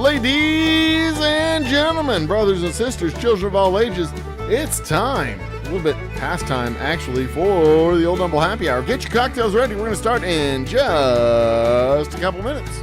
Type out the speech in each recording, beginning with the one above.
Ladies and gentlemen, brothers and sisters, children of all ages, it's time. A little bit past time, actually, for the Old Humble Happy Hour. Get your cocktails ready. We're going to start in just a couple minutes.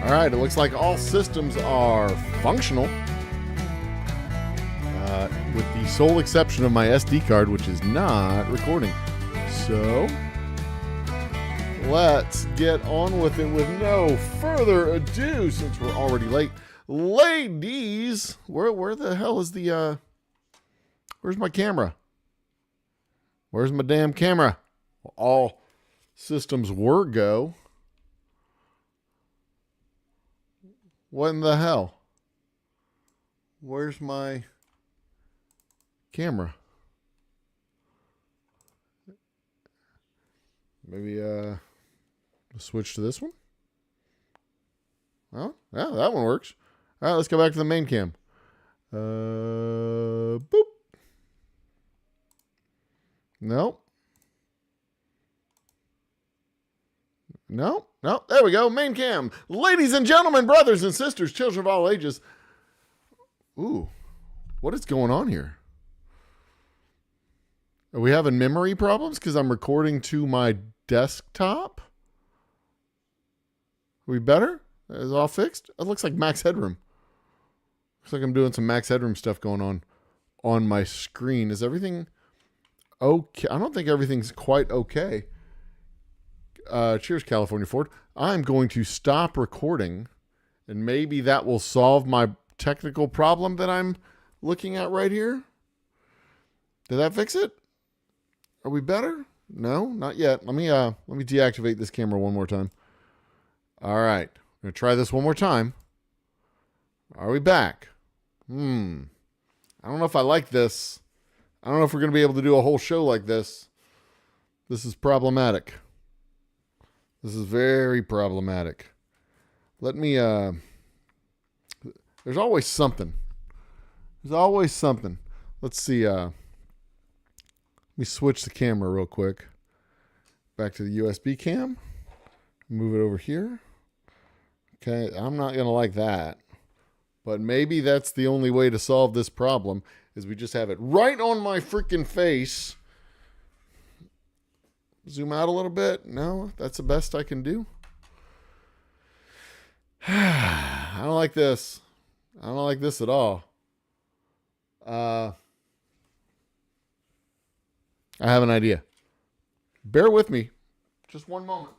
All right, it looks like all systems are functional, with the sole exception of my SD card, which is not recording. So, let's get on with it with no further ado, since we're already late. Ladies, where the hell is the, where's my camera? Where's my damn camera? Well, all systems were go. What in the hell? Where's my camera? Maybe switch to this one? Oh, yeah, that one works. All right, let's go back to the main cam. Boop. Nope. No, there we go. Main cam. Ladies and gentlemen, brothers and sisters, children of all ages. Ooh, what is going on here? Are we having memory problems because I'm recording to my desktop? Are we better? Is it all fixed? It looks like max headroom. Looks like I'm doing some max headroom stuff going on my screen. Is everything okay? I don't think everything's quite okay. Cheers, California Ford. I'm going to stop recording, and maybe that will solve my technical problem that I'm looking at right here. Did that fix it? Are we better? No, not yet. Let me deactivate this camera one more time. All right. I'm going to try this one more time. Are we back? I don't know if I like this. I don't know if we're going to be able to do a whole show like this. This is problematic. This is very problematic. Let me, there's always something. There's always something. Let's see, let me switch the camera real quick. Back to the USB cam. Move it over here. Okay, I'm not going to like that. But maybe that's the only way to solve this problem, is we just have it right on my freaking face. Zoom out a little bit. No, that's the best I can do. I don't like this. I don't like this at all. I have an idea. Bear with me. Just one moment.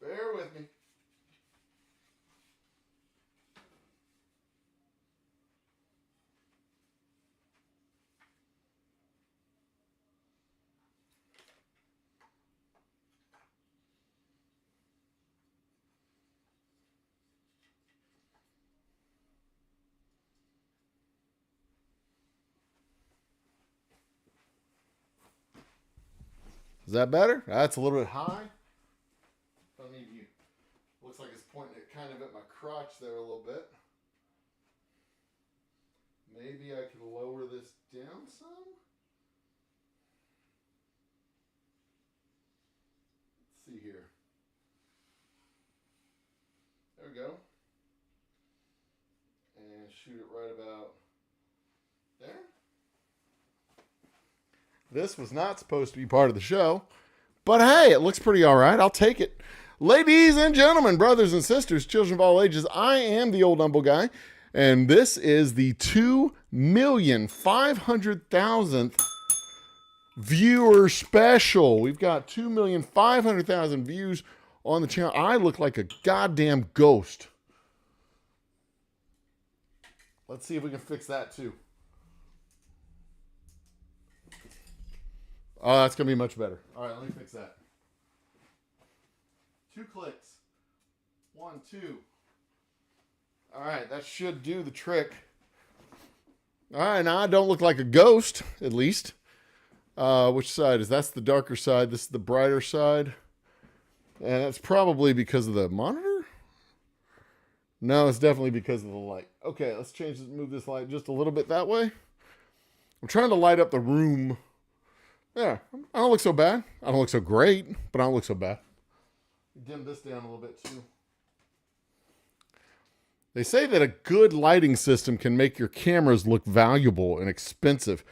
Bear with me. Is that better? That's a little bit high. I mean, looks like it's pointing it kind of at my crotch there a little bit. Maybe I can lower this down some. Let's see here. There we go. And shoot it right about there. This was not supposed to be part of the show, but hey, it looks pretty all right. I'll take it. Ladies and gentlemen, brothers and sisters, children of all ages, I am the Old Humble Guy, and this is the 2,500,000th viewer special. We've got 2,500,000 views on the channel. I look like a goddamn ghost. Let's see if we can fix that too. Oh, that's going to be much better. All right, let me fix that. 2 clicks. 1, 2. All right, that should do the trick. All right, now I don't look like a ghost, at least. Which side is that's the darker side? This is the brighter side. And that's probably because of the monitor? No, it's definitely because of the light. Okay, let's change this, move this light just a little bit that way. I'm trying to light up the room. Yeah, I don't look so bad. I don't look so great, but I don't look so bad. Dim this down a little bit too. They say that a good lighting system can make your cameras look valuable and expensive.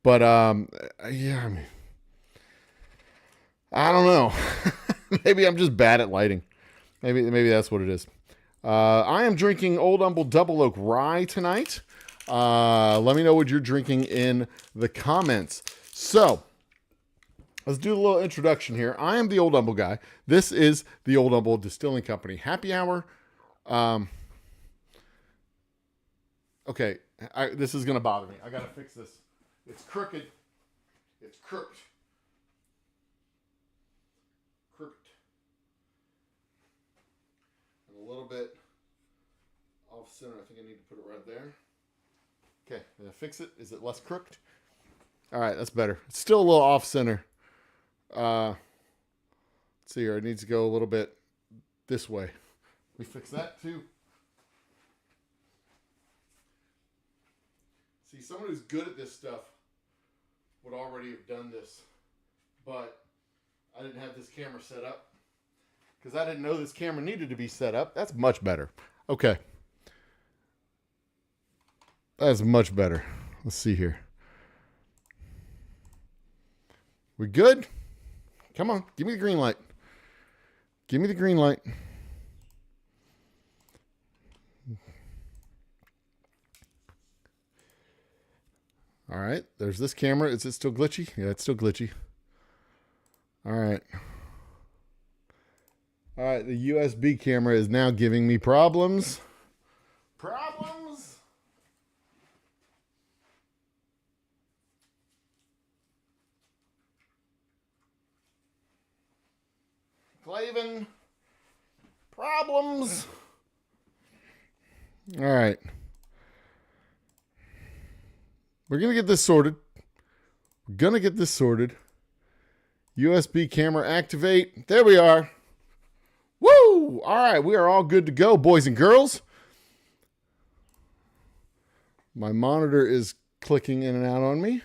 But, yeah, I mean, I don't know. Maybe I'm just bad at lighting. Maybe that's what it is. I am drinking Old Humble Double Oak Rye tonight. Let me know what you're drinking in the comments. So, let's do a little introduction here. I am the Old Humble guy. This is the Old Humble Distilling Company Happy Hour. Okay, this is going to bother me. I got to fix this. It's crooked. It's crooked. Crooked. And a little bit off center. I think I need to put it right there. Okay, I'm going to fix it. Is it less crooked? All right, that's better. It's still a little off center. Let's see here. It needs to go a little bit this way. We fix that too. See, someone who's good at this stuff would already have done this, but I didn't have this camera set up because I didn't know this camera needed to be set up. That's much better. Okay. That's much better. Let's see here. We good? Come on. Give me the green light. Give me the green light. All right, there's this camera. Is it still glitchy? Yeah, it's still glitchy. All right. All right, the USB camera is now giving me problems. Problems? Clavin. Problems. All right. We're going to get this sorted. We're going to get this sorted. USB camera activate. There we are. Woo! All right, we are all good to go, boys and girls. My monitor is clicking in and out on me.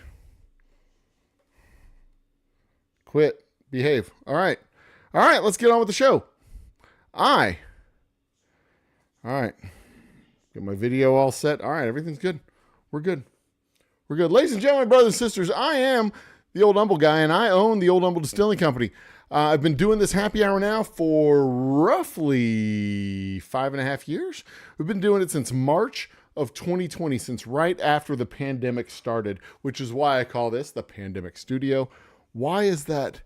Quit. Behave. All right. All right, let's get on with the show. All right. Get my video all set. All right, everything's good. We're good. We're good. Ladies and gentlemen, brothers and sisters, I am the Old Humble guy, and I own the Old Humble Distilling Company. I've been doing this happy hour now for roughly 5.5 years. We've been doing it since March of 2020, since right after the pandemic started, which is why I call this the Pandemic Studio. Why is that?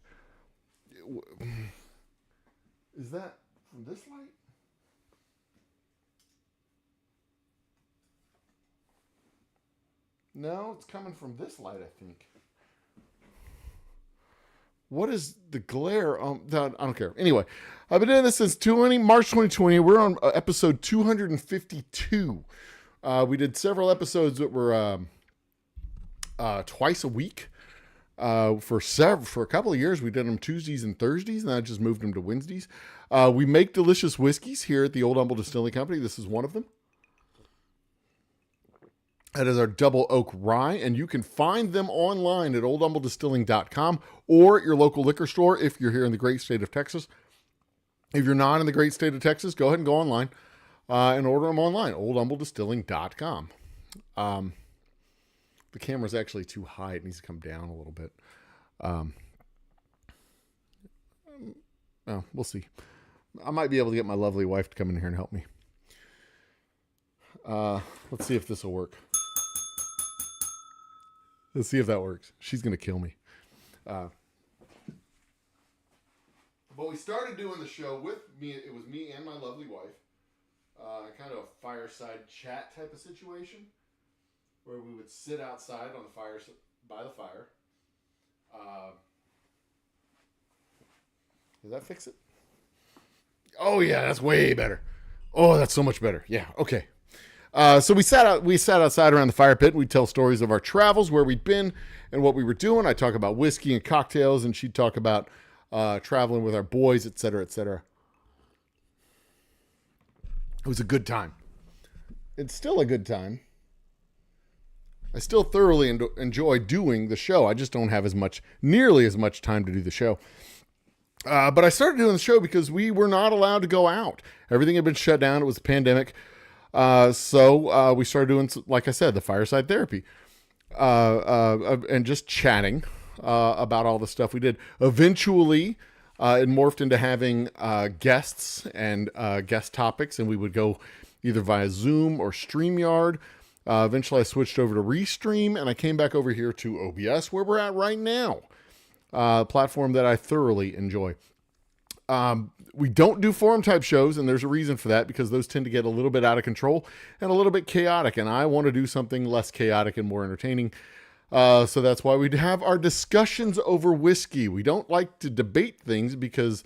Is that from this light? No, it's coming from this light, I think. What is the glare? I don't care. Anyway, I've been doing this since March 2020. We're on episode 252. We did several episodes that were twice a week. For a couple of years, we did them Tuesdays and Thursdays, and I just moved them to Wednesdays. We make delicious whiskeys here at the Old Humble Distilling Company. This is one of them. That is our Double Oak Rye, and you can find them online at oldhumbledistilling.com or at your local liquor store if you're here in the great state of Texas. If you're not in the great state of Texas, go ahead and go online and order them online, oldhumbledistilling.com. The camera's actually too high. It needs to come down a little bit. We'll see. I might be able to get my lovely wife to come in here and help me. Let's see if this will work. Let's see if that works. She's going to kill me. But we started doing the show with me. It was me and my lovely wife. Kind of a fireside chat type of situation where we would sit outside on the fire, by the fire, Does that fix it? Oh yeah, that's way better. Oh, that's so much better. Yeah, okay. So we sat outside around the fire pit. We'd tell stories of our travels, where we'd been, and what we were doing. I'd talk about whiskey and cocktails, and she'd talk about traveling with our boys, etc., etc. It was a good time. It's still a good time. I still thoroughly enjoy doing the show. I just don't have nearly as much time to do the show. But I started doing the show because we were not allowed to go out. Everything had been shut down. It was a pandemic. So we started doing, like I said, the fireside therapy, and just chatting, about all the stuff we did. Eventually, it morphed into having, guests and, guest topics, and we would go either via Zoom or StreamYard. Eventually I switched over to Restream, and I came back over here to OBS, where we're at right now. Platform that I thoroughly enjoy. We don't do forum type shows, and there's a reason for that, because those tend to get a little bit out of control and a little bit chaotic, and I want to do something less chaotic and more entertaining. So that's why we have our discussions over whiskey. We don't like to debate things, because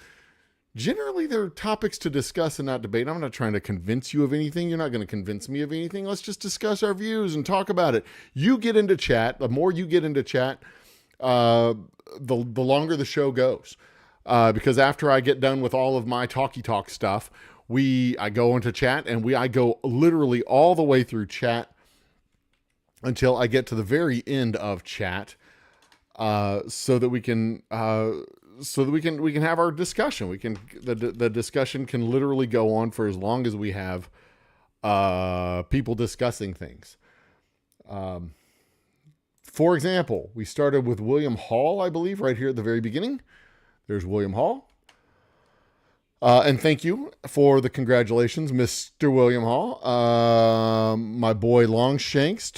generally there are topics to discuss and not debate. I'm not trying to convince you of anything. You're not going to convince me of anything. Let's just discuss our views and talk about it. You get into chat. The more you get into chat, the longer the show goes. Because after I get done with all of my talky talk stuff, I go into chat, and I go literally all the way through chat until I get to the very end of chat, so that we can have our discussion. The discussion can literally go on for as long as we have people discussing things. For example, we started with William Hall, I believe, right here at the very beginning. There's William Hall. And thank you for the congratulations, Mr. William Hall. My boy Longshanks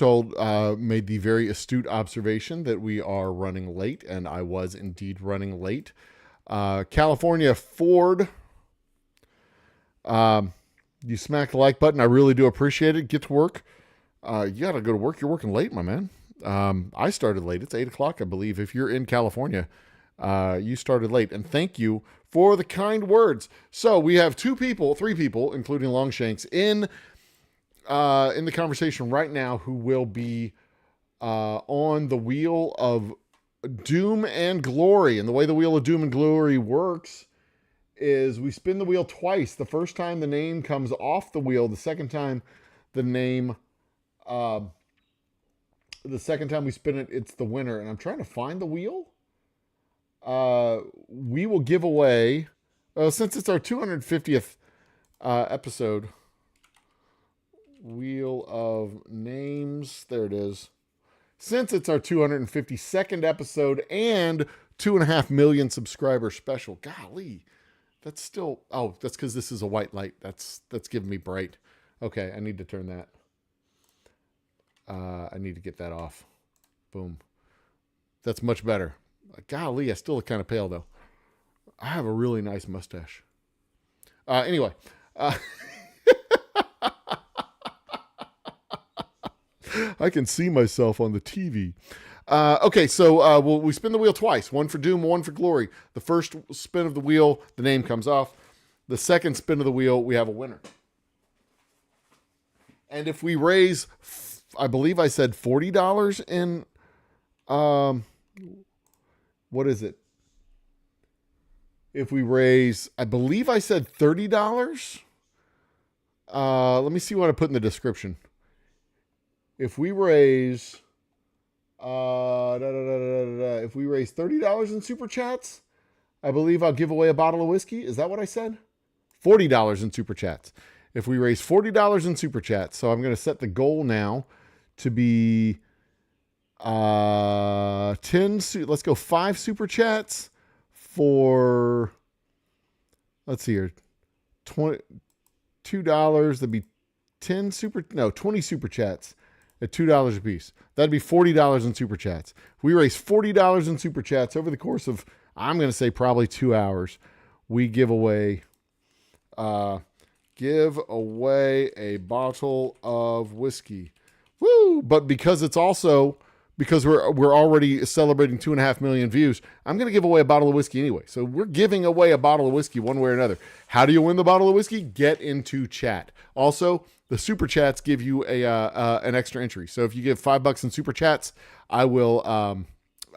made the very astute observation that we are running late, and I was indeed running late. California Ford, you smack the like button. I really do appreciate it. Get to work. You got to go to work. You're working late, my man. I started late. It's 8 o'clock, I believe. If you're in California, you started late, and thank you for the kind words. So we have three people, including Longshanks, in the conversation right now, who will be on the Wheel of Doom and Glory. And the way the Wheel of Doom and Glory works is we spin the wheel twice. The first time the name comes off the wheel. The second time we spin it, it's the winner. And I'm trying to find the wheel. We will give away, since it's our 250th episode, Wheel of Names, there it is. Since it's our 252nd episode and 2.5 million subscriber special, golly, that's still, that's because this is a white light. That's giving me bright. Okay, I need to turn that. I need to get that off. Boom. That's much better. Golly, I still look kind of pale, though. I have a really nice mustache. Anyway. I can see myself on the TV. Okay, so we spin the wheel twice. One for Doom, one for Glory. The first spin of the wheel, the name comes off. The second spin of the wheel, we have a winner. And if we raise, I believe I said $40 in... what is it? If we raise, I believe I said $30. Let me see what I put in the description. If we raise, if we raise $30 in super chats, I believe I'll give away a bottle of whiskey. Is that what I said? $40 in super chats. If we raise $40 in super chats, so I'm going to set the goal now to be let's go 5 super chats for, let's see here, $2, that'd be 20 super chats at $2 a piece. That'd be $40 in super chats. If we raise $40 in super chats over the course of, I'm going to say probably 2 hours, we give away a bottle of whiskey. Woo! But because because we're already celebrating 2.5 million views, I'm going to give away a bottle of whiskey anyway. So we're giving away a bottle of whiskey one way or another. How do you win the bottle of whiskey? Get into chat. Also, the super chats give you an extra entry. So if you give $5 in super chats, I'll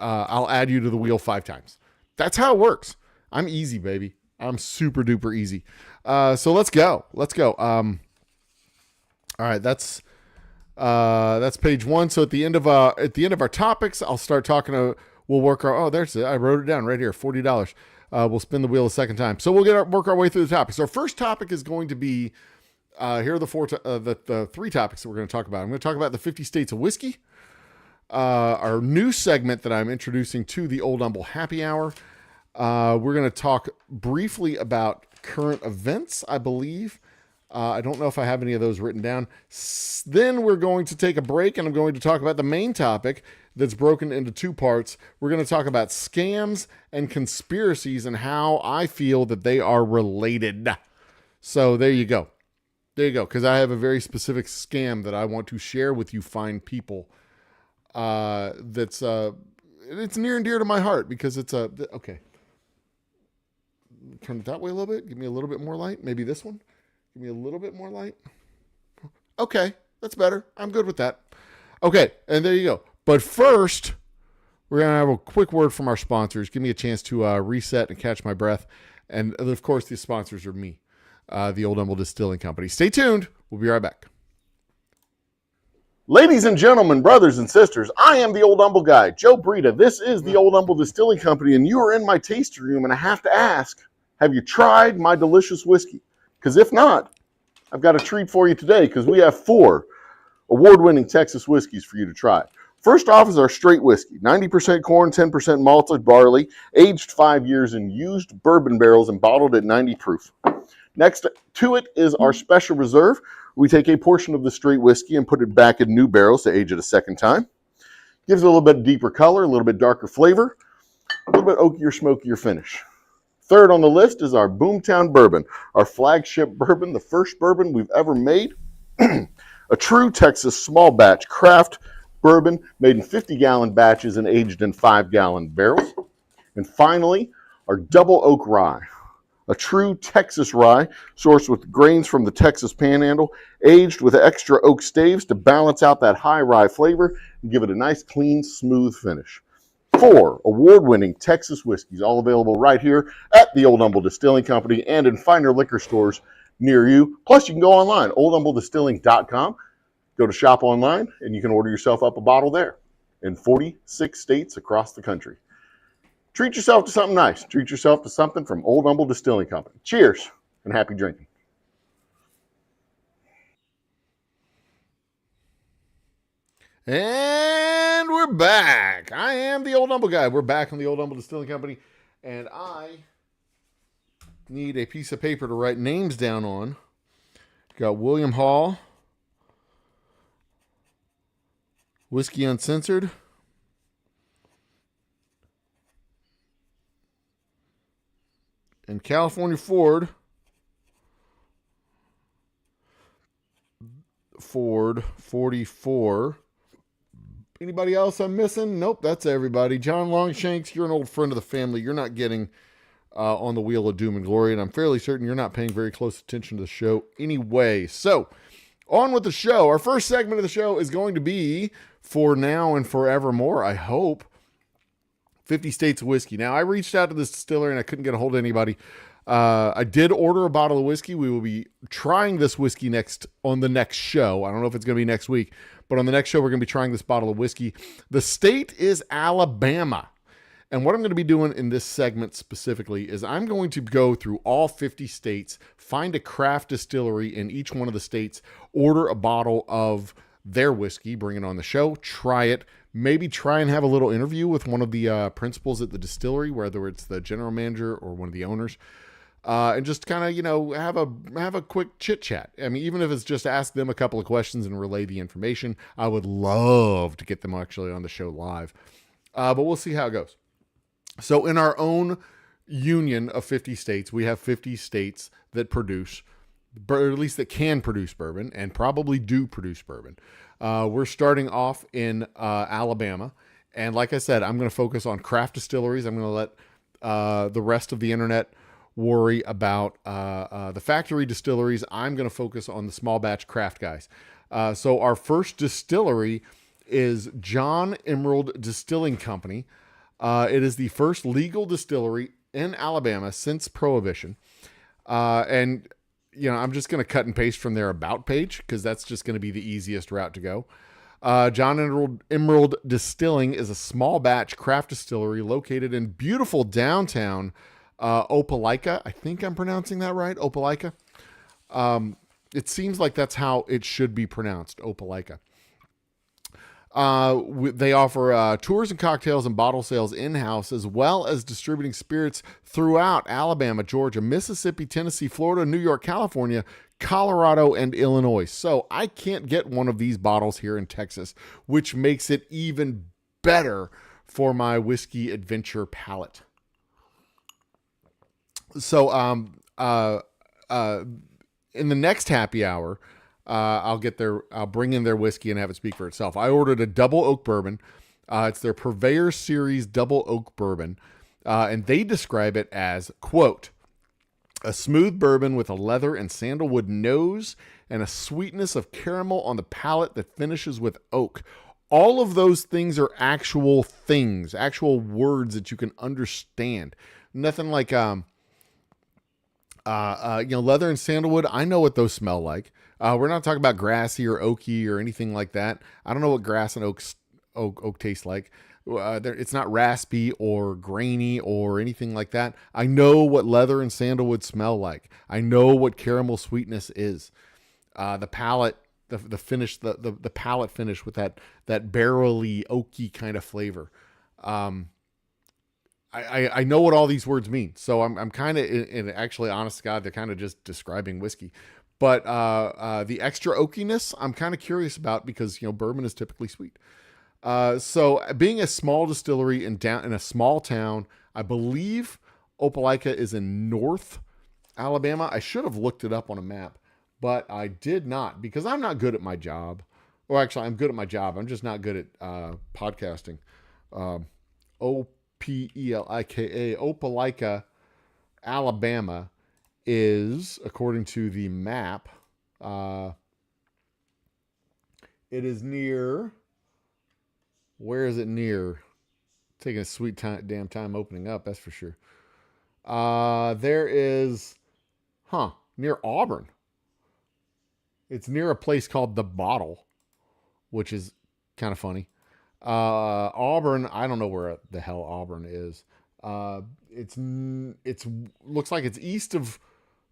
add you to the wheel 5 times. That's how it works. I'm easy, baby. I'm super duper easy. So let's go. All right, that's page 1. So at the end of our topics, I'll start talking. We'll work our. Oh, there's it. I wrote it down right here. $40. We'll spin the wheel a second time. So we'll work our way through the topics. Our first topic is going to be. Here are the 3 topics that we're going to talk about. I'm going to talk about the 50 states of whiskey. Our new segment that I'm introducing to the Old Humble Happy Hour. We're going to talk briefly about current events, I believe. I don't know if I have any of those written down. Then we're going to take a break, and I'm going to talk about the main topic that's broken into 2 parts. We're going to talk about scams and conspiracies and how I feel that they are related. So there you go. Because I have a very specific scam that I want to share with you fine people. It's near and dear to my heart because it's okay. Turn it that way a little bit. Give me a little bit more light. Maybe this one. Give me a little bit more light. Okay, that's better. I'm good with that. Okay, and there you go. But first, we're going to have a quick word from our sponsors. Give me a chance to reset and catch my breath. And, of course, the sponsors are me, the Old Humble Distilling Company. Stay tuned. We'll be right back. Ladies and gentlemen, brothers and sisters, I am the Old Humble Guy, Joe Brita. This is the Old Humble Distilling Company, and you are in my tasting room, and I have to ask, have you tried my delicious whiskey? Because if not, I've got a treat for you today because we have 4 award-winning Texas whiskeys for you to try. First off is our straight whiskey, 90% corn, 10% malted barley, aged 5 years in used bourbon barrels and bottled at 90 proof. Next to it is our special reserve. We take a portion of the straight whiskey and put it back in new barrels to age it a second time. Gives it a little bit deeper color, a little bit darker flavor, a little bit oakier, smokier finish. Third on the list is our Boomtown Bourbon, our flagship bourbon, the first bourbon we've ever made. A true Texas small batch craft bourbon made in 50-gallon batches and aged in 5-gallon barrels. And finally, our Double Oak Rye, a true Texas rye sourced with grains from the Texas Panhandle, aged with extra oak staves to balance out that high rye flavor and give it a nice, clean, smooth finish. 4 award-winning Texas whiskeys, all available right here at the Old Humble Distilling Company and in finer liquor stores near you. Plus, you can go online, oldhumbledistilling.com. Go to shop online, and you can order yourself up a bottle there in 46 states across the country. Treat yourself to something nice. Treat yourself to something from Old Humble Distilling Company. Cheers, and happy drinking. And we're back. I am the Old Humble Guy. We're back on the Old Humble Distilling Company, and I need a piece of paper to write names down on. Got William Hall, Whiskey Uncensored, and California Ford 44. Anybody else I'm missing? Nope, that's everybody. John Longshanks, you're an old friend of the family. You're not getting on the wheel of doom and glory, and I'm fairly certain you're not paying very close attention to the show anyway. So, on with the show. Our first segment of the show is going to be, for now and forevermore, I hope, 50 States of Whiskey. Now, I reached out to this distiller, and I couldn't get a hold of anybody. I did order a bottle of whiskey. We will be trying this whiskey on the next show. I don't know if it's going to be next week, but on the next show, we're going to be trying this bottle of whiskey. The state is Alabama. And what I'm going to be doing in this segment specifically is I'm going to go through all 50 states, find a craft distillery in each one of the states, order a bottle of their whiskey, bring it on the show, try it, maybe try and have a little interview with one of the principals at the distillery, whether it's the general manager or one of the owners. And just kind of, have a quick chit chat. I mean, even if it's just ask them a couple of questions and relay the information, I would love to get them actually on the show live. But we'll see how it goes. So in our own union of 50 states, we have 50 states that produce or at least that can produce bourbon and probably do produce bourbon. We're starting off in Alabama. And like I said, I'm going to focus on craft distilleries. I'm going to let the rest of the internet worry about the factory distilleries. I'm going to focus on the small batch craft guys. So our first distillery is John Emerald Distilling Company. It is the first legal distillery in Alabama since Prohibition. And, you know, I'm just going to cut and paste from their about page because that's just going to be the easiest route to go. John Emerald Distilling is a small batch craft distillery located in beautiful downtown Opelika. I think I'm pronouncing that right, Opelika. It seems like that's how it should be pronounced, Opelika. They offer tours and cocktails and bottle sales in-house, as well as distributing spirits throughout Alabama, Georgia, Mississippi, Tennessee, Florida, New York, California, Colorado, and Illinois. So I can't get one of these bottles here in Texas, which makes it even better for my whiskey adventure palate. So in the next happy hour, I'll bring in their whiskey and have it speak for itself. I ordered a double oak bourbon. It's their Purveyor Series double oak bourbon. And they describe it as, quote, a smooth bourbon with a leather and sandalwood nose and a sweetness of caramel on the palate that finishes with oak. All of those things are actual things, actual words that you can understand. Nothing like, leather and sandalwood. I know what those smell like. We're not talking about grassy or oaky or anything like that. I don't know what grass and oak tastes like. It's not raspy or grainy or anything like that. I know what leather and sandalwood smell like. I know what caramel sweetness is. The palate, the finish, the palate finish with that barrely oaky kind of flavor. I know what all these words mean. So I'm kind of, actually, honest to God, they're kind of just describing whiskey. But the extra oakiness, I'm kind of curious about because, you know, bourbon is typically sweet. So being a small distillery in a small town, I believe Opelika is in North Alabama. I should have looked it up on a map, but I did not because I'm not good at my job. Or actually, I'm good at my job. I'm just not good at podcasting. Opelika, Opelika, Alabama is, according to the map, it is near. Where is it near? Taking a sweet damn time opening up, that's for sure. There is, near Auburn. It's near a place called The Bottle, which is kind of funny. Auburn, I don't know where the hell Auburn is. It's looks like it's east of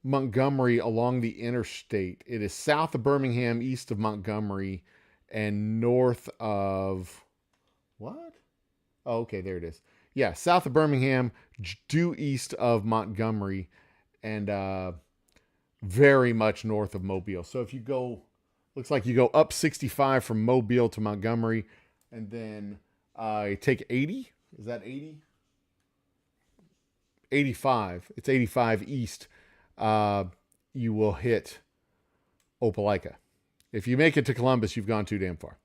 Montgomery along the interstate. It is south of Birmingham, east of Montgomery, and north of what? Oh, okay, there it is. Yeah, south of Birmingham, due east of Montgomery, and very much north of Mobile. So if you go, looks like you go up 65 from Mobile to Montgomery, and then you take 80. Is that 80? 85. It's 85 east. You will hit Opelika. If you make it to Columbus, you've gone too damn far.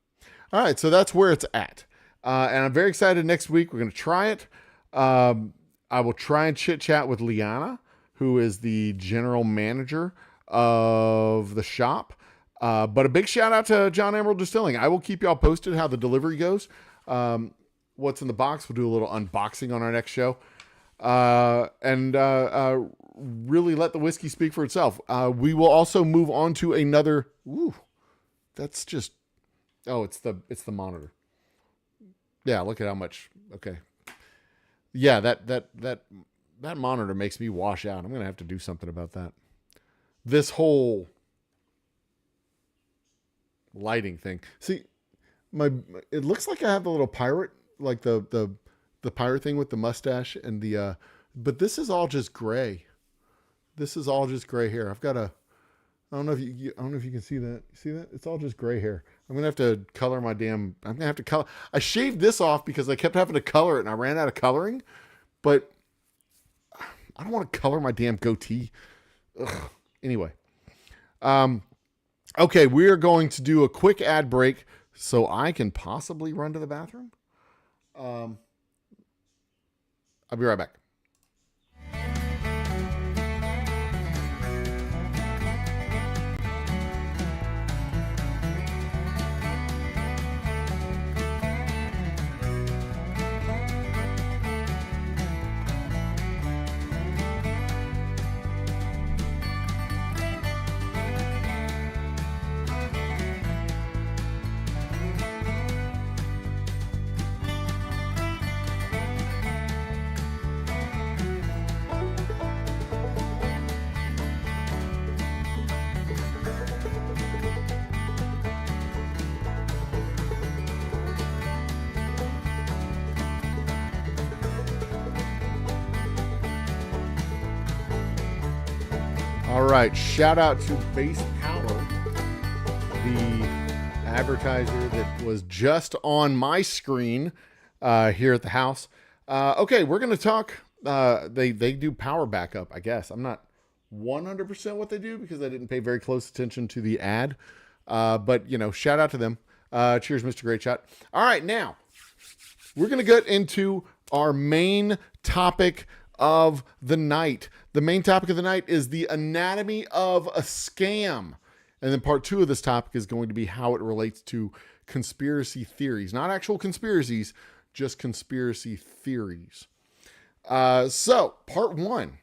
All right, so that's where it's at. And I'm very excited next week. We're going to try it. I will try and chit chat with Liana, who is the general manager of the shop. But a big shout out to John Emerald Distilling. I will keep y'all posted how the delivery goes. What's in the box? We'll do a little unboxing on our next show. And really let the whiskey speak for itself. We will also move on to another. Ooh, that's just. Oh, it's the monitor. Yeah, look at how much. Okay. Yeah, that monitor makes me wash out. I'm gonna have to do something about that. This whole lighting thing. See, it looks like I have the little pirate, like the pirate thing with the mustache and the but this is all just gray. This is all just gray hair. I've got I don't know if you can see that. You see that? It's all just gray hair. I'm gonna have to color my damn. I'm gonna have to color. I shaved this off because I kept having to color it, and I ran out of coloring. But I don't want to color my damn goatee. Ugh. Anyway, Okay, we are going to do a quick ad break so I can possibly run to the bathroom. I'll be right back. All right, shout out to Base Power, the advertiser that was just on my screen here at the house. Okay, we're going to talk. They do power backup, I guess. I'm not 100% what they do because I didn't pay very close attention to the ad. But, you know, shout out to them. Cheers, Mr. Great Shot. All right, now we're going to get into our main topic of the night. The main topic of the night is the anatomy of a scam. And then part 2 of this topic is going to be how it relates to conspiracy theories. Not actual conspiracies, just conspiracy theories. So, part 1,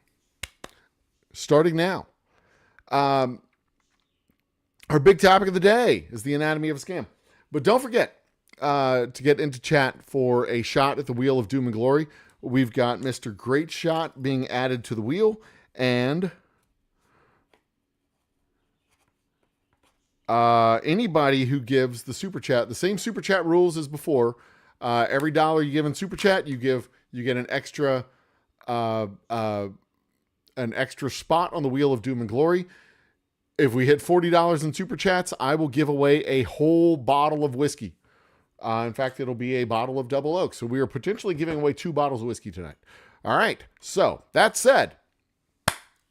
starting now. Our big topic of the day is the anatomy of a scam. But don't forget to get into chat for a shot at the Wheel of Doom and Glory. We've got Mr. Great Shot being added to the wheel, and anybody who gives the super chat, the same super chat rules as before. Every dollar you give in super chat, you get an extra spot on the Wheel of Doom and Glory. If we hit $40 in super chats, I will give away a whole bottle of whiskey. In fact, it'll be a bottle of Double Oak. So we are potentially giving away 2 bottles of whiskey tonight. All right. So that said,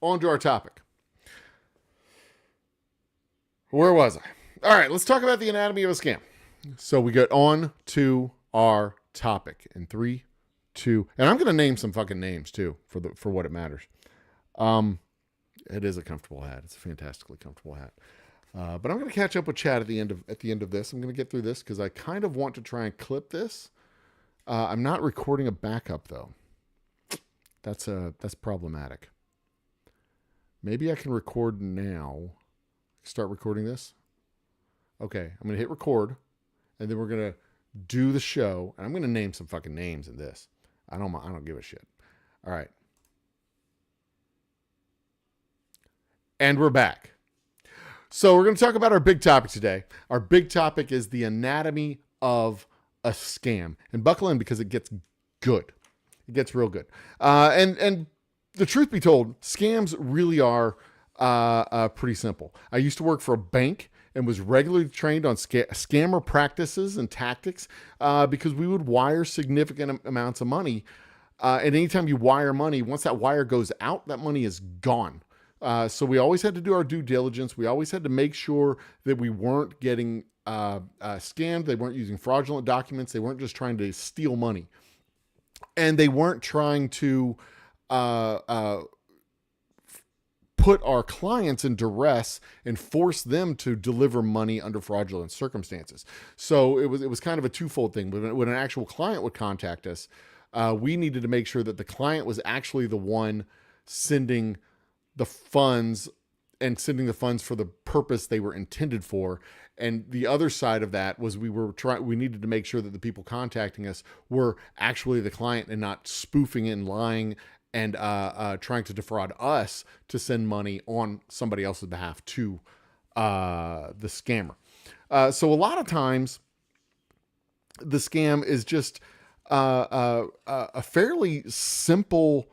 on to our topic. Where was I? All right. Let's talk about the anatomy of a scam. So we get on to our topic in 3, 2, and I'm going to name some fucking names too for what it matters. It is a comfortable hat. It's a fantastically comfortable hat. But I'm going to catch up with Chad at the end of this. I'm going to get through this because I kind of want to try and clip this. I'm not recording a backup though. That's problematic. Maybe I can record now. Start recording this. Okay, I'm going to hit record, and then we're going to do the show, and I'm going to name some fucking names in this. I don't give a shit. All right. And we're back. So we're going to talk about our big topic today. Our big topic is the anatomy of a scam. And buckle in because it gets good. It gets real good. And the truth be told, scams really are pretty simple. I used to work for a bank and was regularly trained on scammer practices and tactics because we would wire significant amounts of money. And anytime you wire money, once that wire goes out, that money is gone. So we always had to do our due diligence. We always had to make sure that we weren't getting scammed. They weren't using fraudulent documents. They weren't just trying to steal money. And they weren't trying to put our clients in duress and force them to deliver money under fraudulent circumstances. So it was kind of a twofold thing. When an actual client would contact us, we needed to make sure that the client was actually the one sending the funds and sending the funds for the purpose they were intended for. And the other side of that was we needed to make sure that the people contacting us were actually the client and not spoofing and lying and trying to defraud us to send money on somebody else's behalf to the scammer. So a lot of times the scam is just a fairly simple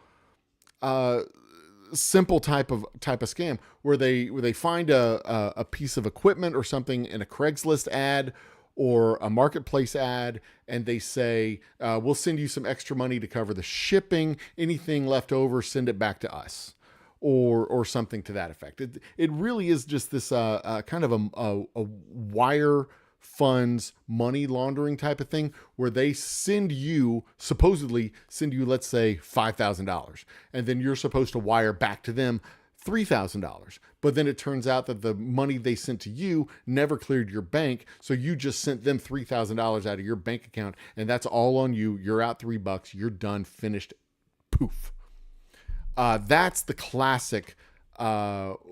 type of scam where they find a piece of equipment or something in a Craigslist ad or a marketplace ad, and they say, we'll send you some extra money to cover the shipping. Anything left over, send it back to us. or something to that effect. It really is just this kind of a wire funds money laundering type of thing where they supposedly send you, let's say, $5,000, and then you're supposed to wire back to them $3,000. But then it turns out that the money they sent to you never cleared your bank, so you just sent them $3,000 out of your bank account, and that's all on you. You're out $3. You're done, finished, poof. That's the classic wire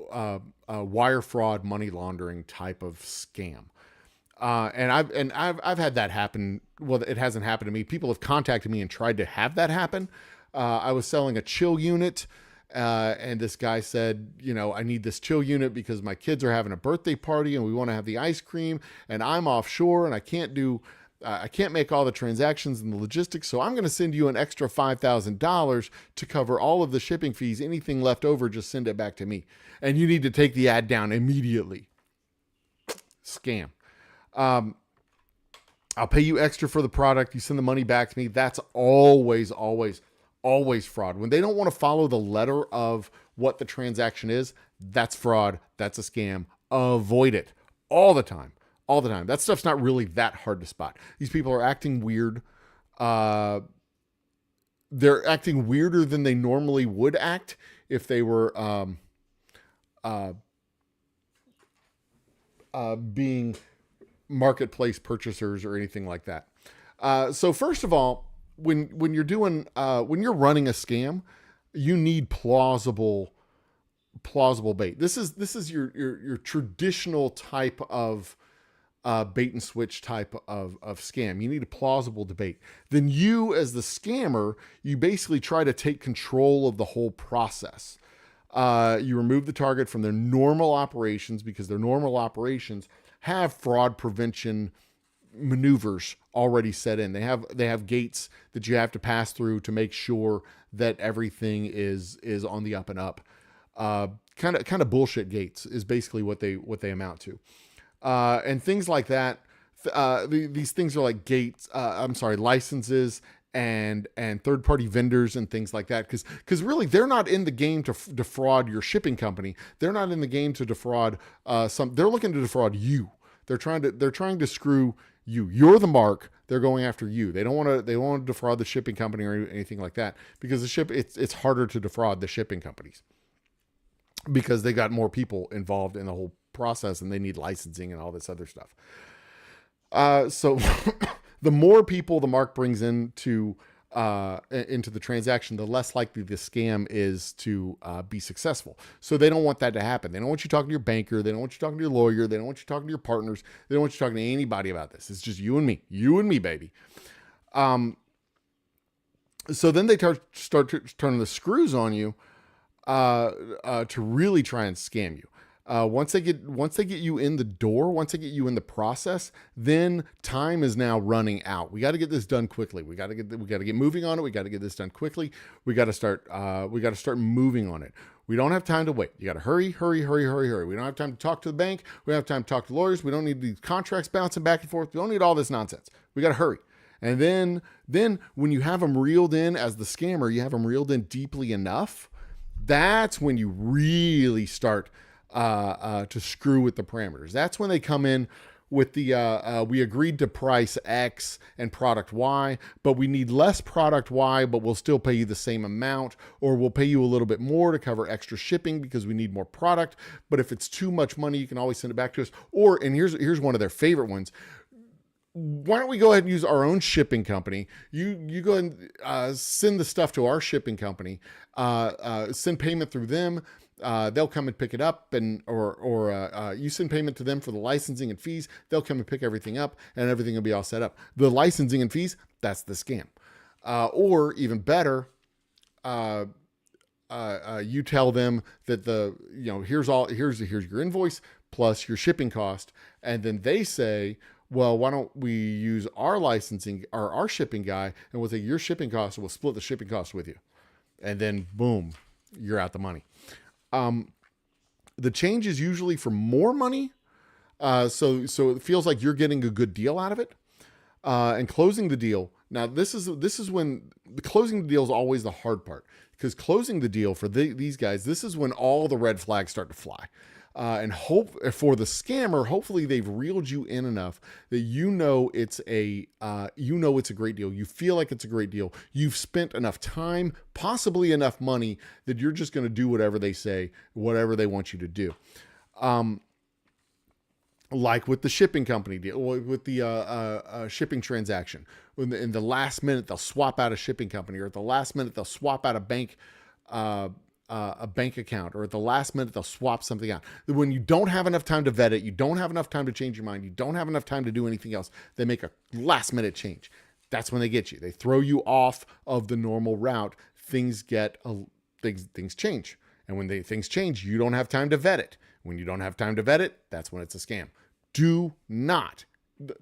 fraud, money laundering type of scam. And I've had that happen. Well, it hasn't happened to me. People have contacted me and tried to have that happen. I was selling a chill unit, and this guy said, I need this chill unit because my kids are having a birthday party and we want to have the ice cream, and I'm offshore and I can't make all the transactions and the logistics, so I'm going to send you an extra $5,000 to cover all of the shipping fees. Anything left over, just send it back to me. And you need to take the ad down immediately. Scam. I'll pay you extra for the product. You send the money back to me. That's always, always, always fraud. When they don't want to follow the letter of what the transaction is, that's fraud. That's a scam. Avoid it all the time. All the time. That stuff's not really that hard to spot. These people are acting weird. They're acting weirder than they normally would act if they were being marketplace purchasers or anything like that. So first of all, when you're running a scam, you need plausible bait. This is your traditional type of bait and switch type of scam. You need a plausible debate. Then you, as the scammer, you basically try to take control of the whole process. You remove the target from their normal operations because their normal operations have fraud prevention maneuvers already set in. They have gates that you have to pass through to make sure that everything is on the up and up. Kind of bullshit gates is basically what they amount to. And things like that. These things are like gates. Licenses and third-party vendors and things like that. Because really, they're not in the game to defraud your shipping company. They're not in the game to defraud They're looking to defraud you. They're trying to screw you. You're the mark. They're going after you. They don't want to defraud the shipping company or anything like that, because it's harder to defraud the shipping companies because they got more people involved in the whole process and they need licensing and all this other stuff. So the more people the mark brings into the transaction, the less likely the scam is to be successful. So they don't want that to happen. They don't want you talking to your banker. They don't want you talking to your lawyer. They don't want you talking to your partners. They don't want you talking to anybody about this. It's just you and me, baby. So then they start turning the screws on you to really try and scam you. Once they get you in the door, once they get you in the process, then time is now running out. We got to get this done quickly. We got to get moving on it. We got to get this done quickly. We got to start moving on it. We don't have time to wait. You got to hurry. We don't have time to talk to the bank. We don't have time to talk to lawyers. We don't need these contracts bouncing back and forth. We don't need all this nonsense. We got to hurry. And then when you have them reeled in as the scammer, you have them reeled in deeply enough. That's when you really start to screw with the parameters. That's when they come in with the we agreed to price X and product Y, but we need less product Y, but we'll still pay you the same amount, or we'll pay you a little bit more to cover extra shipping because we need more product. But if it's too much money, you can always send it back to us. And here's one of their favorite ones. Why don't we go ahead and use our own shipping company? You go and send the stuff to our shipping company, send payment through them. They'll come and pick it up, or you send payment to them for the licensing and fees. They'll come and pick everything up, and everything will be all set up. The licensing and fees, that's the scam. Or even better, you tell them that here's your invoice plus your shipping cost, and then they say, well, why don't we use our licensing or our shipping guy, and we'll take your shipping cost and we'll split the shipping cost with you. And then boom, you're out the money. The change is usually for more money. So it feels like you're getting a good deal out of it. and closing the deal. Now, this is when the closing the deal is always the hard part, because closing the deal for these guys, this is when all the red flags start to fly. And hope for the scammer, hopefully they've reeled you in enough that it's a great deal. You feel like it's a great deal. You've spent enough time, possibly enough money, that you're just going to do whatever they say, whatever they want you to do. Like with the shipping company deal, with the shipping transaction, in the last minute they'll swap out a shipping company, or at the last minute they'll swap out a bank account, or at the last minute they'll swap something out. When you don't have enough time to vet it, you don't have enough time to change your mind, you don't have enough time to do anything else, they make a last minute change. That's when they get you. They throw you off of the normal route. Things change. And when things change, you don't have time to vet it. When you don't have time to vet it, that's when it's a scam. Do not.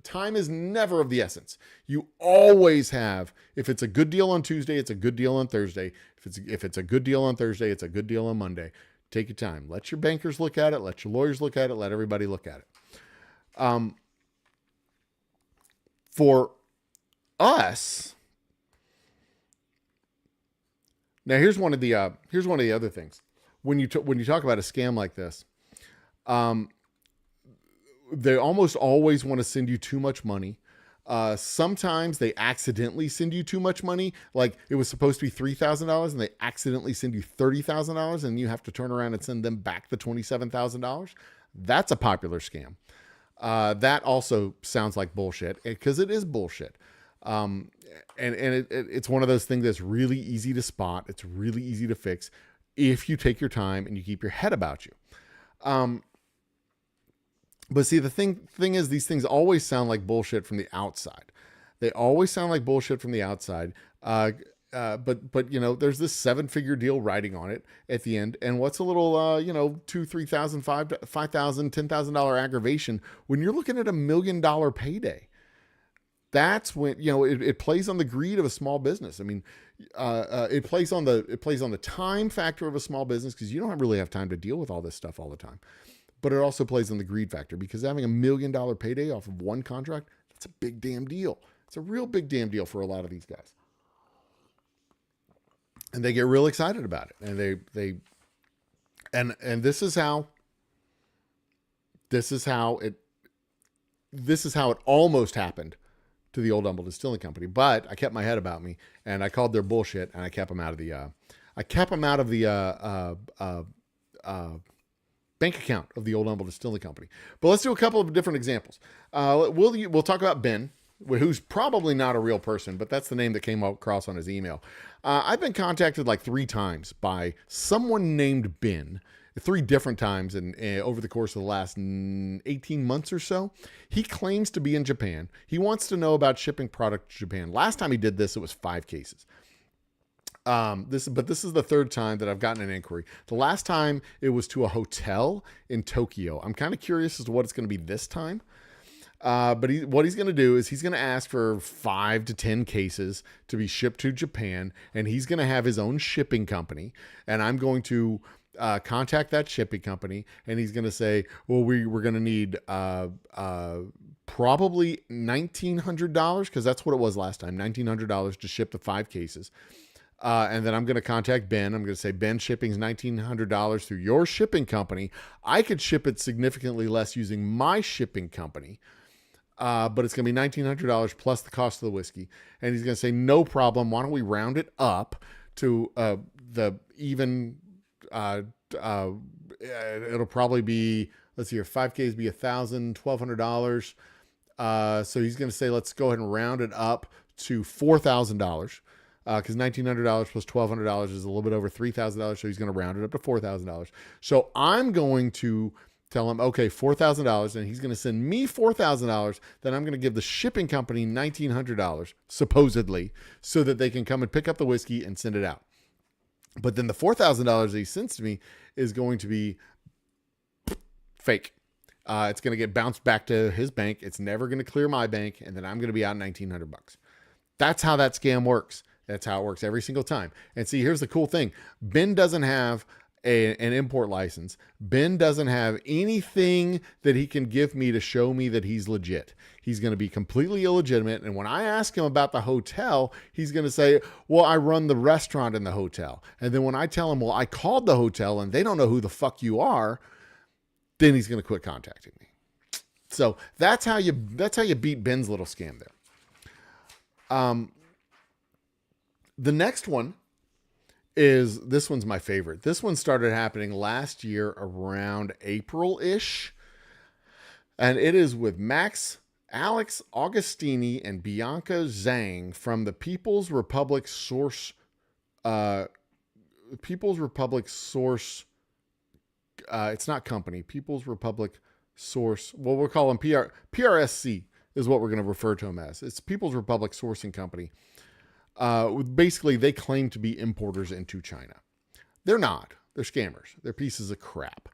Time is never of the essence. You always have, if it's a good deal on Tuesday, it's a good deal on Thursday. If it's a good deal on Thursday, it's a good deal on Monday. Take your time. Let your bankers look at it. Let your lawyers look at it. Let everybody look at it. For us, now here's one of the other things. When you talk about a scam like this, they almost always want to send you too much money. Sometimes they accidentally send you too much money. Like it was supposed to be $3,000 and they accidentally send you $30,000 and you have to turn around and send them back the $27,000. That's a popular scam. That also sounds like bullshit, because it is bullshit. And it's one of those things that's really easy to spot. It's really easy to fix if you take your time and you keep your head about you. But see, the thing is, these things always sound like bullshit from the outside. They always sound like bullshit from the outside. But there's this 7-figure deal riding on it at the end. And what's a little, $2,000, $3,000, $5,000, $10,000 aggravation when you're looking at $1 million payday? That's when, it plays on the greed of a small business. I mean, it plays on the time factor of a small business, because you don't really have time to deal with all this stuff all the time. But it also plays on the greed factor, because having $1 million payday off of one contract, that's a big damn deal. It's a real big damn deal for a lot of these guys. And they get real excited about it. And this is how it almost happened to the Old Humble Distilling Company. But I kept my head about me, and I called their bullshit, and I kept them out of the bank account of the Old Humble Distilling Company. But let's do a couple of different examples. We'll talk about Ben, who's probably not a real person, but that's the name that came across on his email. I've been contacted like 3 times by someone named Ben, 3 different times over the course of the last 18 months or so. He claims to be in Japan. He wants to know about shipping product to Japan. Last time he did this, it was 5 cases. This is the 3rd time that I've gotten an inquiry. The last time it was to a hotel in Tokyo. I'm kind of curious as to what it's going to be this time. But what he's going to do is he's going to ask for 5 to 10 cases to be shipped to Japan, and he's going to have his own shipping company, and I'm going to contact that shipping company, and he's going to say, well, we're going to need probably $1,900, because that's what it was last time, $1,900 to ship the 5 cases. And then I'm going to contact Ben. I'm going to say, Ben, shipping's $1,900 through your shipping company. I could ship it significantly less using my shipping company. But it's going to be $1,900 plus the cost of the whiskey. And he's going to say, no problem. Why don't we round it up to the even, it'll probably be, let's see here, 5Ks be $1,000, $1,200. So he's going to say, let's go ahead and round it up to $4,000. Because $1,900 plus $1,200 is a little bit over $3,000. So he's going to round it up to $4,000. So I'm going to tell him, okay, $4,000, and he's going to send me $4,000. Then I'm going to give the shipping company $1,900, supposedly, so that they can come and pick up the whiskey and send it out. But then the $4,000 that he sends to me is going to be fake. It's going to get bounced back to his bank. It's never going to clear my bank, and then I'm going to be out $1,900. That's how that scam works. That's how it works every single time. And see, here's the cool thing. Ben doesn't have an import license. Ben doesn't have anything that he can give me to show me that he's legit. He's going to be completely illegitimate. And when I ask him about the hotel, he's going to say, well, I run the restaurant in the hotel. And then when I tell him, well, I called the hotel and they don't know who the fuck you are, then he's going to quit contacting me. So that's how you beat Ben's little scam there. The next one is, this one's my favorite. This one started happening last year around April-ish. And it is with Alex Augustini and Bianca Zhang from the People's Republic Source. People's Republic Source. It's not company. People's Republic Source. Well, we'll call them PRSC is what we're going to refer to them as. It's People's Republic Sourcing Company. Basically, they claim to be importers into China. They're not. They're scammers. They're pieces of crap.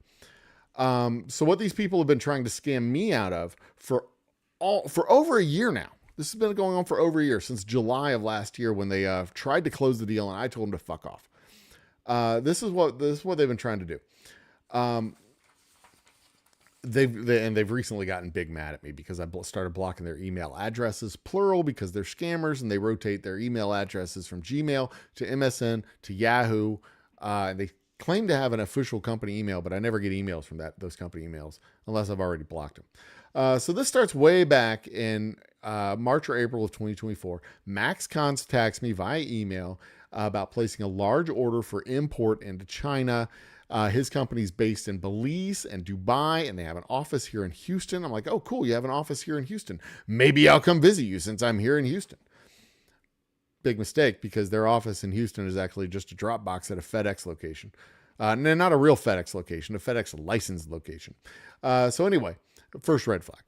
So what these people have been trying to scam me out of for over a year now. This has been going on for over a year, since July of last year, when they tried to close the deal and I told them to fuck off. This is what they've been trying to do. They've recently gotten big mad at me because I started blocking their email addresses, plural, because they're scammers and they rotate their email addresses from Gmail to MSN to Yahoo. They claim to have an official company email, but I never get emails from those company emails unless I've already blocked them. So this starts way back in March or April of 2024. Max contacts me via email about placing a large order for import into China. His company's based in Belize and Dubai, and they have an office here in Houston. I'm like, oh, cool. You have an office here in Houston. Maybe I'll come visit you since I'm here in Houston. Big mistake, because their office in Houston is actually just a drop box at a FedEx location. No, not a real FedEx location, a FedEx licensed location. So anyway, first red flag.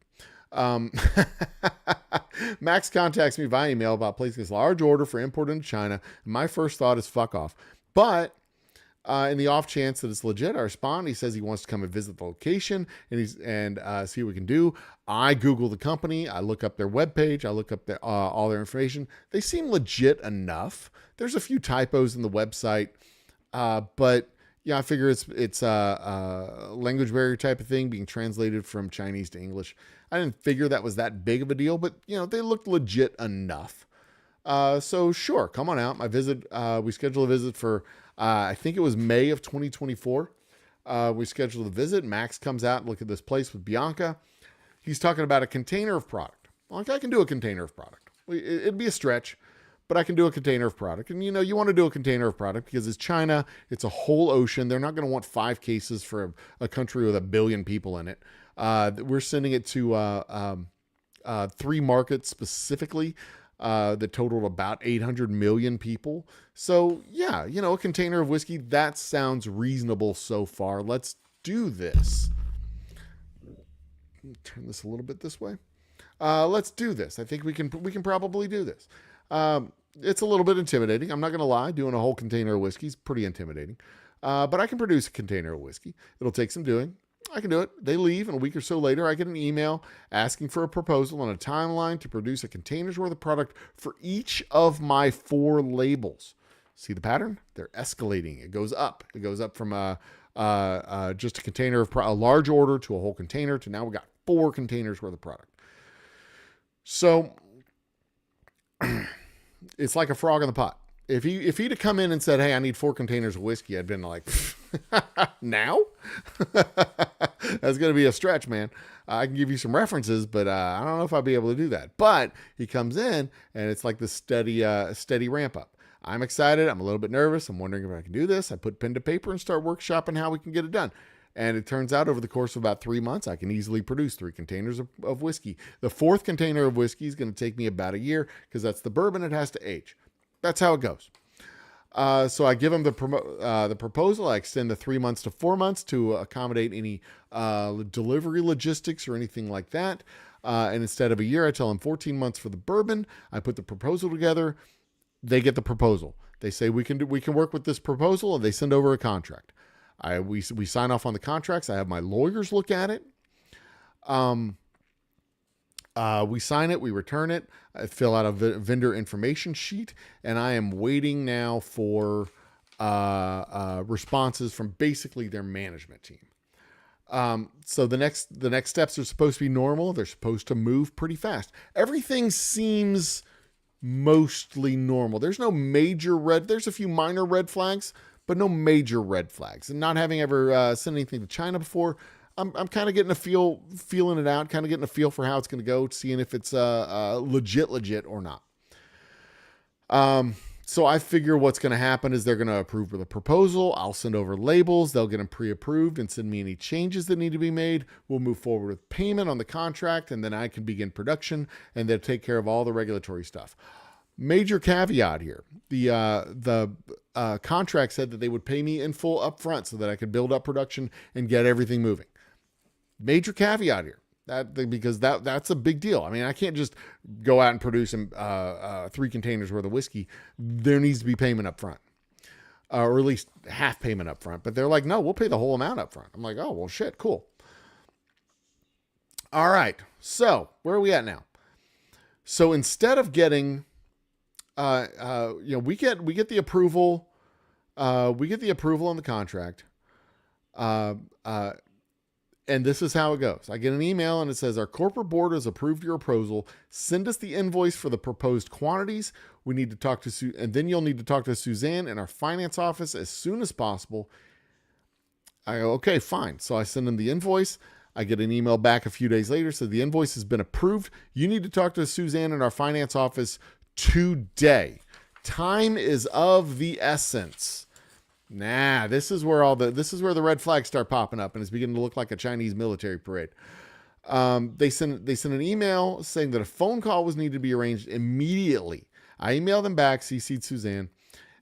Max contacts me via email about placing this large order for import into China. And my first thought is fuck off. But in the off chance that it's legit, I respond. He says he wants to come and visit the location and see what we can do. I Google the company. I look up their webpage. I look up all their information. They seem legit enough. There's a few typos in the website, but yeah, I figure it's a language barrier type of thing, being translated from Chinese to English. I didn't figure that was that big of a deal, but they looked legit enough. So sure, come on out. My visit. We scheduled a visit for. I think it was May of 2024. We scheduled a visit. Max comes out and look at this place with Bianca. He's talking about a container of product. Like, I can do a container of product. It'd be a stretch, but I can do a container of product. And you want to do a container of product because it's China. It's a whole ocean. They're not going to want 5 cases for a country with 1 billion people in it. We're sending it to 3 markets specifically. That totaled about 800 million people. So yeah, a container of whiskey, that sounds reasonable so far. Let's do this. Turn this a little bit this way. Let's do this. I think we can probably do this. It's a little bit intimidating. I'm not going to lie. Doing a whole container of whiskey is pretty intimidating. But I can produce a container of whiskey. It'll take some doing. I can do it. They leave, and a week or so later, I get an email asking for a proposal on a timeline to produce a container's worth of product for each of my 4 labels. See the pattern? They're escalating. It goes up. It goes up from just a container of a large order to a whole container to now we got 4 containers worth of product. So it's like a frog in the pot. If he'd have come in and said, hey, I need 4 containers of whiskey, I'd been like, now? That's going to be a stretch, man. I can give you some references, but I don't know if I'll be able to do that. But he comes in, and it's like this steady ramp up. I'm excited. I'm a little bit nervous. I'm wondering if I can do this. I put pen to paper and start workshopping how we can get it done. And it turns out over the course of about 3 months, I can easily produce 3 containers of whiskey. The 4th container of whiskey is going to take me about a year because that's the bourbon it has to age. That's how it goes. So I give him the proposal. I extend the 3 months to 4 months to accommodate any delivery logistics or anything like that. And instead of a year, I tell him 14 months for the bourbon. I put the proposal together. They get the proposal. They say we can work with this proposal, and they send over a contract. We sign off on the contracts. I have my lawyers look at it. We sign it, we return it, I fill out a vendor information sheet, and I am waiting now for responses from basically their management team. So the next steps are supposed to be normal. They're supposed to move pretty fast. Everything seems mostly normal. There's no major there's a few minor red flags, but no major red flags. And not having ever sent anything to China before, I'm kind of getting feeling it out, kind of getting a feel for how it's going to go, seeing if it's legit or not. So I figure what's going to happen is they're going to approve the proposal. I'll send over labels. They'll get them pre-approved and send me any changes that need to be made. We'll move forward with payment on the contract, and then I can begin production, and they'll take care of all the regulatory stuff. Major caveat here. The contract said that they would pay me in full upfront so that I could build up production and get everything moving. Major caveat here. Because that's a big deal. I mean, I can't just go out and produce 3 containers worth of whiskey. There needs to be payment up front, or at least half payment up front. But they're like, no, we'll pay the whole amount up front. I'm like, oh, well, shit, cool. All right. So where are we at now? So instead of getting, we get the approval. We get the approval on the contract. And this is how it goes. I get an email and it says, our corporate board has approved your proposal. Send us the invoice for the proposed quantities. We need to talk to and then you'll need to talk to Suzanne in our finance office as soon as possible. I go, okay, fine. So I send them the invoice. I get an email back a few days later. So the invoice has been approved. You need to talk to Suzanne in our finance office today. Time is of the essence. Nah, this is where the red flags start popping up, and it's beginning to look like a Chinese military parade. They sent an email saying that a phone call was needed to be arranged immediately. I emailed them back, CC'd Suzanne,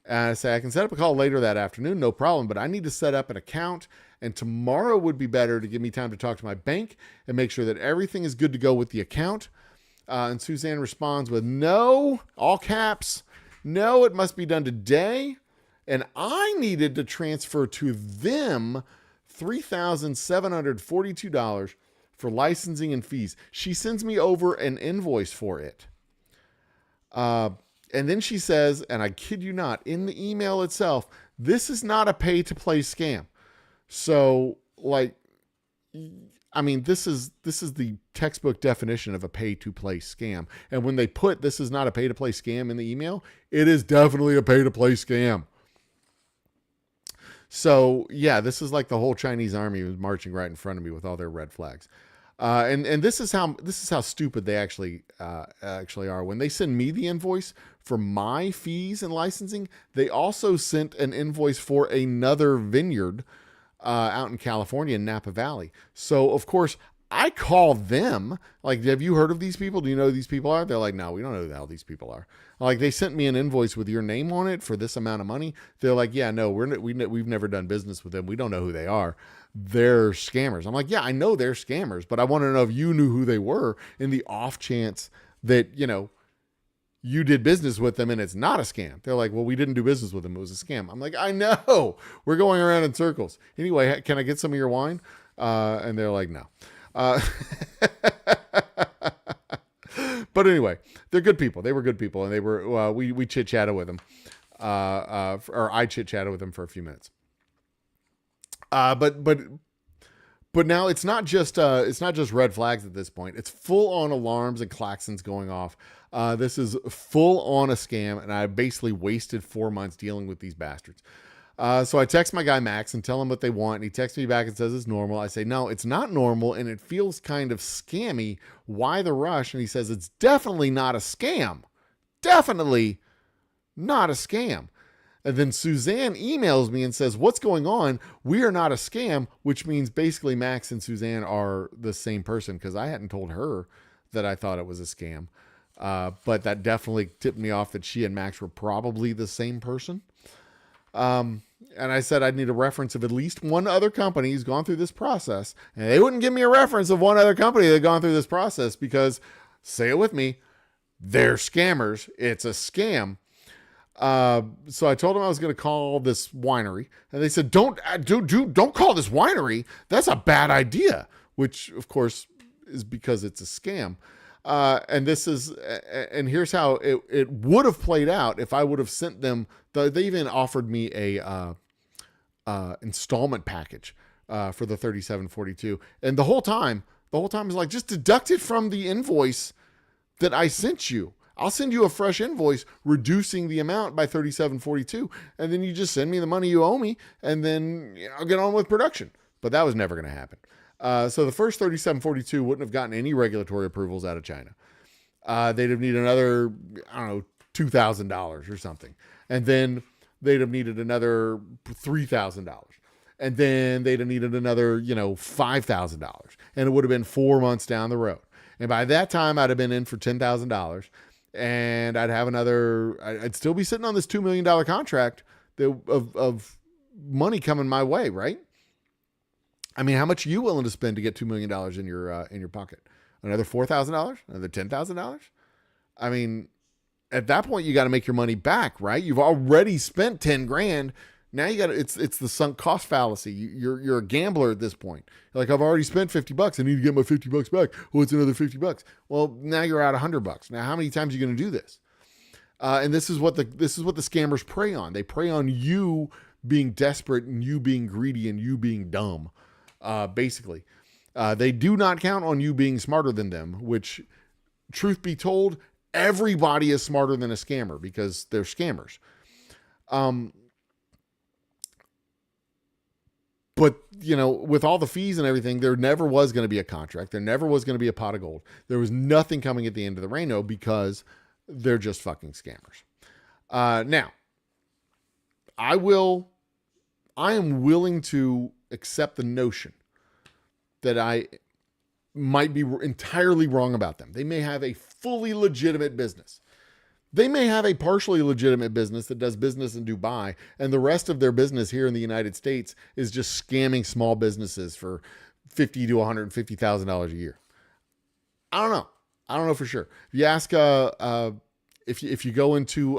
and I say I can set up a call later that afternoon, no problem, but I need to set up an account, and tomorrow would be better to give me time to talk to my bank and make sure that everything is good to go with the account. And Suzanne responds with no, all caps, no, it must be done today. And I needed to transfer to them $3,742 for licensing and fees. She sends me over an invoice for it. And then she says, and I kid you not, in the email itself, this is not a pay-to-play scam. So, like, I mean, this is the textbook definition of a pay-to-play scam. And when they put this is not a pay-to-play scam in the email, it is definitely a pay-to-play scam. So yeah, this is like the whole Chinese army was marching right in front of me with all their red flags. And this is how stupid they actually are. When they send me the invoice for my fees and licensing, they also sent an invoice for another vineyard out in California in Napa Valley. So of course I call them, like, have you heard of these people? Do you know who these people are? They're like, no, we don't know who the hell these people are. Like, they sent me an invoice with your name on it for this amount of money. They're like, yeah, no, we've never done business with them. We don't know who they are. They're scammers. I'm like, yeah, I know they're scammers, but I want to know if you knew who they were in the off chance that, you did business with them and it's not a scam. They're like, well, we didn't do business with them. It was a scam. I'm like, I know. We're going around in circles. Anyway, can I get some of your wine? And they're like, no. But anyway, they're good people. They were good people, and they were. We chit chatted with them, or I chit chatted with them for a few minutes. But now it's not just red flags at this point. It's full on alarms and klaxons going off. This is full on a scam, and I basically wasted 4 months dealing with these bastards. So I text my guy Max and tell him what they want. And he texts me back and says it's normal. I say, no, it's not normal. And it feels kind of scammy. Why the rush? And he says, it's definitely not a scam. Definitely not a scam. And then Suzanne emails me and says, what's going on? We are not a scam, which means basically Max and Suzanne are the same person, because I hadn't told her that I thought it was a scam. But that definitely tipped me off that she and Max were probably the same person. And I said I'd need a reference of at least one other company who's gone through this process. And they wouldn't give me a reference of one other company that had gone through this process because, say it with me, they're scammers. It's a scam. So I told them I was going to call this winery, and they said, don't call this winery. That's a bad idea, which of course is because it's a scam. And this is, and here's how it would have played out if I would have sent them. They even offered me a installment package for the 3742, and the whole time is like, just deduct it from the invoice that I sent you. I'll send you a fresh invoice reducing the amount by 3742, and then you just send me the money you owe me, and then I'll get on with production. But that was never going to happen. So the first 3742 wouldn't have gotten any regulatory approvals out of China. They'd have needed another, I don't know, $2,000 or something. And then they'd have needed another $3,000. And then they'd have needed another, $5,000. And it would have been 4 months down the road. And by that time, I'd have been in for $10,000. And I'd still be sitting on this $2 million contract of money coming my way, right? I mean, how much are you willing to spend to get $2 million in your pocket? Another $4,000? Another $10,000? I mean, at that point, you got to make your money back, right? You've already spent 10 grand. Now you got to, it's the sunk cost fallacy. You're a gambler at this point. You're like, I've already spent $50. I need to get my $50 back. Oh, it's another $50. Well, now you're out $100. Now, how many times are you going to do this? And this is what the scammers prey on. They prey on you being desperate and you being greedy and you being dumb. Basically, they do not count on you being smarter than them, which, truth be told, everybody is smarter than a scammer because they're scammers. But, with all the fees and everything, there never was going to be a contract. There never was going to be a pot of gold. There was nothing coming at the end of the rainbow because they're just fucking scammers. Now, I am willing to accept the notion that I might be entirely wrong about them. They may have a fully legitimate business. They may have a partially legitimate business that does business in Dubai, and the rest of their business here in the United States is just scamming small businesses for $50,000 to $150,000 a year. I don't know for sure. If you ask, if you go into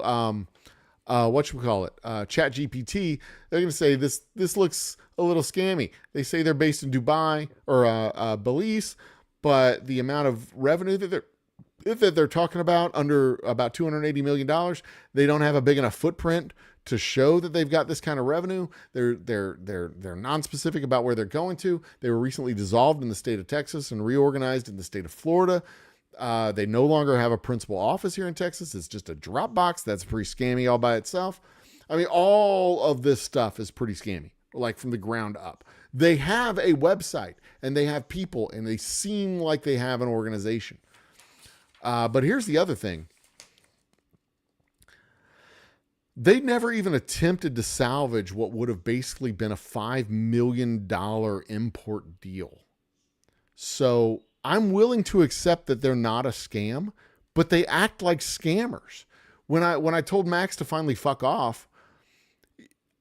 ChatGPT, they're going to say this looks a little scammy. They say they're based in Dubai or Belize, but the amount of revenue that they're talking about, under about $280 million, they don't have a big enough footprint to show that they've got this kind of revenue. They're non-specific about where they're going to. They were recently dissolved in the state of Texas and reorganized in the state of Florida. They no longer have a principal office here in Texas. It's just a drop box. That's pretty scammy all by itself. I mean, all of this stuff is pretty scammy, like from the ground up. They have a website and they have people and they seem like they have an organization. But here's the other thing. They never even attempted to salvage what would have basically been a $5 million import deal. So I'm willing to accept that they're not a scam, but they act like scammers. When I told Max to finally fuck off,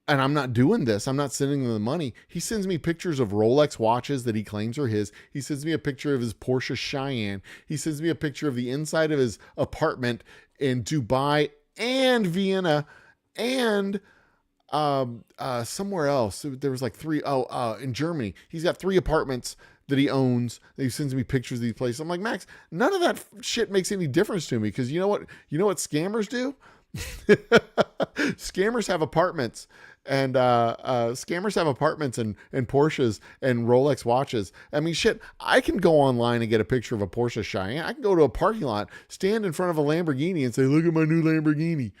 and I'm not doing this, I'm not sending them the money, he sends me pictures of Rolex watches that he claims are his. He sends me a picture of his Porsche Cheyenne. He sends me a picture of the inside of his apartment in Dubai and Vienna and somewhere else. There was like three. In Germany. He's got 3 apartments that he owns. He sends me pictures of these places. I'm like, Max, none of that shit makes any difference to me, because you know what scammers do? Scammers have apartments. And scammers have apartments and Porsches and Rolex watches. I mean, shit, I can go online and get a picture of a Porsche Cheyenne. I can go to a parking lot, stand in front of a Lamborghini and say, look at my new Lamborghini.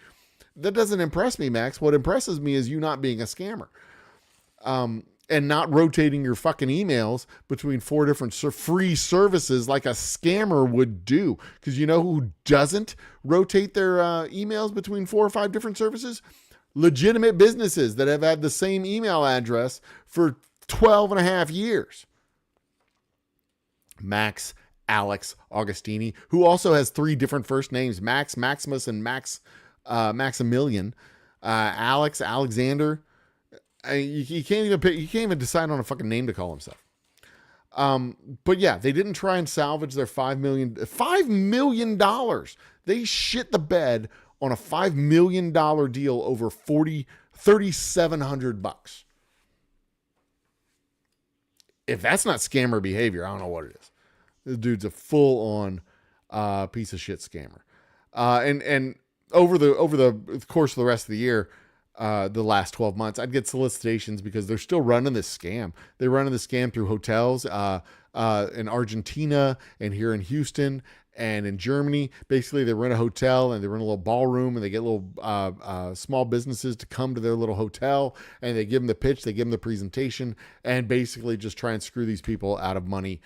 That doesn't impress me, Max. What impresses me is you not being a scammer. And not rotating your fucking emails between 4 different free services like a scammer would do. Because you know who doesn't rotate their emails between 4 or 5 different services? Legitimate businesses that have had the same email address for 12 and a half years. Max Alex Augustini, who also has 3 different first names: Max, Maximus, and Maximilian. Alex, Alexander. You can't even decide on a fucking name to call himself. But yeah, they didn't try and salvage their $5 million. They shit the bed on a $5 million deal over $3,700. If that's not scammer behavior, I don't know what it is. This dude's a full-on piece of shit scammer. And over the course of the rest of the year, the last 12 months, I'd get solicitations because they're still running this scam. They're running the scam through hotels in Argentina and here in Houston and in Germany. Basically, they rent a hotel and they rent a little ballroom and they get little small businesses to come to their little hotel and they give them the pitch, they give them the presentation, and basically just try and screw these people out of money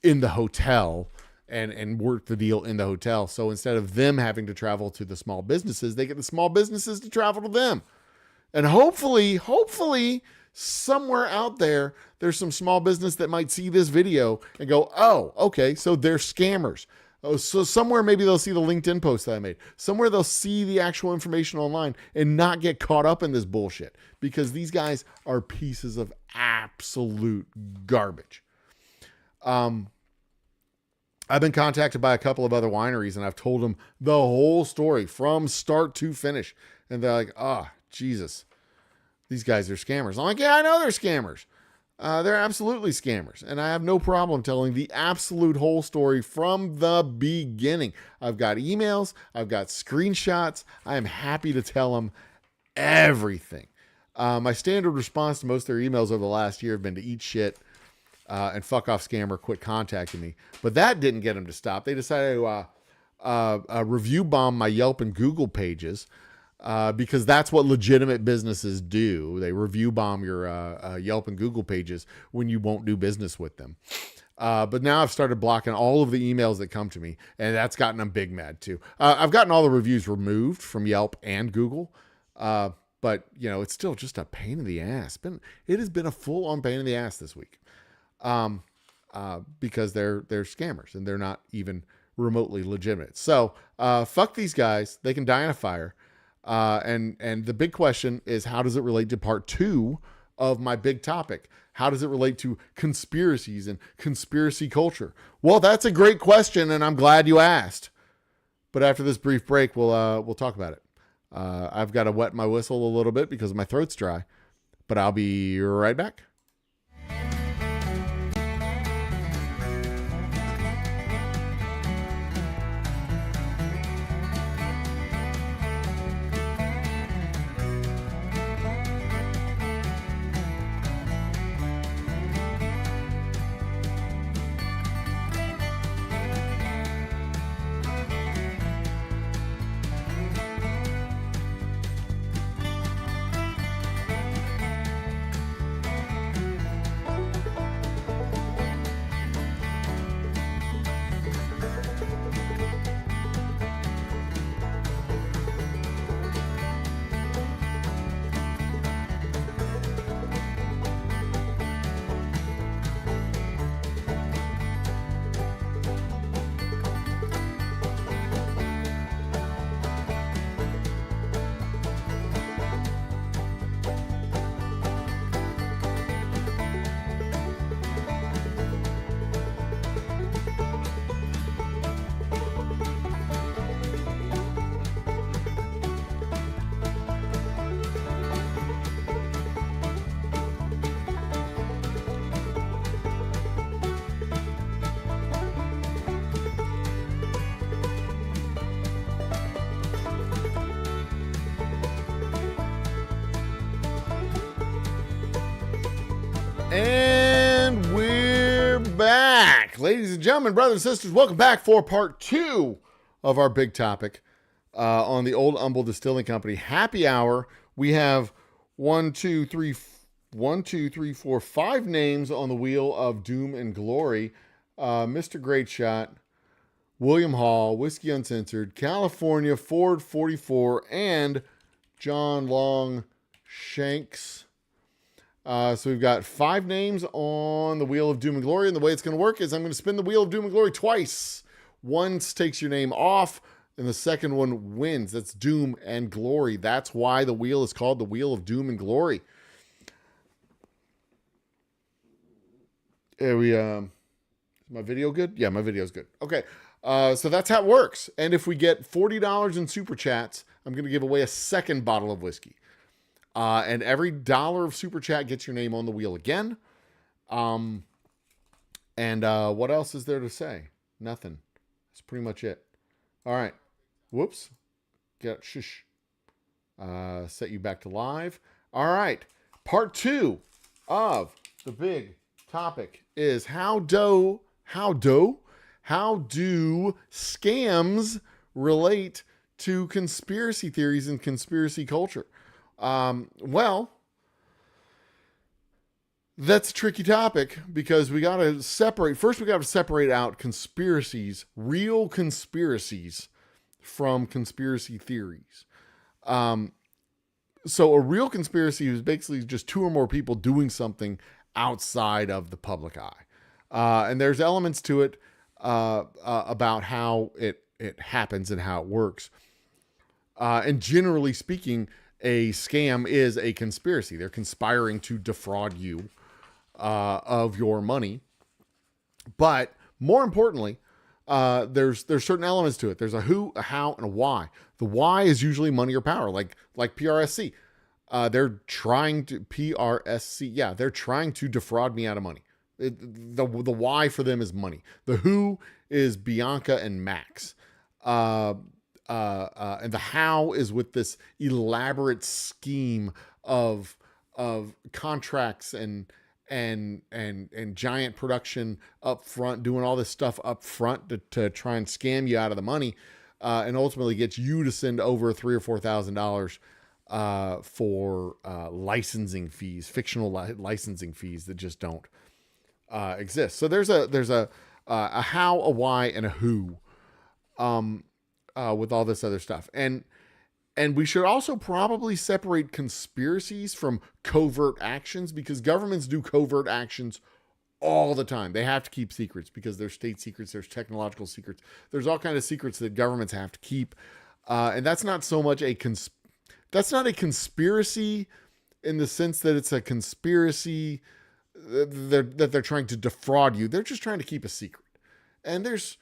in the hotel and work the deal in the hotel. So instead of them having to travel to the small businesses, they get the small businesses to travel to them. And hopefully, somewhere out there, there's some small business that might see this video and go, oh, okay, so they're scammers. Oh, so somewhere maybe they'll see the LinkedIn post that I made. Somewhere they'll see the actual information online and not get caught up in this bullshit, because these guys are pieces of absolute garbage. I've been contacted by a couple of other wineries and I've told them the whole story from start to finish. And they're like, oh, Jesus, these guys are scammers. I'm like, yeah, I know they're scammers. They're absolutely scammers. And I have no problem telling the absolute whole story from the beginning. I've got emails. I've got screenshots. I am happy to tell them everything. My standard response to most of their emails over the last year have been to eat shit and fuck off scammer, quit contacting me. But that didn't get them to stop. They decided to review bomb my Yelp and Google pages because that's what legitimate businesses do. They review bomb your Yelp and Google pages when you won't do business with them. But now I've started blocking all of the emails that come to me, and that's gotten them big mad too. I've gotten all the reviews removed from Yelp and Google. But you know, it's still just a pain in the ass. It has been a full-on pain in the ass this week. Because they're scammers and they're not even remotely legitimate. So, fuck these guys. They can die in a fire. And the big question is, how does it relate to part 2 of my big topic? How does it relate to conspiracies and conspiracy culture? Well, that's a great question, and I'm glad you asked. But after this brief break, we'll talk about it. I've got to wet my whistle a little bit because my throat's dry, but I'll be right back. And we're back. Ladies and gentlemen, brothers and sisters, welcome back for part 2 of our big topic on the Old Humble Distilling Company happy hour. We have 5 names on the wheel of doom and glory. Mr. Great Shot, William Hall, Whiskey Uncensored, California, Ford 44, and John Long Shanks. So we've got 5 names on the Wheel of Doom and Glory, and the way it's going to work is I'm going to spin the Wheel of Doom and Glory twice. Once takes your name off, and the second one wins. That's Doom and Glory. That's why the wheel is called the Wheel of Doom and Glory. Is my video good? Yeah, my video's good. Okay, so that's how it works. And if we get $40 in super chats, I'm going to give away a second bottle of whiskey. And every $1 of super chat gets your name on the wheel again. And what else is there to say? Nothing. That's pretty much it. All right. Whoops. Get shush. Set you back to live. All right. Part 2 of the big topic is how do scams relate to conspiracy theories and conspiracy culture? Well, that's a tricky topic because we got to separate out conspiracies, real conspiracies, from conspiracy theories. So a real conspiracy is basically just two or more people doing something outside of the public eye. And there's elements to it about how it happens and how it works. And generally speaking, a scam is a conspiracy. They're conspiring to defraud you of your money. But more importantly, there's certain elements to it. There's a who, a how, and a why. The why is usually money or power, like PRSC. They're trying to PRSC. Yeah, they're trying to defraud me out of money. The why for them is money. The who is Bianca and Max. And the how is with this elaborate scheme of contracts and giant production up front, doing all this stuff up front to try and scam you out of the money, and ultimately gets you to send over $3,000 or $4,000 for licensing fees, fictional licensing fees that just don't exist. So there's a how, a why, and a who with all this other stuff. And we should also probably separate conspiracies from covert actions, because governments do covert actions all the time. They have to keep secrets because there's state secrets, there's technological secrets, there's all kinds of secrets that governments have to keep. And that's not so much that's not a conspiracy in the sense that it's a conspiracy that they're trying to defraud you. They're just trying to keep a secret. And there's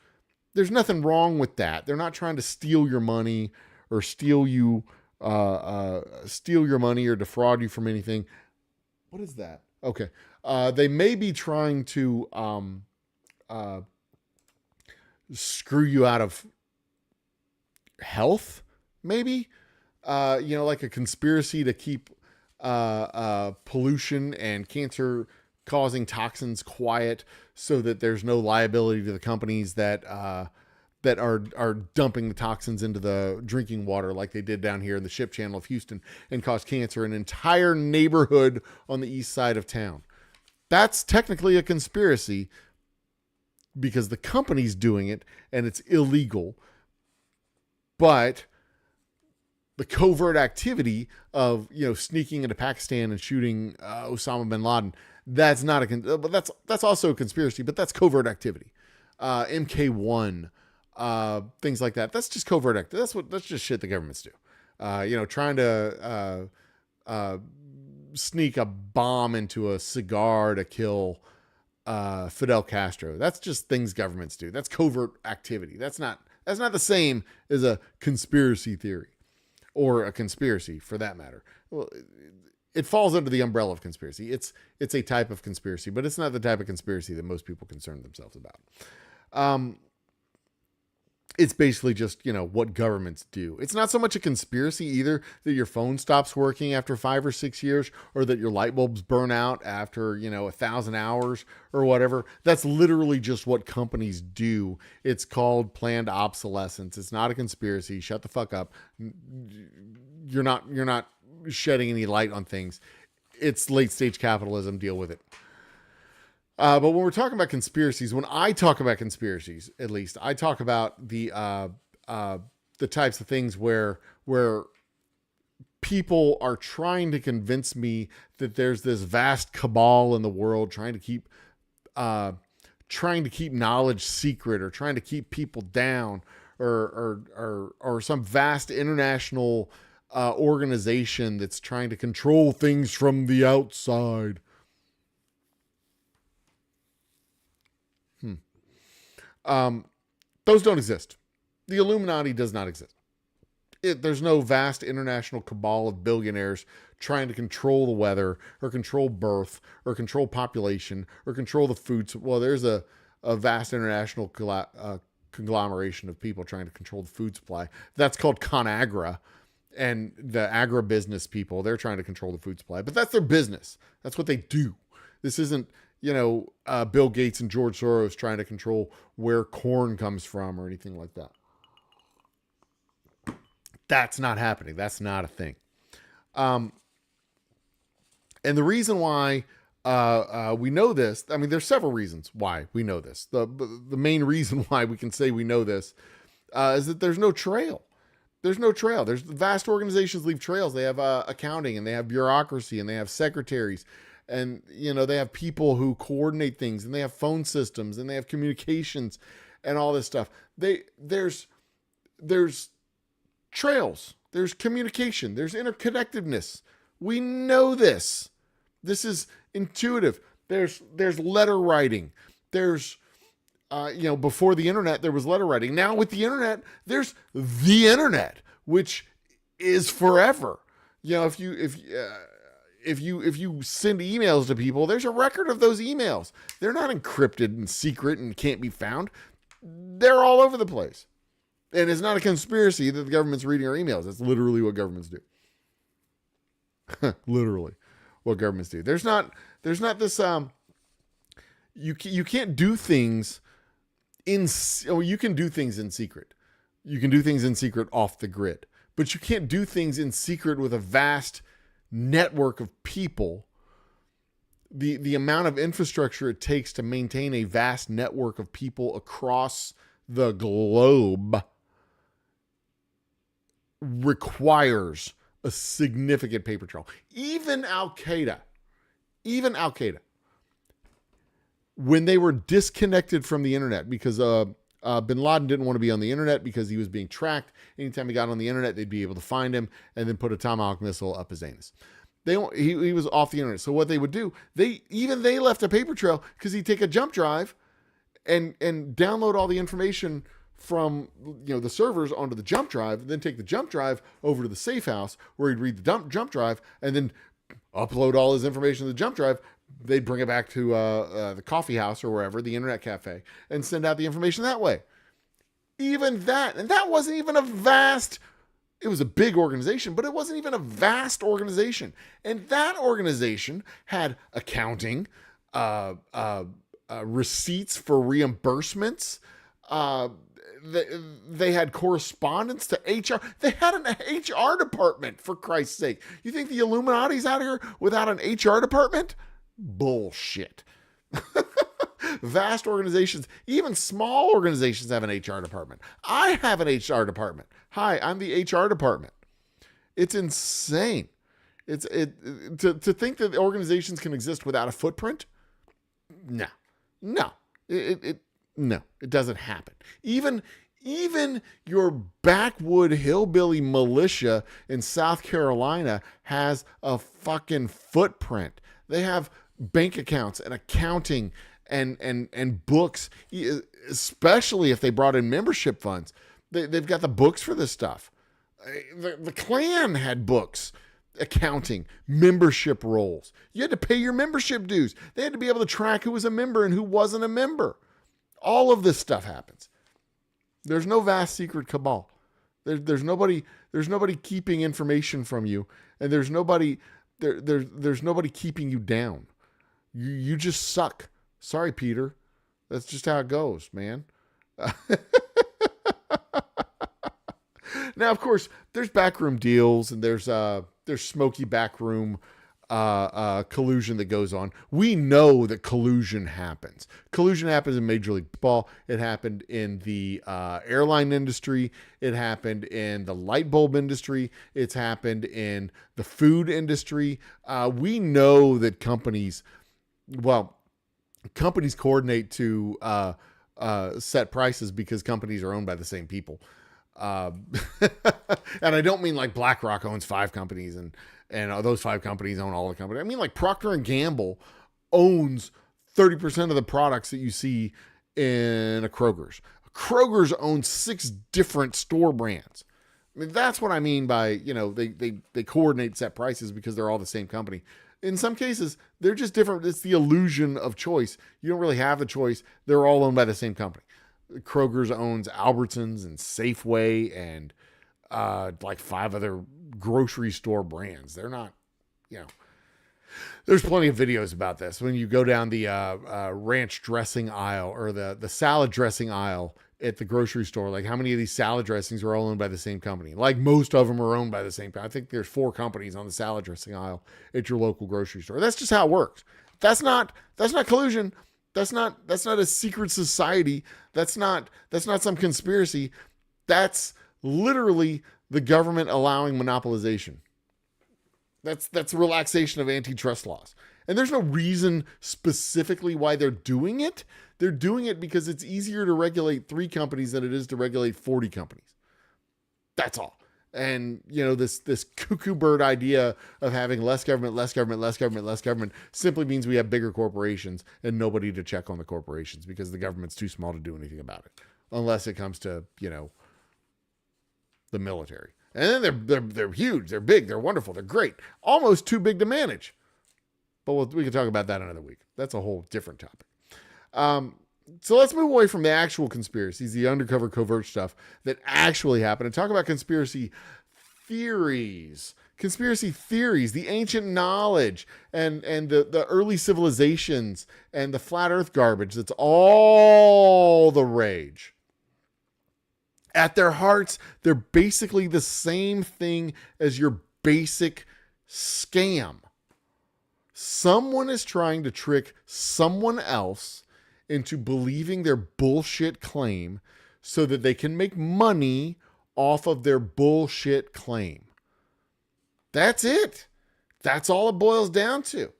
nothing wrong with that. They're not trying to steal your money or steal your money or defraud you from anything. What is that? Okay. They may be trying to screw you out of health, maybe. Like a conspiracy to keep pollution and cancer causing toxins quiet so that there's no liability to the companies that are dumping the toxins into the drinking water, like they did down here in the Ship Channel of Houston, and caused cancer in an entire neighborhood on the east side of town. That's technically a conspiracy because the company's doing it and it's illegal. But the covert activity of, sneaking into Pakistan and shooting Osama bin Laden, that's not that's also a conspiracy, but that's covert activity. MK1, things like that. That's just covert activity. That's just shit the governments do. Trying to sneak a bomb into a cigar to kill Fidel Castro. That's just things governments do. That's covert activity. That's not the same as a conspiracy theory, or a conspiracy for that matter. Well, it falls under the umbrella of conspiracy. It's a type of conspiracy, but it's not the type of conspiracy that most people concern themselves about. It's basically just, what governments do. It's not so much a conspiracy either that your phone stops working after 5 or 6 years, or that your light bulbs burn out after, 1,000 hours or whatever. That's literally just what companies do. It's called planned obsolescence. It's not a conspiracy. Shut the fuck up. You're not shedding any light on things. It's late stage capitalism. Deal with it. But when we're talking about conspiracies, when I talk about conspiracies, at least I talk about the types of things where people are trying to convince me that there's this vast cabal in the world trying to keep knowledge secret, or trying to keep people down, or some vast international organization that's trying to control things from the outside. Those don't exist. The Illuminati does not exist. There's no vast international cabal of billionaires trying to control the weather, or control birth, or control population, or control the food. Well, there's a vast international conglomeration of people trying to control the food supply. That's called ConAgra. And the agribusiness people, they're trying to control the food supply. But that's their business. That's what they do. This isn't, Bill Gates and George Soros trying to control where corn comes from or anything like that. That's not happening. That's not a thing. And the reason why we know this, I mean, there's several reasons why we know this. The main reason why we can say we know this is that there's no trail. There's no trail. There's vast organizations leave trails. They have accounting, and they have bureaucracy, and they have secretaries, and they have people who coordinate things, and they have phone systems, and they have communications, and all this stuff. There's trails. There's communication. There's interconnectedness. We know this. This is intuitive. There's letter writing. There's before the internet, there was letter writing. Now with the internet, there's the internet, which is forever. If you send emails to people, there's a record of those emails. They're not encrypted and secret and can't be found. They're all over the place. And it's not a conspiracy that the government's reading our emails. That's literally what governments do. Literally what governments do. There's not this, you can't do things you can do things in secret. You can do things in secret off the grid, but you can't do things in secret with a vast network of people. The amount of infrastructure it takes to maintain a vast network of people across the globe requires a significant paper trail. Even Al Qaeda, when they were disconnected from the internet because bin Laden didn't want to be on the internet because he was being tracked. Anytime he got on the internet, they'd be able to find him and then put a Tomahawk missile up his anus. He was off the internet. So what they would do, they left a paper trail because he'd take a jump drive and download all the information from the servers onto the jump drive, then take the jump drive over to the safe house where he'd read the jump drive and then upload all his information to the jump drive. They'd bring it back to the coffee house or wherever, the internet cafe, and send out the information that way. Even that, and that wasn't even a vast, it was a big organization, but it wasn't even a vast organization. And that organization had accounting, receipts for reimbursements. They had correspondence to HR. They had an HR department, for Christ's sake. You think the Illuminati's out here without an HR department? Bullshit. Vast organizations, even small organizations have an HR department. I have an HR department. Hi, I'm the HR department. It's insane. To think that organizations can exist without a footprint? No. It doesn't happen. Even your backwood hillbilly militia in South Carolina has a fucking footprint. They have bank accounts and accounting and books, especially if they brought in membership funds. They've got the books for this stuff. The Klan had books, accounting, membership rolls. You had to pay your membership dues. They had to be able to track who was a member and who wasn't a member. All of this stuff happens. There's no vast secret cabal. There's nobody keeping information from you, and there's nobody keeping you down. You just suck. Sorry, Peter. That's just how it goes, man. Now, of course, there's backroom deals and there's smoky backroom collusion that goes on. We know that collusion happens. Collusion happens in Major League Baseball. It happened in the airline industry. It happened in the light bulb industry. It's happened in the food industry. We know that companies coordinate to set prices because companies are owned by the same people. And I don't mean like BlackRock owns 5 companies and those 5 companies own all the companies. I mean like Procter and Gamble owns 30% of the products that you see in a Kroger's. Kroger's owns 6 different store brands. I mean, that's what I mean by, they coordinate set prices because they're all the same company. In some cases, they're just different. It's the illusion of choice. You don't really have the choice. They're all owned by the same company. Kroger's owns Albertsons and Safeway and like 5 other grocery store brands. They're not, you know, there's plenty of videos about this. When you go down the ranch dressing aisle or the salad dressing aisle at the grocery store, like how many of these salad dressings are all owned by the same company? Like most of them are owned by the same company. I think there's 4 companies on the salad dressing aisle at your local grocery store. That's just how it works. That's not collusion. That's not a secret society. That's not some conspiracy. That's literally the government allowing monopolization. That's a relaxation of antitrust laws. And there's no reason specifically why they're doing it. They're doing it because it's easier to regulate 3 companies than it is to regulate 40 companies. That's all. And, you know, this cuckoo bird idea of having less government simply means we have bigger corporations and nobody to check on the corporations because the government's too small to do anything about it. Unless it comes to, you know, the military. And then they're huge, they're big, they're wonderful, they're great. Almost too big to manage. But we can talk about that another week. That's a whole different topic. So let's move away from the actual conspiracies, the undercover covert stuff that actually happened, and talk about conspiracy theories. Conspiracy theories, the ancient knowledge, and the early civilizations, and the flat earth garbage. That's all the rage. At their hearts, they're basically the same thing as your basic scam. Someone is trying to trick someone else into believing their bullshit claim so that they can make money off of their bullshit claim. That's it. That's all it boils down to.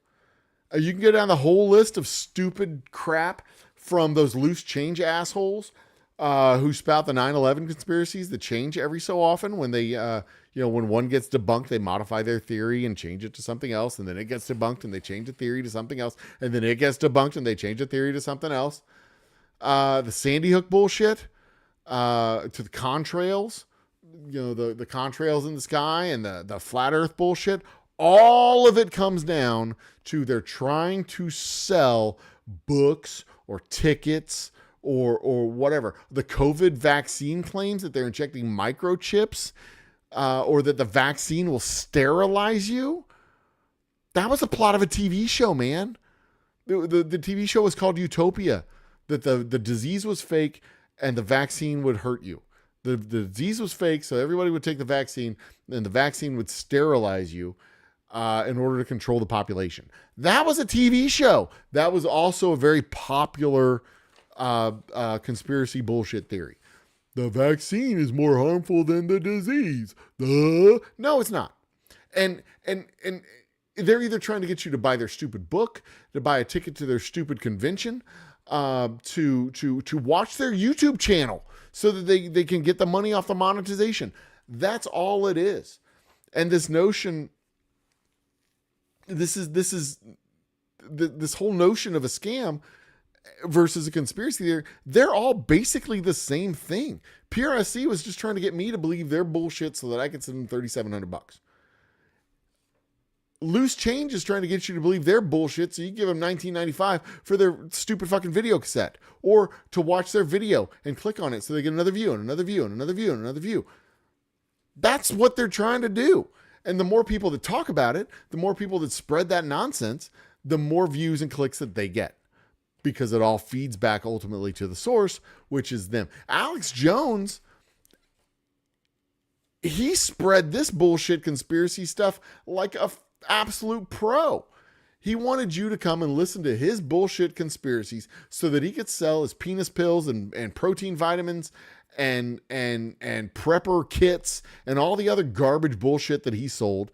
You can go down the whole list of stupid crap from those loose change assholes who spout the 9/11 conspiracies that change every so often when they, when one gets debunked, they modify their theory and change it to something else. And then it gets debunked and they change the theory to something else. And then it gets debunked and they change the theory to something else. The Sandy Hook bullshit, to the contrails, the contrails in the sky and the flat earth bullshit. All of it comes down to they're trying to sell books or tickets or whatever. The COVID vaccine claims that they're injecting microchips or that the vaccine will sterilize you. That was the plot of a TV show, man. The TV show was called Utopia, that the disease was fake and the vaccine would hurt you. The disease was fake, so everybody would take the vaccine and the vaccine would sterilize you in order to control the population. That was a TV show. That was also a very popular conspiracy bullshit theory. The vaccine is more harmful than the disease. No, it's not. And they're either trying to get you to buy their stupid book, to buy a ticket to their stupid convention, to watch their YouTube channel so that they can get the money off the monetization. That's all it is. And this notion, this whole notion of a scam versus a conspiracy theory, they're all basically the same thing. PRSC was just trying to get me to believe their bullshit so that I could send them $3,700. Loose Change is trying to get you to believe their bullshit so you give them $19.95 for their stupid fucking video cassette, or to watch their video and click on it so they get another view and another view and another view and another view. That's what they're trying to do. And the more people that talk about it, the more people that spread that nonsense, the more views and clicks that they get, because it all feeds back ultimately to the source, which is them. Alex Jones, he spread this bullshit conspiracy stuff like a absolute pro. He wanted you to come and listen to his bullshit conspiracies so that he could sell his penis pills and protein vitamins and prepper kits and all the other garbage bullshit that he sold,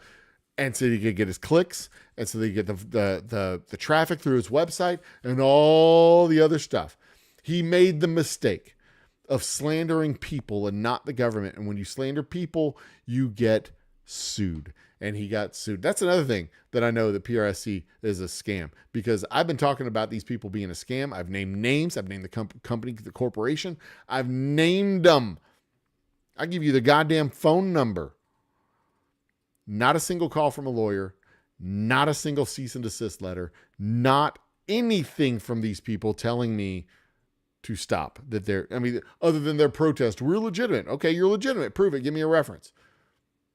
and so he could get his clicks, and so they get the traffic through his website and all the other stuff. He made the mistake of slandering people and not the government. And when you slander people, you get sued. And he got sued. That's another thing that I know that PRSC is a scam, because I've been talking about these people being a scam. I've named names. I've named the company, the corporation. I've named them. I give you the goddamn phone number. Not a single call from a lawyer. Not a single cease and desist letter. Not anything from these people telling me to stop that they're, I mean, other than their protest. We're legitimate. Okay, you're legitimate. Prove it. Give me a reference.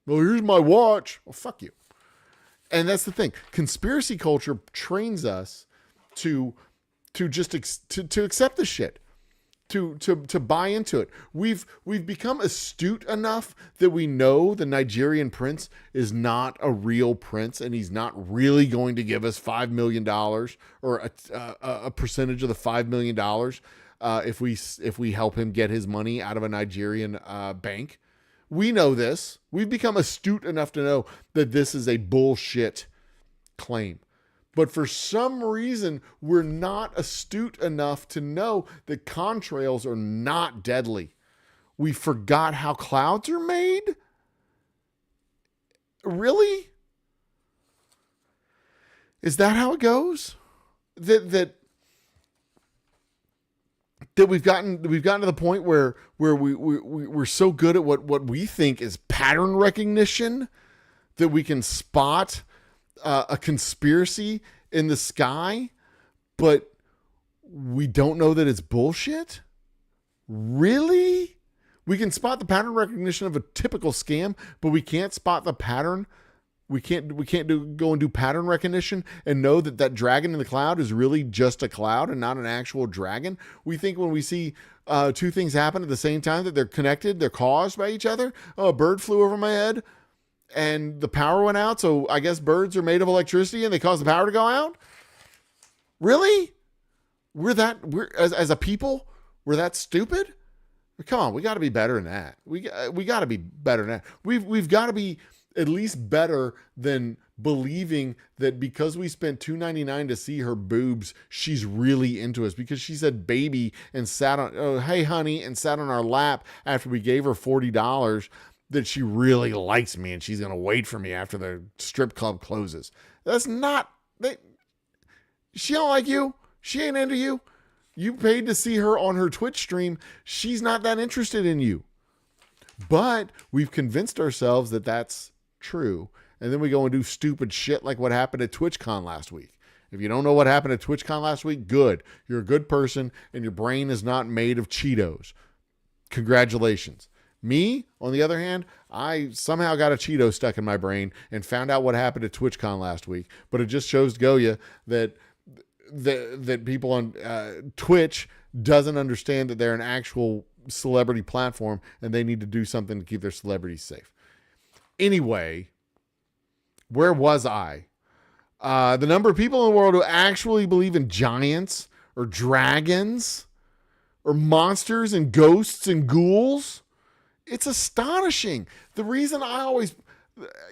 Well, here's my watch. Well, fuck you. And that's the thing. Conspiracy culture trains us to just to accept the shit, to buy into it. We've become astute enough that we know the Nigerian prince is not a real prince, and he's not really going to give us $5 million or a percentage of the $5 million if we help him get his money out of a Nigerian bank. We know this. We've become astute enough to know that this is a bullshit claim. But for some reason, we're not astute enough to know that contrails are not deadly. We forgot how clouds are made? Really? Is that how it goes? That we've gotten to the point where we're so good at what we think is pattern recognition that we can spot a conspiracy in the sky, but we don't know that it's bullshit? Really? We can spot the pattern recognition of a typical scam, but we can't spot the pattern. We can't go and do pattern recognition and know that dragon in the cloud is really just a cloud and not an actual dragon. We think when we see two things happen at the same time that they're connected, they're caused by each other. Oh, a bird flew over my head and the power went out, so I guess birds are made of electricity and they cause the power to go out? Really? We're as a people, we're that stupid? Come on, we got to be better than that. We got to be better than that. We've got to be at least better than believing that because we spent $2.99 to see her boobs, she's really into us because she said baby and sat on, oh, hey honey, and sat on our lap after we gave her $40, that she really likes me and she's going to wait for me after the strip club closes. That's not, she don't like you. She ain't into you. You paid to see her on her Twitch stream. She's not that interested in you. But we've convinced ourselves that that's true. And then we go and do stupid shit like what happened at TwitchCon last week. If you don't know what happened at TwitchCon last week, good. You're a good person and your brain is not made of Cheetos. Congratulations. Me, on the other hand, I somehow got a Cheeto stuck in my brain and found out what happened at TwitchCon last week. But it just shows Goya that people on Twitch doesn't understand that they're an actual celebrity platform and they need to do something to keep their celebrities safe. Anyway, where was I? The number of people in the world who actually believe in giants or dragons or monsters and ghosts and ghouls. It's astonishing. The reason I always,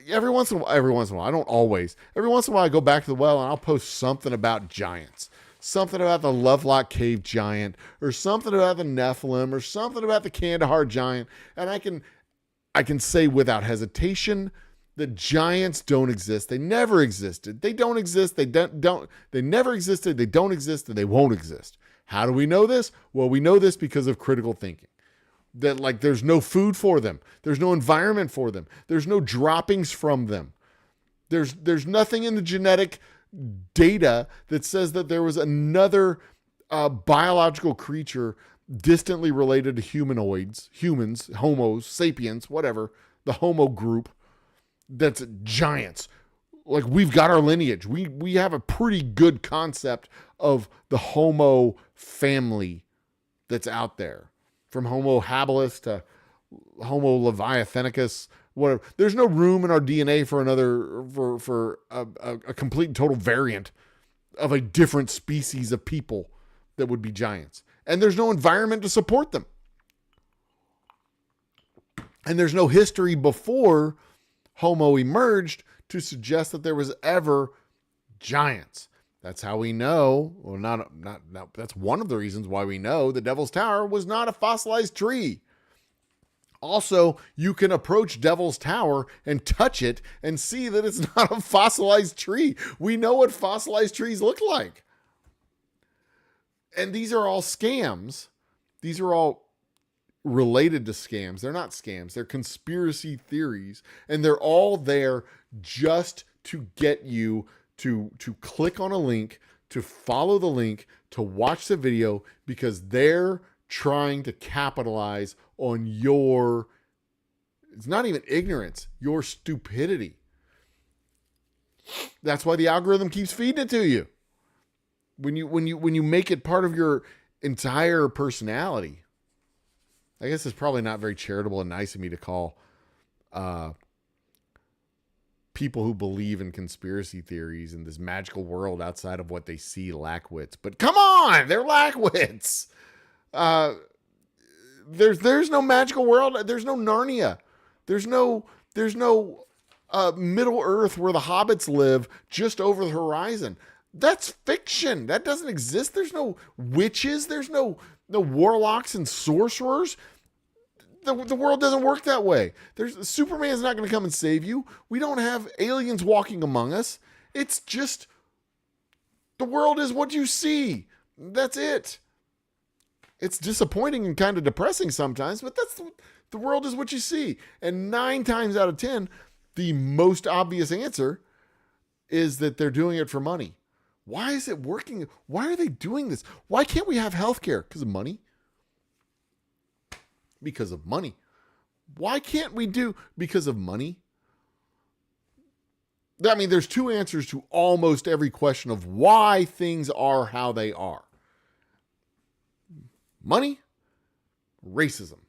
every once in a while, I don't always, every once in a while I go back to the well and I'll post something about giants, something about the Lovelock Cave giant or something about the Nephilim or something about the Kandahar giant. And I can say without hesitation that giants don't exist. They never existed. They don't exist. They never existed. They don't exist and they won't exist. How do we know this? Well, we know this because of critical thinking. That like there's no food for them. There's no environment for them. There's no droppings from them. There's nothing in the genetic data that says that there was another biological creature distantly related to humans, homos, sapiens, whatever, the homo group that's giants. Like we've got our lineage. We have a pretty good concept of the homo family that's out there. From Homo habilis to Homo leviathanicus, whatever. There's no room in our DNA for a complete and total variant of a different species of people that would be giants. And there's no environment to support them. And there's no history before Homo emerged to suggest that there was ever giants. That's how we know, well, not that's one of the reasons why we know the Devil's Tower was not a fossilized tree. Also, you can approach Devil's Tower and touch it and see that it's not a fossilized tree. We know what fossilized trees look like. And these are all scams. These are all related to scams. They're not scams. They're conspiracy theories. And they're all there just to get you to click on a link to follow the link, to watch the video, because they're trying to capitalize on your, it's not even ignorance, your stupidity. That's why the algorithm keeps feeding it to you. When you make it part of your entire personality. I guess it's probably not very charitable and nice of me to call people who believe in conspiracy theories and this magical world outside of what they see lackwits. But come on, they're lackwits. There's no magical world. There's no Narnia. There's no Middle Earth where the hobbits live just over the horizon. That's fiction. That doesn't exist. There's no witches. There's no warlocks and sorcerers. The world doesn't work that way. Superman's not going to come and save you. We don't have aliens walking among us. It's just the world is what you see. That's it. It's disappointing and kind of depressing sometimes, but the world is what you see. And 9 times out of 10, the most obvious answer is that they're doing it for money. Why is it working? Why are they doing this? Why can't we have healthcare? Because of money? Because of money. Why can't we do because of money? I mean, there's 2 answers to almost every question of why things are how they are. Money, racism.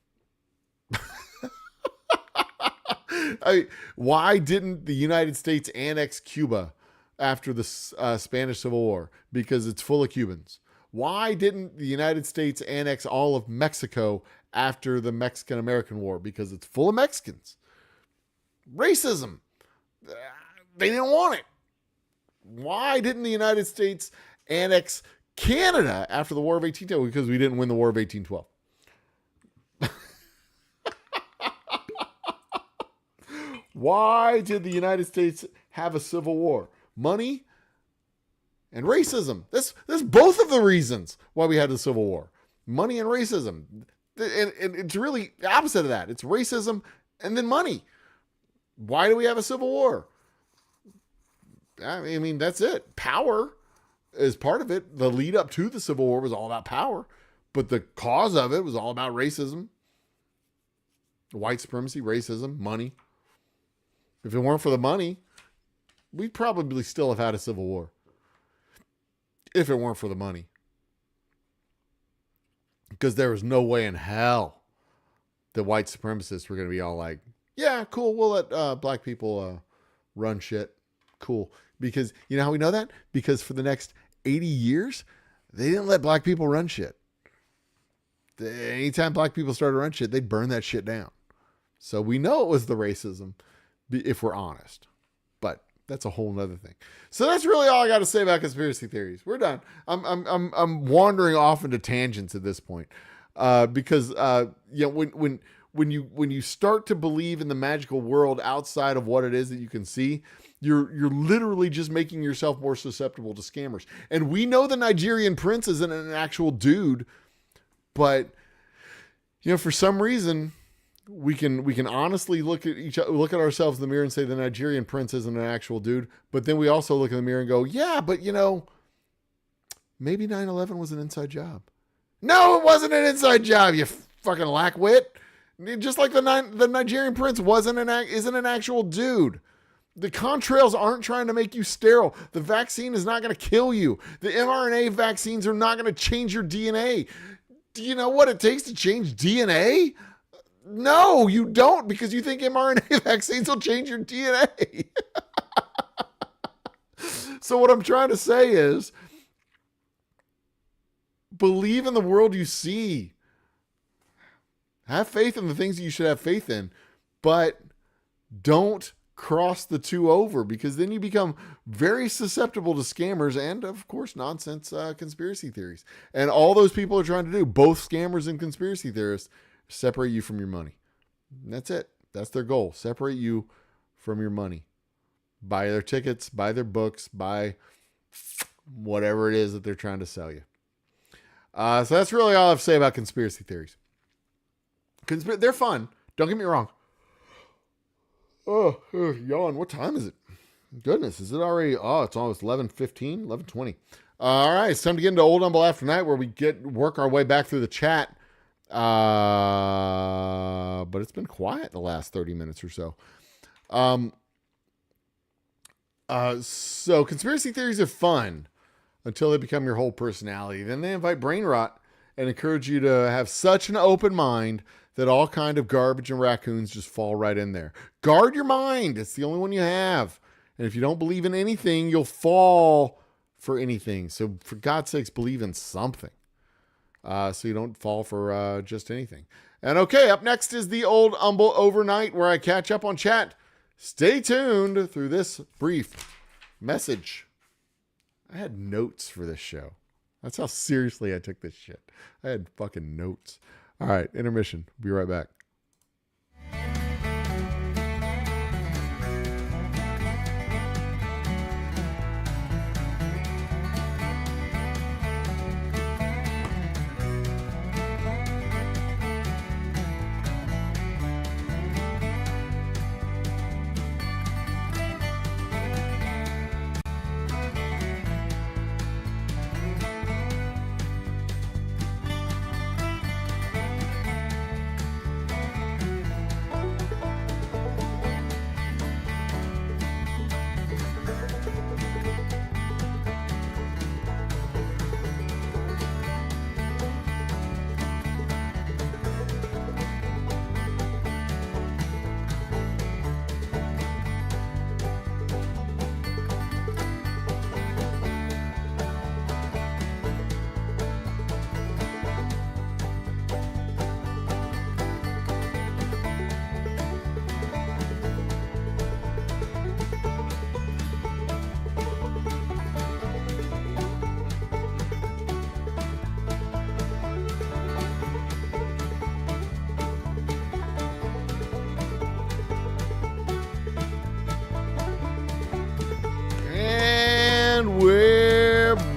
Why didn't the United States annex Cuba after the Spanish Civil War? Because it's full of Cubans. Why didn't the United States annex all of Mexico after the Mexican-American War? Because it's full of Mexicans. Racism. They didn't want it. Why didn't the United States annex Canada after the War of 1812? Because we didn't win the War of 1812. Why did the United States have a civil war? Money and racism. That's both of the reasons why we had the Civil War. Money and racism. And it's really the opposite of that. It's racism and then money. Why do we have a Civil War? I mean, that's it. Power is part of it. The lead up to the Civil War was all about power, but the cause of it was all about racism, white supremacy, racism, money. If it weren't for the money, we'd probably still have had a Civil War. If it weren't for the money. Because there was no way in hell that white supremacists were going to be all like, yeah, cool, we'll let black people run shit. Cool. Because you know how we know that? Because for the next 80 years, they didn't let black people run shit. Anytime black people started to run shit, they'd burn that shit down. So we know it was the racism, if we're honest. But that's a whole nother thing. So that's really all I got to say about conspiracy theories. We're done. I'm wandering off into tangents at this point, because you know, when you start to believe in the magical world outside of what it is that you can see, you're literally just making yourself more susceptible to scammers. And we know the Nigerian prince isn't an actual dude, but you know, for some reason, we can honestly look at ourselves in the mirror and say the Nigerian prince isn't an actual dude. But then we also look in the mirror and go, yeah, but you know, maybe 9/11 was an inside job. No, it wasn't an inside job, you fucking lackwit. Just like the Nigerian prince isn't an actual dude. The contrails aren't trying to make you sterile. The vaccine is not going to kill you. The mRNA vaccines are not going to change your DNA. Do you know what it takes to change DNA? No, you don't, because you think mRNA vaccines will change your DNA. So what I'm trying to say is, believe in the world you see. Have faith in the things that you should have faith in, but don't cross the two over, because then you become very susceptible to scammers and, of course, nonsense conspiracy theories. And all those people are trying to do, both scammers and conspiracy theorists, separate you from your money. And that's it. That's their goal. Separate you from your money. Buy their tickets, buy their books, buy whatever it is that they're trying to sell you. So that's really all I have to say about conspiracy theories. They're fun. Don't get me wrong. Oh, yawn. What time is it? Goodness, is it already? Oh, it's almost 11:15, 11:20. All right, it's time to get into Old Humble After Night, where we work our way back through the chat. But it's been quiet the last 30 minutes or so. So conspiracy theories are fun until they become your whole personality. Then they invite brain rot and encourage you to have such an open mind that all kind of garbage and raccoons just fall right in there. Guard your mind. It's the only one you have. And if you don't believe in anything, you'll fall for anything. So for God's sakes, believe in something. So you don't fall for just anything. And okay, up next is the Old Humble Overnight, where I catch up on chat. Stay tuned through this brief message. I had notes for this show. That's how seriously I took this shit. I had fucking notes. All right, intermission. Be right back.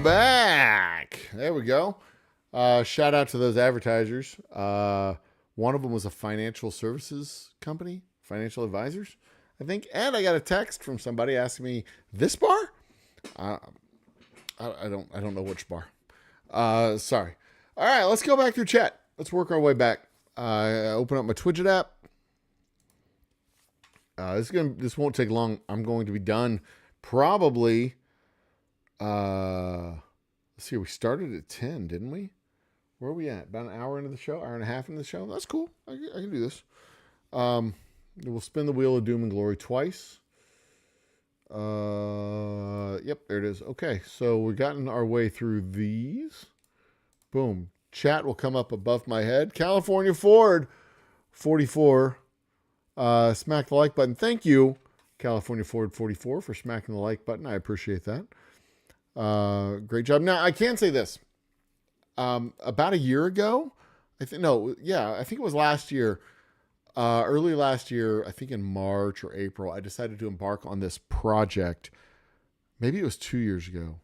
Back. There we go. Shout out to those advertisers. One of them was a financial services company, financial advisors, I think. And I got a text from somebody asking me, this bar? I don't know which bar. Sorry. All right, let's go back through chat. Let's work our way back. Open up my Twidget app. This won't take long. I'm going to be done probably. Let's see. We started at 10, didn't we? Where are we at? About an hour into the show, hour and a half into the show. That's cool. I can do this. We'll spin the wheel of doom and glory twice. Yep, there it is. Okay, so we've gotten our way through these. Boom. Chat will come up above my head. California Ford 44. Smack the like button. Thank you, California Ford 44, for smacking the like button. I appreciate that. Great job. Now, I can say this. About a year ago, I think it was last year, early last year, I think in March or April, I decided to embark on this project. Maybe it was 2 years ago.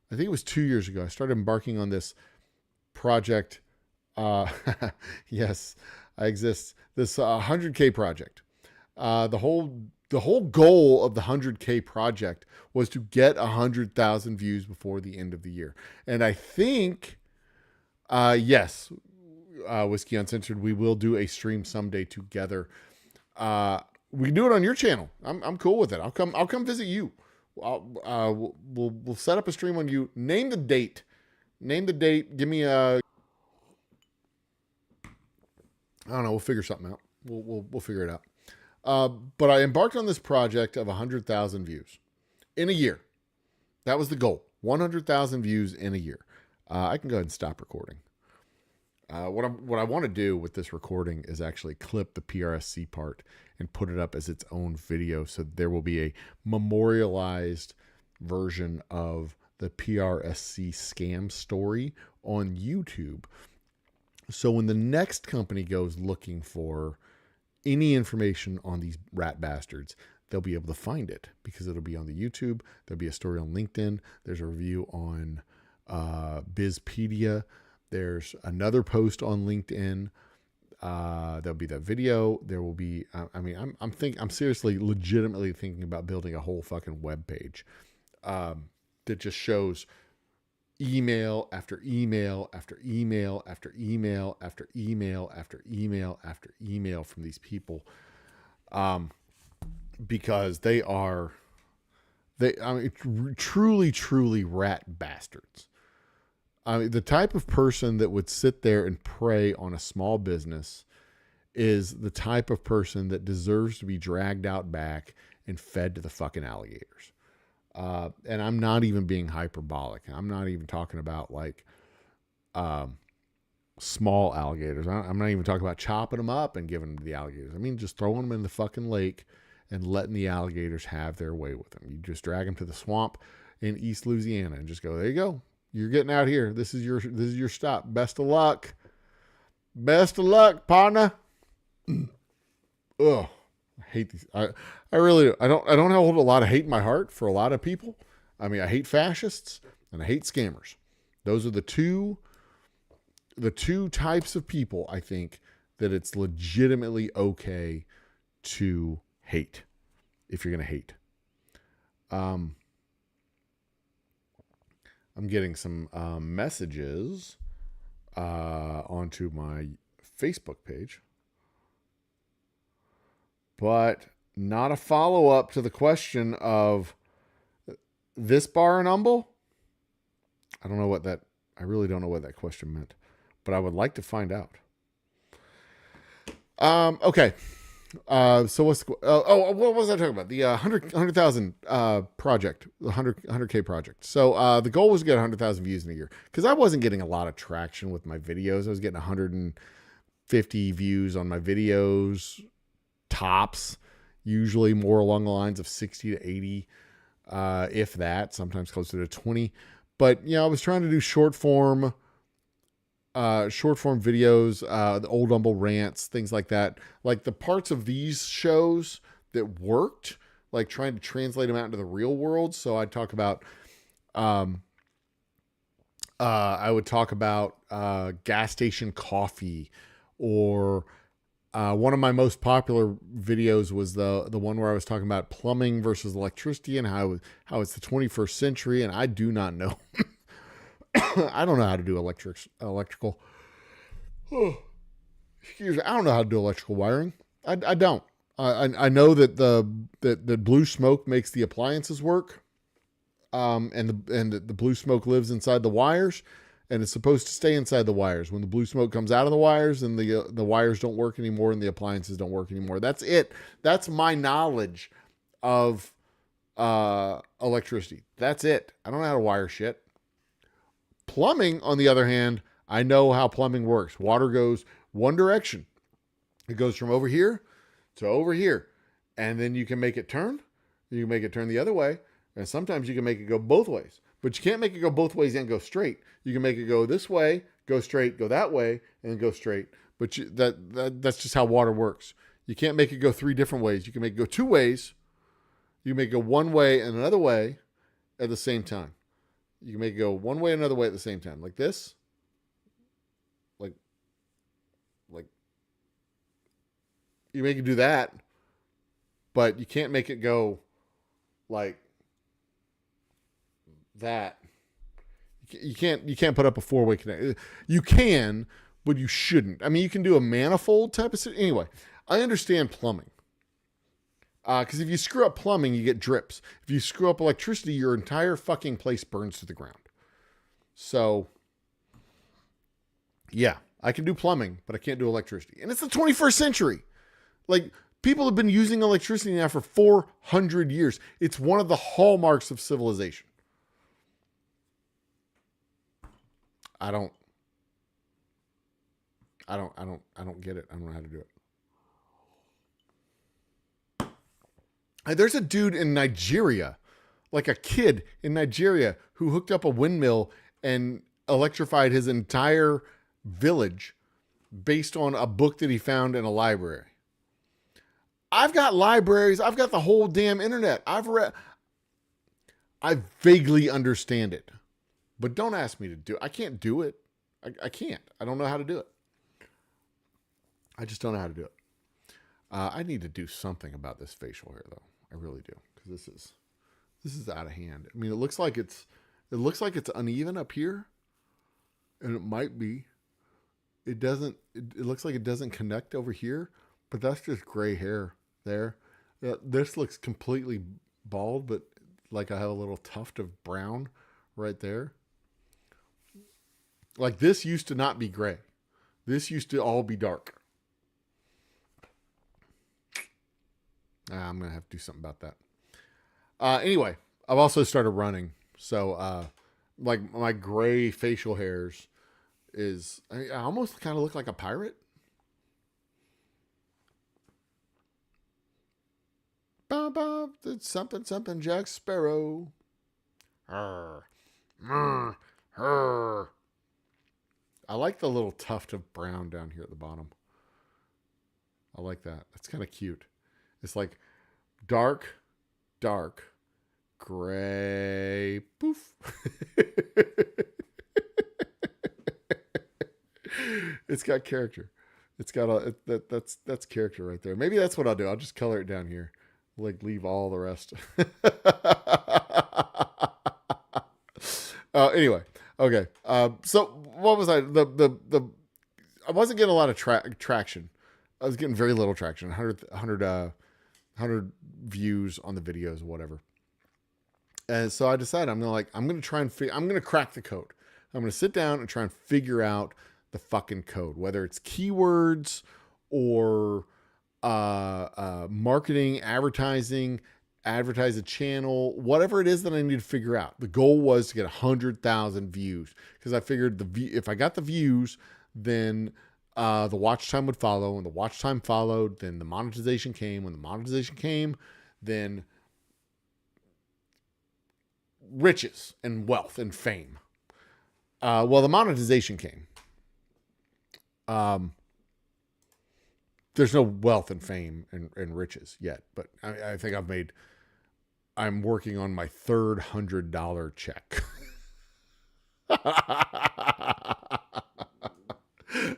I think it was 2 years ago. I started embarking on this project. Yes, I exist. This 100K project. The whole goal of the 100K project was to get 100,000 views before the end of the year. And I think, yes, Whiskey Uncensored, we will do a stream someday together. We can do it on your channel. I'm cool with it. I'll come visit you. We'll set up a stream on you. Name the date. Give me a, I don't know. We'll figure something out. We'll figure it out. But I embarked on this project of 100,000 views in a year. That was the goal. 100,000 views in a year. I can go ahead and stop recording. What I want to do with this recording is actually clip the PRSC part and put it up as its own video. So there will be a memorialized version of the PRSC scam story on YouTube. So when the next company goes looking for any information on these rat bastards, they'll be able to find it because it'll be on the YouTube. There'll be a story on LinkedIn. There's a review on Bizpedia. There's another post on LinkedIn. There'll be that video. There will be, I'm seriously, legitimately thinking about building a whole fucking web page that just shows email after email after email after email after email after email after email from these people, because I mean, truly rat bastards. I mean, the type of person that would sit there and prey on a small business is the type of person that deserves to be dragged out back and fed to the fucking alligators. And I'm not even being hyperbolic. I'm not even talking about like small alligators. I'm not even talking about chopping them up and giving them to the alligators. I mean, just throwing them in the fucking lake and letting the alligators have their way with them. You just drag them to the swamp in East Louisiana and just go, there you go. You're getting out here. This is your stop. Best of luck. Best of luck, partner. Ugh. I hate these. I really I don't hold a lot of hate in my heart for a lot of people. I mean, I hate fascists and I hate scammers. Those are the two types of people I think that it's legitimately okay to hate if you're going to hate. I'm getting some messages onto my Facebook page, but not a follow-up to the question of this bar and umble. I really don't know what that question meant, but I would like to find out. Okay. So what was I talking about? The 100,000 project, the 100K project. So the goal was to get 100,000 views in a year, because I wasn't getting a lot of traction with my videos. I was getting 150 views on my videos, tops, usually more along the lines of 60 to 80, if that, sometimes closer to 20. But I was trying to do short form videos, the old Humble rants, things like that. Like the parts of these shows that worked, like trying to translate them out into the real world. So I'd talk about, I would talk about gas station coffee, or one of my most popular videos was the one where I was talking about plumbing versus electricity and how it's the 21st century, and I do not know. I don't know how to do electrical. Excuse me. I don't know how to do electrical wiring. I don't. I know that the blue smoke makes the appliances work. And the blue smoke lives inside the wires, and it's supposed to stay inside the wires. When the blue smoke comes out of the wires, and the wires don't work anymore, and the appliances don't work anymore. That's it. That's my knowledge of electricity. That's it. I don't know how to wire shit. Plumbing, on the other hand, I know how plumbing works. Water goes one direction. It goes from over here to over here. And then you can make it turn. You can make it turn the other way. And sometimes you can make it go both ways. But you can't make it go both ways and go straight. You can make it go this way, go straight, go that way, and then go straight. But that's just how water works. You can't make it go three different ways. You can make it go two ways. You can make it go one way and another way at the same time. You can make it go one way and another way at the same time. Like this. Like you make it do that, but you can't make it go like that. You can't put up a four-way connect. You can, but you shouldn't. I mean, you can do a manifold type of anyway. I understand plumbing. Because if you screw up plumbing, you get drips. If you screw up electricity, your entire fucking place burns to the ground. So, yeah, I can do plumbing, but I can't do electricity. And it's the 21st century. Like, people have been using electricity now for 400 years. It's one of the hallmarks of civilization. I don't get it. I don't know how to do it. There's a dude in Nigeria, like a kid in Nigeria, who hooked up a windmill and electrified his entire village based on a book that he found in a library. I've got libraries. I've got the whole damn internet. I vaguely understand it, but don't ask me to do it. I can't do it. I can't. I don't know how to do it. I just don't know how to do it. I need to do something about this facial hair, though. I really do, because this is out of hand. I mean, it looks like it's It looks like it's uneven up here, and it might be. It doesn't. It looks like it doesn't connect over here, but that's just gray hair there. This looks completely bald, but like I have a little tuft of brown right there. Like this used to not be gray. This used to all be dark. I'm going to have to do something about that. Anyway, I've also started running. So, like my gray facial hairs I almost kind of look like a pirate. Bob, Bob, it's something, Jack Sparrow. Arr, arr, arr. I like the little tuft of brown down here at the bottom. I like that. That's kind of cute. It's like dark, gray, poof. It's got character. It's got that's character right there. Maybe that's what I'll do. I'll just color it down here. Like leave all the rest. Anyway, okay. So what was I? I wasn't getting a lot of traction. I was getting very little traction. 100 views on the videos or whatever. And so I decided I'm going to crack the code. I'm going to sit down and try and figure out the fucking code, whether it's keywords or marketing, advertising, advertise a channel, whatever it is that I need to figure out. The goal was to get 100,000 views because I figured if I got the views, then the watch time would follow, and the watch time followed, then the monetization came. When the monetization came, then riches and wealth and fame. Well, the monetization came. There's no wealth and fame and riches yet, but I think I'm working on my third $100 check.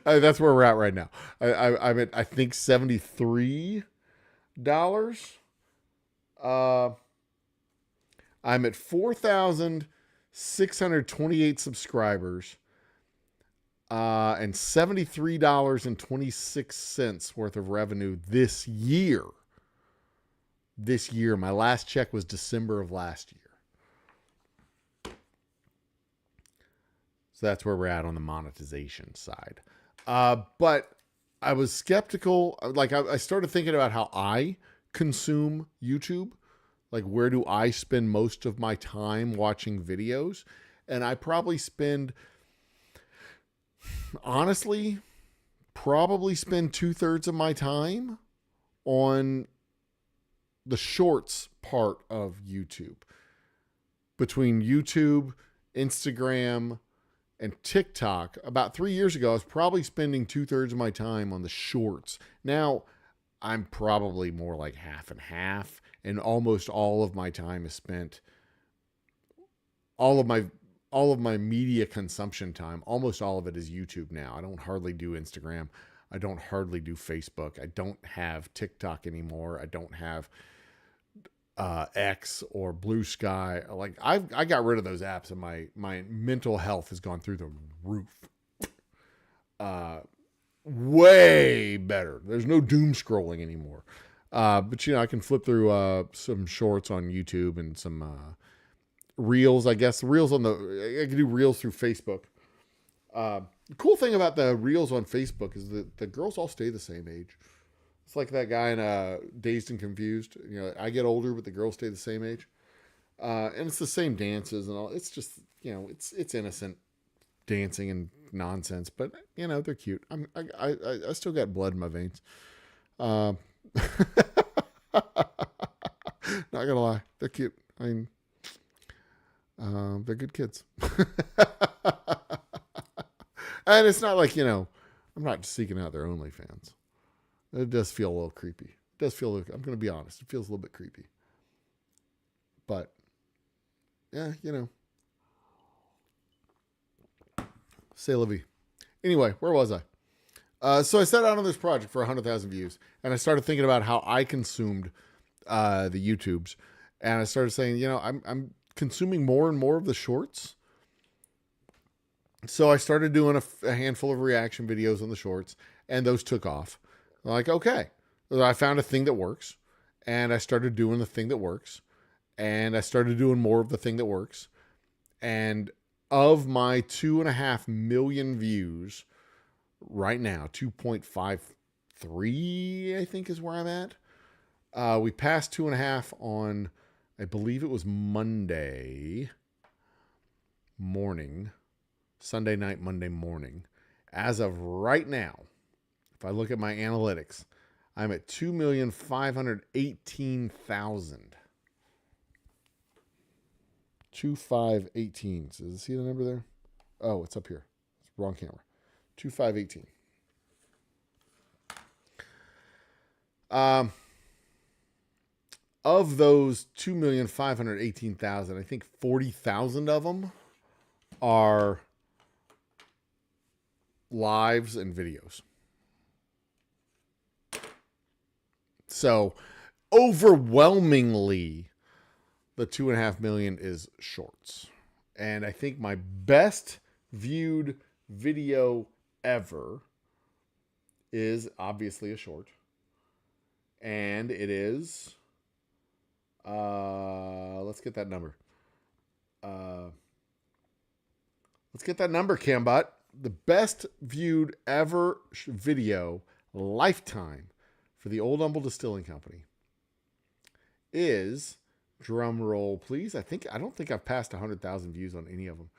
That's where we're at right now. I'm at, I think, $73. I'm at 4,628 subscribers. And $73.26 worth of revenue this year. This year, my last check was December of last year. So that's where we're at on the monetization side. But I was skeptical. Like I started thinking about how I consume YouTube. Like where do I spend most of my time watching videos? And I probably spend... honestly, probably spend 2/3 of my time on the shorts part of YouTube. Between YouTube, Instagram, and TikTok, about 3 years ago, I was probably spending 2/3 of my time on the shorts. Now, I'm probably more like half and half, and almost all of my time is spent, all of my media consumption time, almost all of it is YouTube now. I don't hardly do Instagram. I don't hardly do Facebook. I don't have TikTok anymore. I don't have X or Blue Sky. Like I got rid of those apps, and my mental health has gone through the roof. Way better. There's no doom scrolling anymore. But I can flip through some shorts on YouTube and some reels, I guess. Reels I can do reels through Facebook. The cool thing about the reels on Facebook is that the girls all stay the same age. It's like that guy in Dazed and Confused. I get older, but the girls stay the same age. And it's the same dances and all. It's just, it's innocent dancing and nonsense, but they're cute. I still got blood in my veins. Not gonna lie, they're cute. I mean, they're good kids. And it's not like, I'm not seeking out their OnlyFans. It does feel a little creepy. I'm going to be honest. It feels a little bit creepy. But, yeah, c'est la vie. Anyway, where was I? So I set out on this project for 100,000 views, and I started thinking about how I consumed the YouTubes, and I started saying, I'm consuming more and more of the shorts. So I started doing a handful of reaction videos on the shorts, and those took off. I'm like, okay, I found a thing that works, and I started doing the thing that works, and I started doing more of the thing that works. And of my 2.5 million views right now, 2.53, I think is where I'm at. We passed 2.5 on, I believe it was Monday morning, Sunday night, Monday morning. As of right now, if I look at my analytics, I'm at 2,518,000. 2518. So does it see the number there? Oh, it's up here. It's wrong camera. 2518. Of those 2,518,000, I think 40,000 of them are lives and videos. So overwhelmingly, the 2.5 million is shorts. And I think my best viewed video ever is obviously a short. And it is, let's get that number. Let's get that number, Cambot. The best viewed ever video lifetime for the Old Humble Distilling Company is, drum roll please, I don't think I've passed 100,000 views on any of them.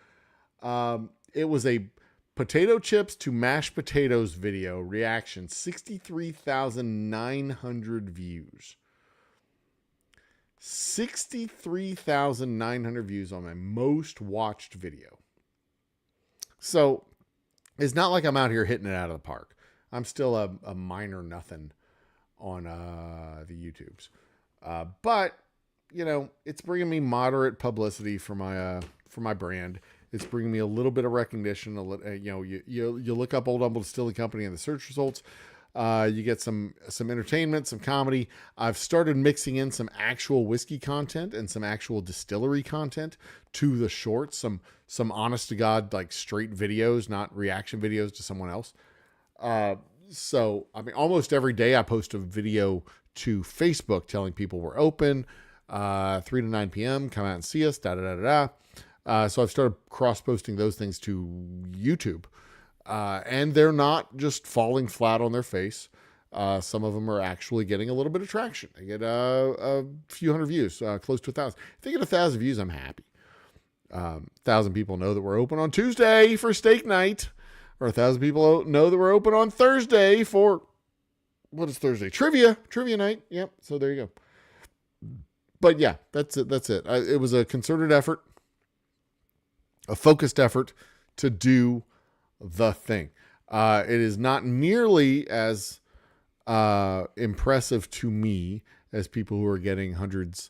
It was a potato chips to mashed potatoes video reaction, 63,900 views. 63,900 views on my most watched video. So it's not like I'm out here hitting it out of the park. I'm still a minor nothing on the YouTubes. But, you know, it's bringing me moderate publicity for my brand. It's bringing me a little bit of recognition. You look up Old Humble Distilling Company in the search results. You get some entertainment, some comedy. I've started mixing in some actual whiskey content and some actual distillery content to the shorts. Some honest to God, like straight videos, not reaction videos to someone else. So, I mean, almost every day I post a video to Facebook telling people we're open, 3 to 9 p.m. Come out and see us, So I've started cross-posting those things to YouTube. And they're not just falling flat on their face. Some of them are actually getting a little bit of traction. I get a few hundred views, close to 1,000. If they get 1,000 views, I'm happy. 1,000 people know that we're open on Tuesday for steak night, or 1,000 people know that we're open on Thursday for, what is Thursday? Trivia night. Yep. So there you go. But yeah, that's it. It was a concerted effort, a focused effort to do the thing. It is not nearly as impressive to me as people who are getting hundreds,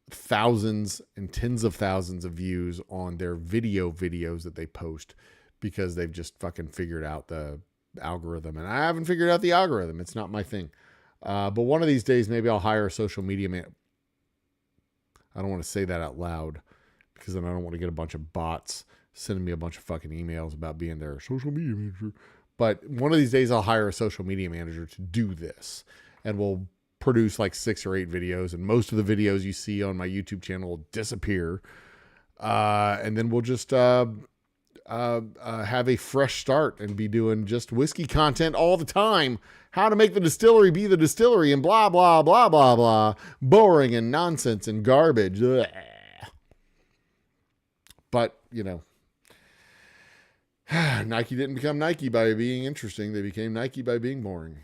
thousands, and tens of thousands of views on their videos that they post because they've just fucking figured out the algorithm. And I haven't figured out the algorithm. It's not my thing. But one of these days, maybe I'll hire a social media man. I don't want to say that out loud because then I don't want to get a bunch of bots sending me a bunch of fucking emails about being their social media manager. But one of these days I'll hire a social media manager to do this, and we'll produce like 6 or 8 videos. And most of the videos you see on my YouTube channel will disappear. And then we'll just have a fresh start and be doing just whiskey content all the time. How to make the distillery be the distillery and blah, blah, blah, blah, blah. Boring and nonsense and garbage. Ugh. But, you know, Nike didn't become Nike by being interesting. They became Nike by being boring.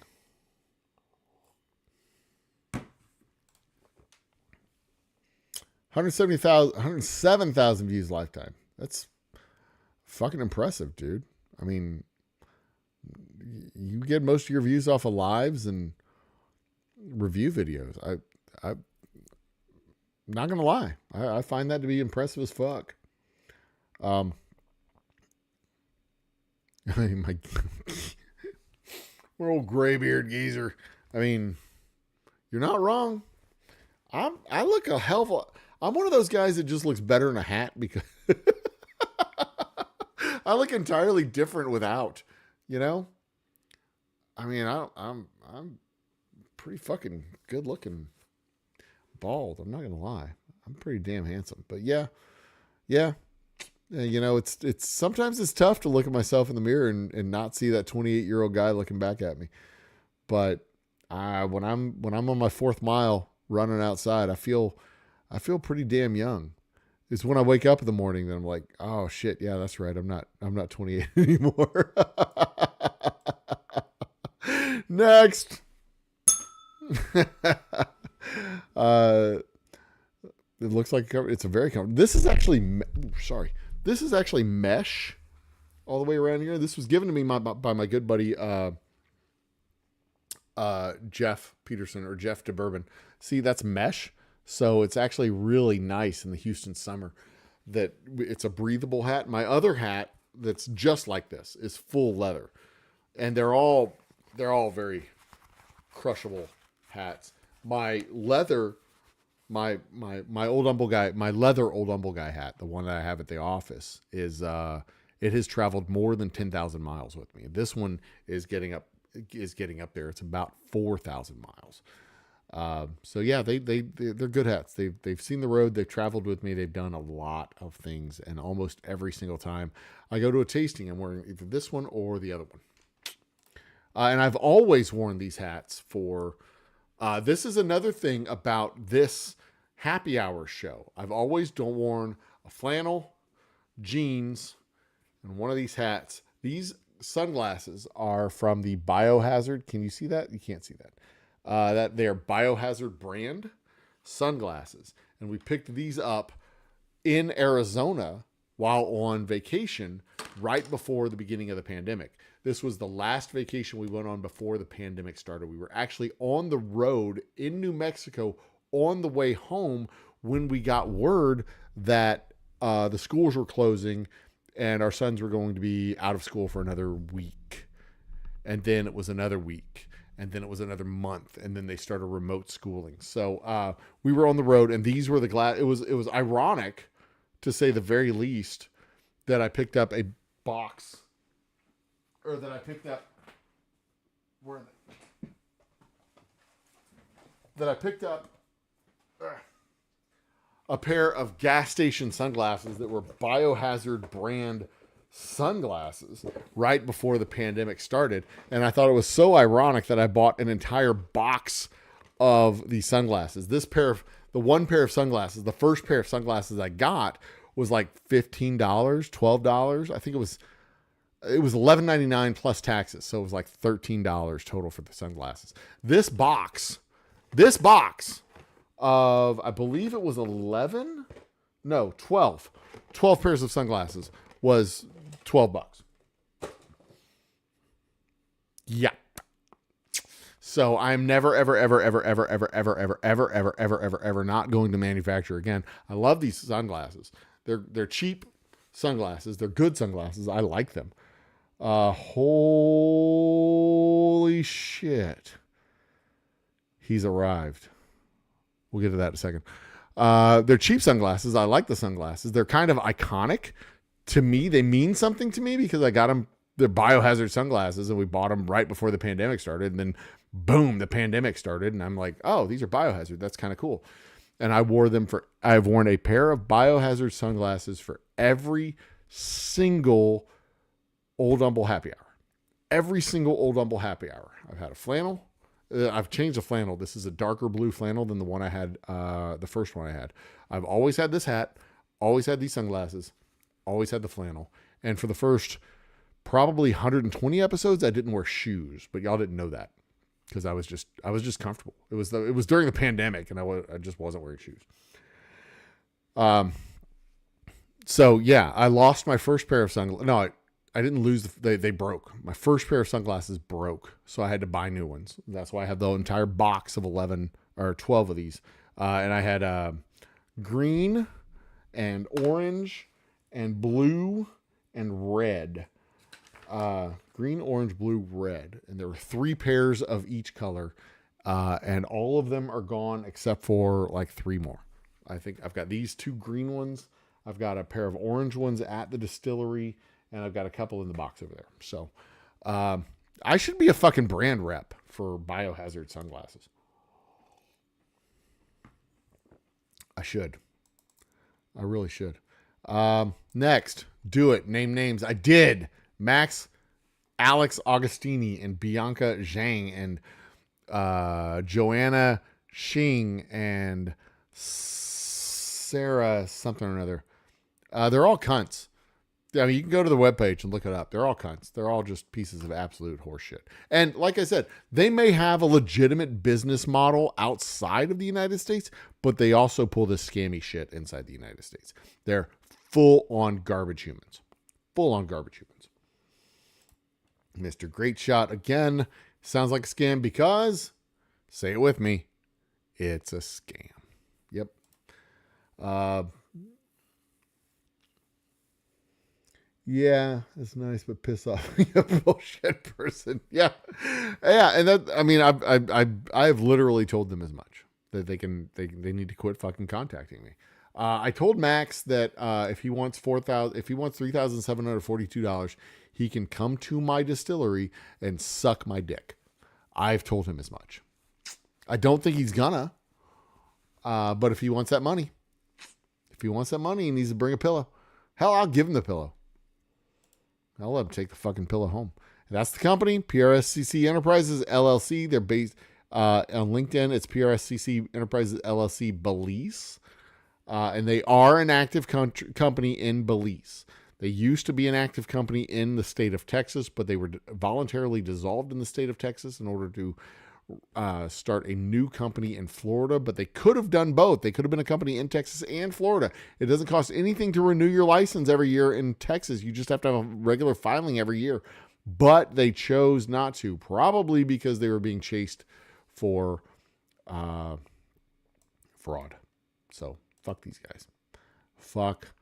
$107,000 views lifetime. That's fucking impressive, dude. I mean, you get most of your views off of lives and review videos. I'm not gonna lie. I find that to be impressive as fuck. My poor old graybeard geezer. I mean, you're not wrong. I look a hell of a. I'm one of those guys that just looks better in a hat because I look entirely different without, you know? I mean, I'm pretty fucking good looking bald. I'm not going to lie. I'm pretty damn handsome. But yeah. You know, it's sometimes it's tough to look at myself in the mirror and not see that 28-year-old guy looking back at me. But when I'm on my 4th mile running outside, I feel pretty damn young. It's when I wake up in the morning that I'm like, oh shit, yeah, that's right. I'm not 28 anymore. Next. It looks like it's a very comfortable. This is actually This is actually mesh all the way around here. This was given to me by my good buddy Jeff Peterson or Jeff DeBourbon. See, that's mesh. So it's actually really nice in the Houston summer that it's a breathable hat. My other hat that's just like this is full leather. And they're all very crushable hats. My leather, my old Humble Guy, my leather old Humble Guy hat, the one that I have at the office, is it has traveled more than 10,000 miles with me. This one is getting up there. It's about 4,000 miles. So yeah, they're good hats. They've seen the road. They've traveled with me. They've done a lot of things, and almost every single time I go to a tasting, I'm wearing either this one or the other one. And I've always worn these hats for. This is another thing about this happy hour show. I've always worn a flannel, jeans, and one of these hats. These sunglasses are from the Biohazard. Can you see that? You can't see that. That they are Biohazard brand sunglasses. And we picked these up in Arizona while on vacation right before the beginning of the pandemic. This was the last vacation we went on before the pandemic started. We were actually on the road in New Mexico on the way home when we got word that the schools were closing and our sons were going to be out of school for another week. And then it was another week. And then it was another month. And then they started remote schooling. So we were on the road, and these were the glass. It was ironic, to say the very least, that I picked up a box, or that I picked up, where are they? That I picked up a pair of gas station sunglasses that were Biohazard brand sunglasses right before the pandemic started. And I thought it was so ironic that I bought an entire box of these sunglasses. The first pair of sunglasses I got was like $15, $12. I think it was $11.99 plus taxes. So it was like $13 total for the sunglasses. This box of, I believe it was 12 pairs of sunglasses was $12. Yeah. So I'm never, ever not going to manufacture again. I love these sunglasses. They're cheap sunglasses. They're good sunglasses. I like them. Holy shit. He's arrived. We'll get to that in a second. They're cheap sunglasses. I like the sunglasses. They're kind of iconic. To me, they mean something to me because I got them. They're Biohazard sunglasses, and we bought them right before the pandemic started. And then, boom, the pandemic started, and I'm like, oh, these are Biohazard. That's kind of cool. And I've worn a pair of Biohazard sunglasses for every single Old Humble happy hour. Every single Old Humble happy hour. I've had a flannel. I've changed the flannel. This is a darker blue flannel than the one I had, the first one I had. I've always had this hat, always had these sunglasses, always had the flannel. And for the first probably 120 episodes, I didn't wear shoes, but y'all didn't know that because I was just comfortable. It was during the pandemic, and I just wasn't wearing shoes. So yeah, I lost my first pair of sunglasses. No, I didn't lose. They broke. My first pair of sunglasses broke, so I had to buy new ones. That's why I have the entire box of 11 or 12 of these. And I had green and orange and blue and red. Green, orange, blue, red. And there were 3 pairs of each color. And all of them are gone except for like 3 more. I think I've got these 2 green ones. I've got a pair of orange ones at the distillery, and I've got a couple in the box over there. So I should be a fucking brand rep for Biohazard sunglasses. I should. I really should. Next, do it. Name names. I did. Max, Alex Augustini, and Bianca Zhang, and Joanna Xing, and Sarah something or another. They're all cunts. I mean, you can go to the webpage and look it up. They're all cunts. They're all just pieces of absolute horseshit. And like I said, they may have a legitimate business model outside of the United States, but they also pull this scammy shit inside the United States. They're full-on garbage humans. Full-on garbage humans. Mr. Great Shot, again, sounds like a scam because, say it with me, it's a scam. Yep. Yeah, it's nice, but piss off a bullshit person. Yeah, and that, I mean, I've literally told them as much, that they need to quit fucking contacting me. I told Max that if he wants $3,742, he can come to my distillery and suck my dick. I've told him as much. I don't think he's gonna, but if he wants that money, he needs to bring a pillow. Hell, I'll give him the pillow. I'll let him take the fucking pillow home. And that's the company, PRSCC Enterprises LLC. They're based on LinkedIn. It's PRSCC Enterprises LLC Belize. And they are an active company in Belize. They used to be an active company in the state of Texas, but they were voluntarily dissolved in the state of Texas in order to start a new company in Florida, but they could have done both. They could have been a company in Texas and Florida. It doesn't cost anything to renew your license every year in Texas. You just have to have a regular filing every year, but they chose not to, probably because they were being chased for fraud. So fuck these guys. Fuck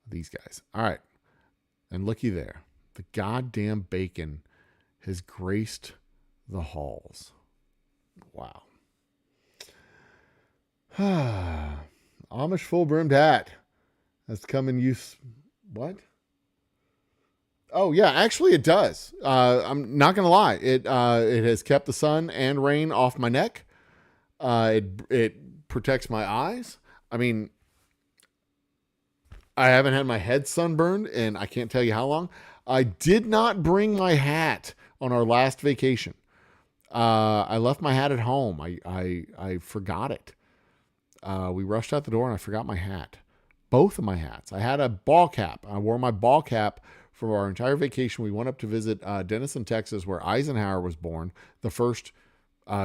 these guys. All right. And looky there. The goddamn bacon has graced the halls. Wow. Amish full brimmed hat has come in use. What? Oh yeah, actually it does. I'm not gonna lie. It has kept the sun and rain off my neck. It protects my eyes. I mean, I haven't had my head sunburned and I can't tell you how long. I did not bring my hat on our last vacation. I left my hat at home. I forgot it. We rushed out the door and I forgot my hat. Both of my hats. I had a ball cap. I wore my ball cap for our entire vacation. We went up to visit Denison, Texas, where Eisenhower was born, the first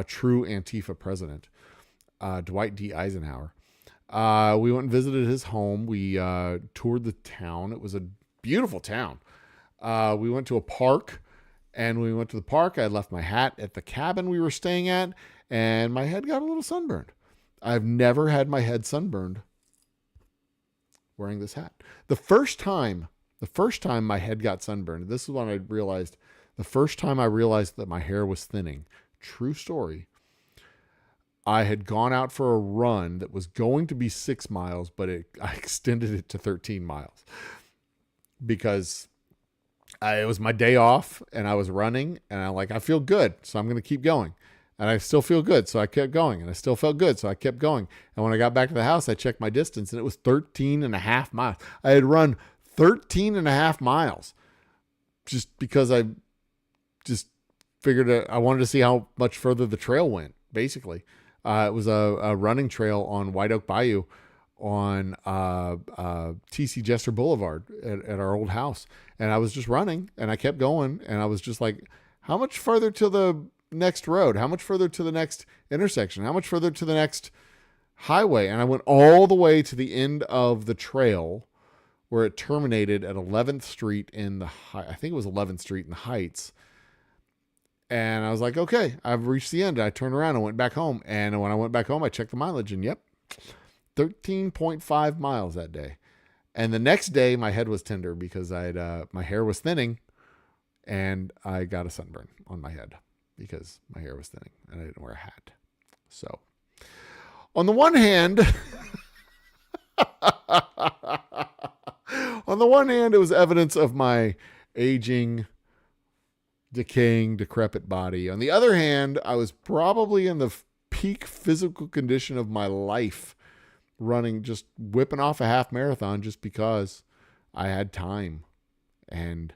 true Antifa president, Dwight D. Eisenhower. We went and visited his home. We toured the town. It was a beautiful town. We went to a park. And when we went to the park, I left my hat at the cabin we were staying at, and my head got a little sunburned. I've never had my head sunburned wearing this hat. The first time my head got sunburned, this is when I realized, the first time I realized that my hair was thinning, true story, I had gone out for a run that was going to be 6 miles, but I extended it to 13 miles because it was my day off and I was running and I feel good. So I'm going to keep going. And I still feel good. So I kept going and I still felt good. So I kept going. And when I got back to the house, I checked my distance and it was 13 and a half miles. I had run 13 and a half miles just because I just figured I wanted to see how much further the trail went. Basically, it was a running trail on White Oak Bayou on TC Jester Boulevard at our old house. And I was just running and I kept going. And I was just like, how much further to the next road? How much further to the next intersection? How much further to the next highway? And I went all the way to the end of the trail where it terminated at 11th Street I think it was 11th Street in the Heights. And I was like, okay, I've reached the end. I turned around and went back home. And when I went back home, I checked the mileage and yep, 13.5 miles that day. And the next day my head was tender because my hair was thinning and I got a sunburn on my head because my hair was thinning and I didn't wear a hat. So on the one hand, On the one hand, it was evidence of my aging, decaying, decrepit body. On the other hand, I was probably in the peak physical condition of my life, running, just whipping off a half marathon just because I had time. And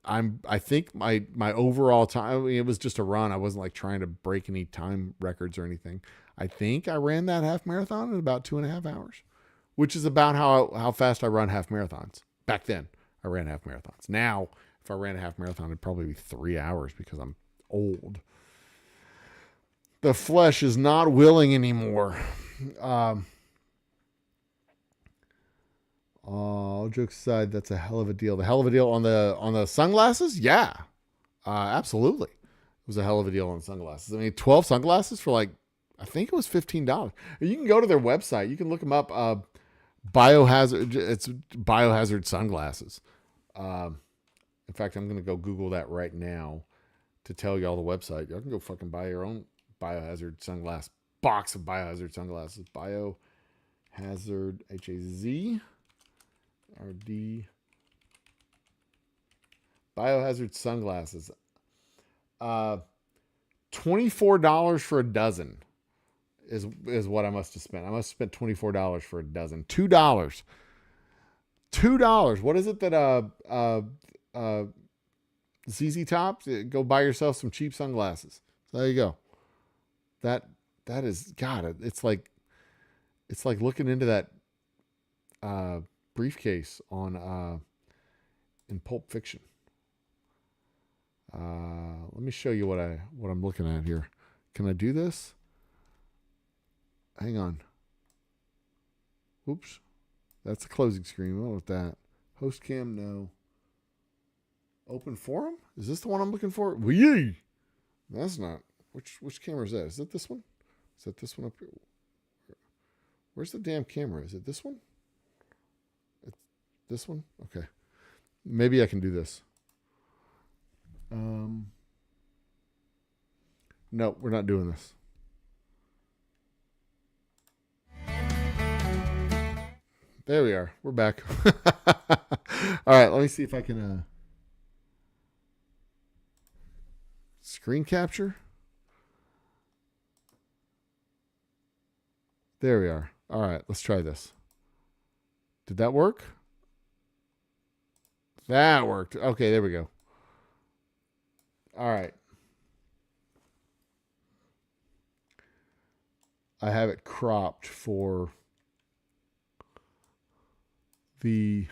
I think my overall time, I mean, it was just a run. I wasn't like trying to break any time records or anything. I think I ran that half marathon in about 2.5 hours, which is about how fast I run half marathons. Back then, I ran half marathons. Now, if I ran a half marathon, it'd probably be 3 hours because I'm old. The flesh is not willing anymore. All jokes aside, that's a hell of a deal. The hell of a deal on the sunglasses? Yeah, absolutely. It was a hell of a deal on sunglasses. I mean, 12 sunglasses for like, I think it was $15. You can go to their website. You can look them up. Biohazard. It's Biohazard sunglasses. In fact, I'm going to go Google that right now to tell y'all the website. Y'all can go fucking buy your own Biohazard sunglass box of Biohazard sunglasses. Biohazard, HAZRD. Biohazard sunglasses. $24 for a dozen is what I must have spent. I must have spent $24 for a dozen. $2. $2. What is it that ZZ Top? Go buy yourself some cheap sunglasses. So there you go. That is, God, it's like looking into that briefcase on in Pulp Fiction. Let me show you what I'm looking at here. Can I do this? Hang on. Oops. That's a closing screen. What with that? Host cam, no. Open forum? Is this the one I'm looking for? Yee! That's not. Which camera is that? Is it this one? Is that this one up here? Where's the damn camera? Is it this one? It's this one? Okay. Maybe I can do this. No, we're not doing this. There we are. We're back. All right, let me see if I can screen capture. There we are. All right, let's try this. Did that work? That worked. Okay, there we go. All right. I have it cropped for the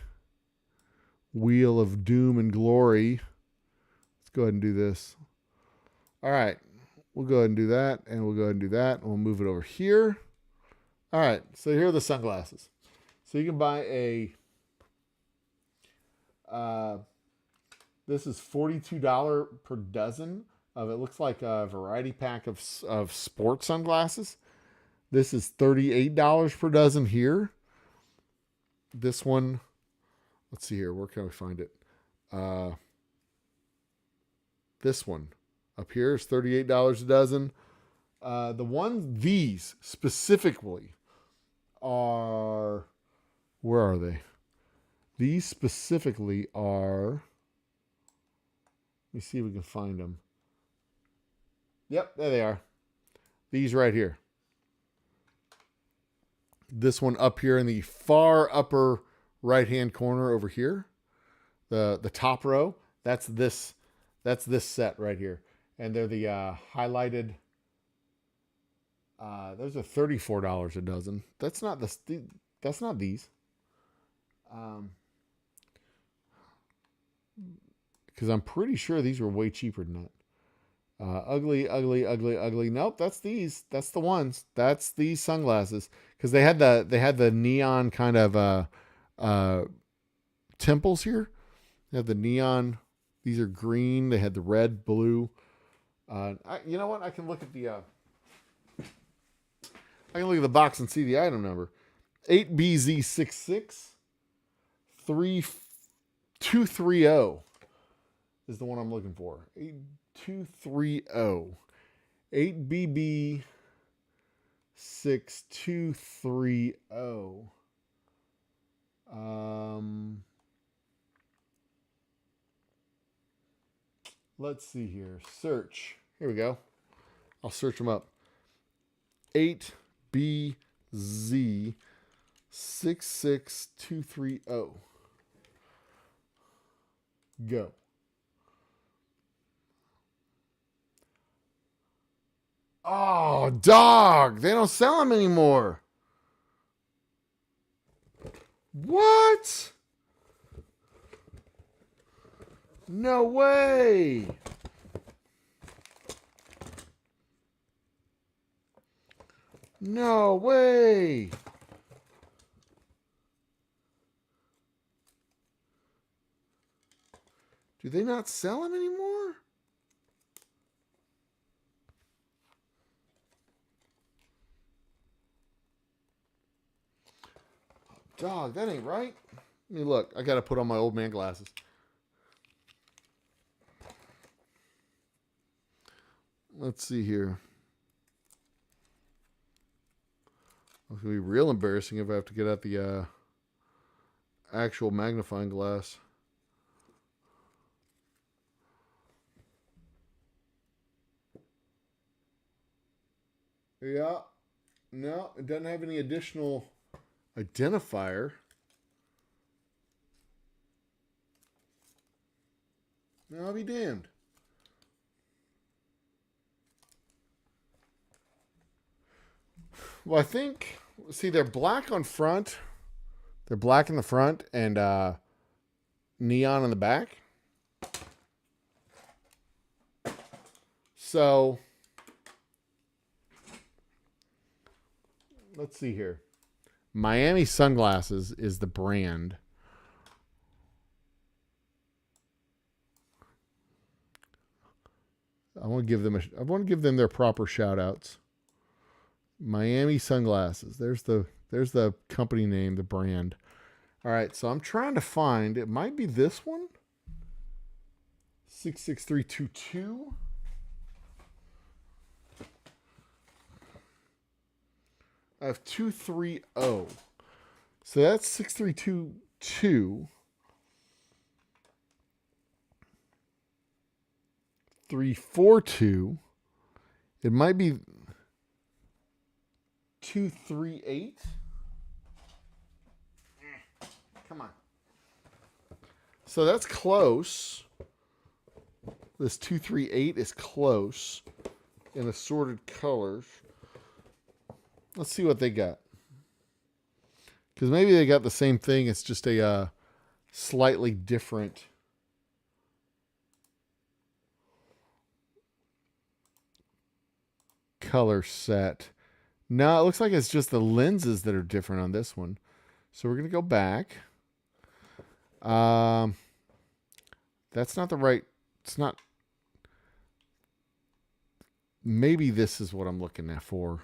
Wheel of Doom and Glory. Let's go ahead and do this. All right. We'll go ahead and do that, and we'll go ahead and do that, and we'll move it over here. All right. So here are the sunglasses. So you can buy a... this is $42 per dozen of it. Looks like a variety pack of sports sunglasses. This is $38 per dozen here. This one, let's see here. Where can we find it? This one up here is $38 a dozen. These specifically are, where are they? These specifically are, let me see if we can find them. Yep, there they are. These right here. This one up here in the far upper right-hand corner over here. The top row. That's this set right here. And they're the highlighted. Those are $34 a dozen. That's not that's not these. Because I'm pretty sure these were way cheaper than that. Ugly. Nope, that's these. That's the ones. That's these sunglasses. Because they had the neon kind of temples here. They have the neon. These are green. They had the red, blue. You know what? I can look at the. I can look at the box and see the item number. 8BZ66 3230 is the one I'm looking for. 8230. 8BB 6230. Let's see here. Search. Here we go. I'll search them up. 8BZ 66230. Go. Oh, dog. They don't sell them anymore. What? No way. No way. Do they not sell them anymore? Dog, that ain't right. Let me look. I got to put on my old man glasses. Let's see here. It's going to be real embarrassing if I have to get out the actual magnifying glass. Yeah. No, it doesn't have any additional identifier. No, I'll be damned. Well, I think, see, they're black on front. They're black in the front and neon in the back. So, let's see here. Miami Sunglasses is the brand. I want to give them their proper shout outs. Miami Sunglasses. There's the company name, the brand. All right, so I'm trying to find, it might be this one. 66322. I have 230. So that's 6322. 342. It might be 238. Come on. So that's close. This 238 is close in assorted colors. Let's see what they got. Because maybe they got the same thing. It's just a slightly different color set. No, it looks like it's just the lenses that are different on this one. So we're going to go back. That's not the right. It's not. Maybe this is what I'm looking at for.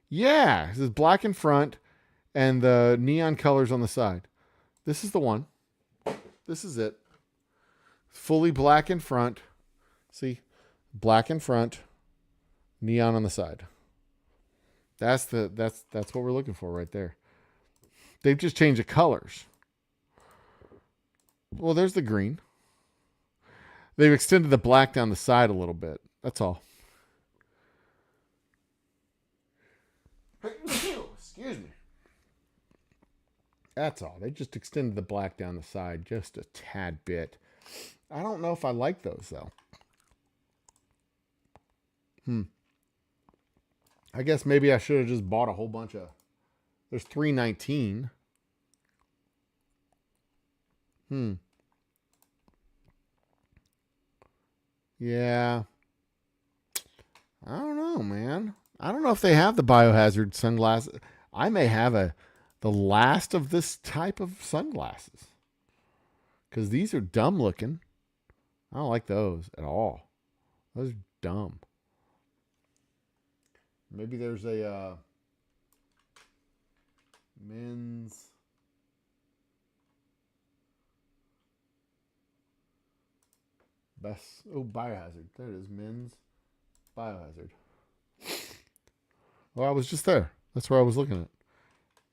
Yeah, this is black in front and the neon colors on the side. This is the one. This is it. Fully black in front. See? Black in front, neon on the side. That's what we're looking for right there. They've just changed the colors. Well, there's the green. They've extended the black down the side a little bit. That's all. Excuse me. That's all. They just extended the black down the side just a tad bit. I don't know if I like those, though. I guess maybe I should have just bought a whole bunch of... There's 319. Yeah. I don't know, man. I don't know if they have the biohazard sunglasses. I may have the last of this type of sunglasses. Because these are dumb looking. I don't like those at all. Those are dumb. Maybe there's a men's best. Oh, biohazard. There it is. Men's biohazard. Well, I was just there. That's where I was looking at.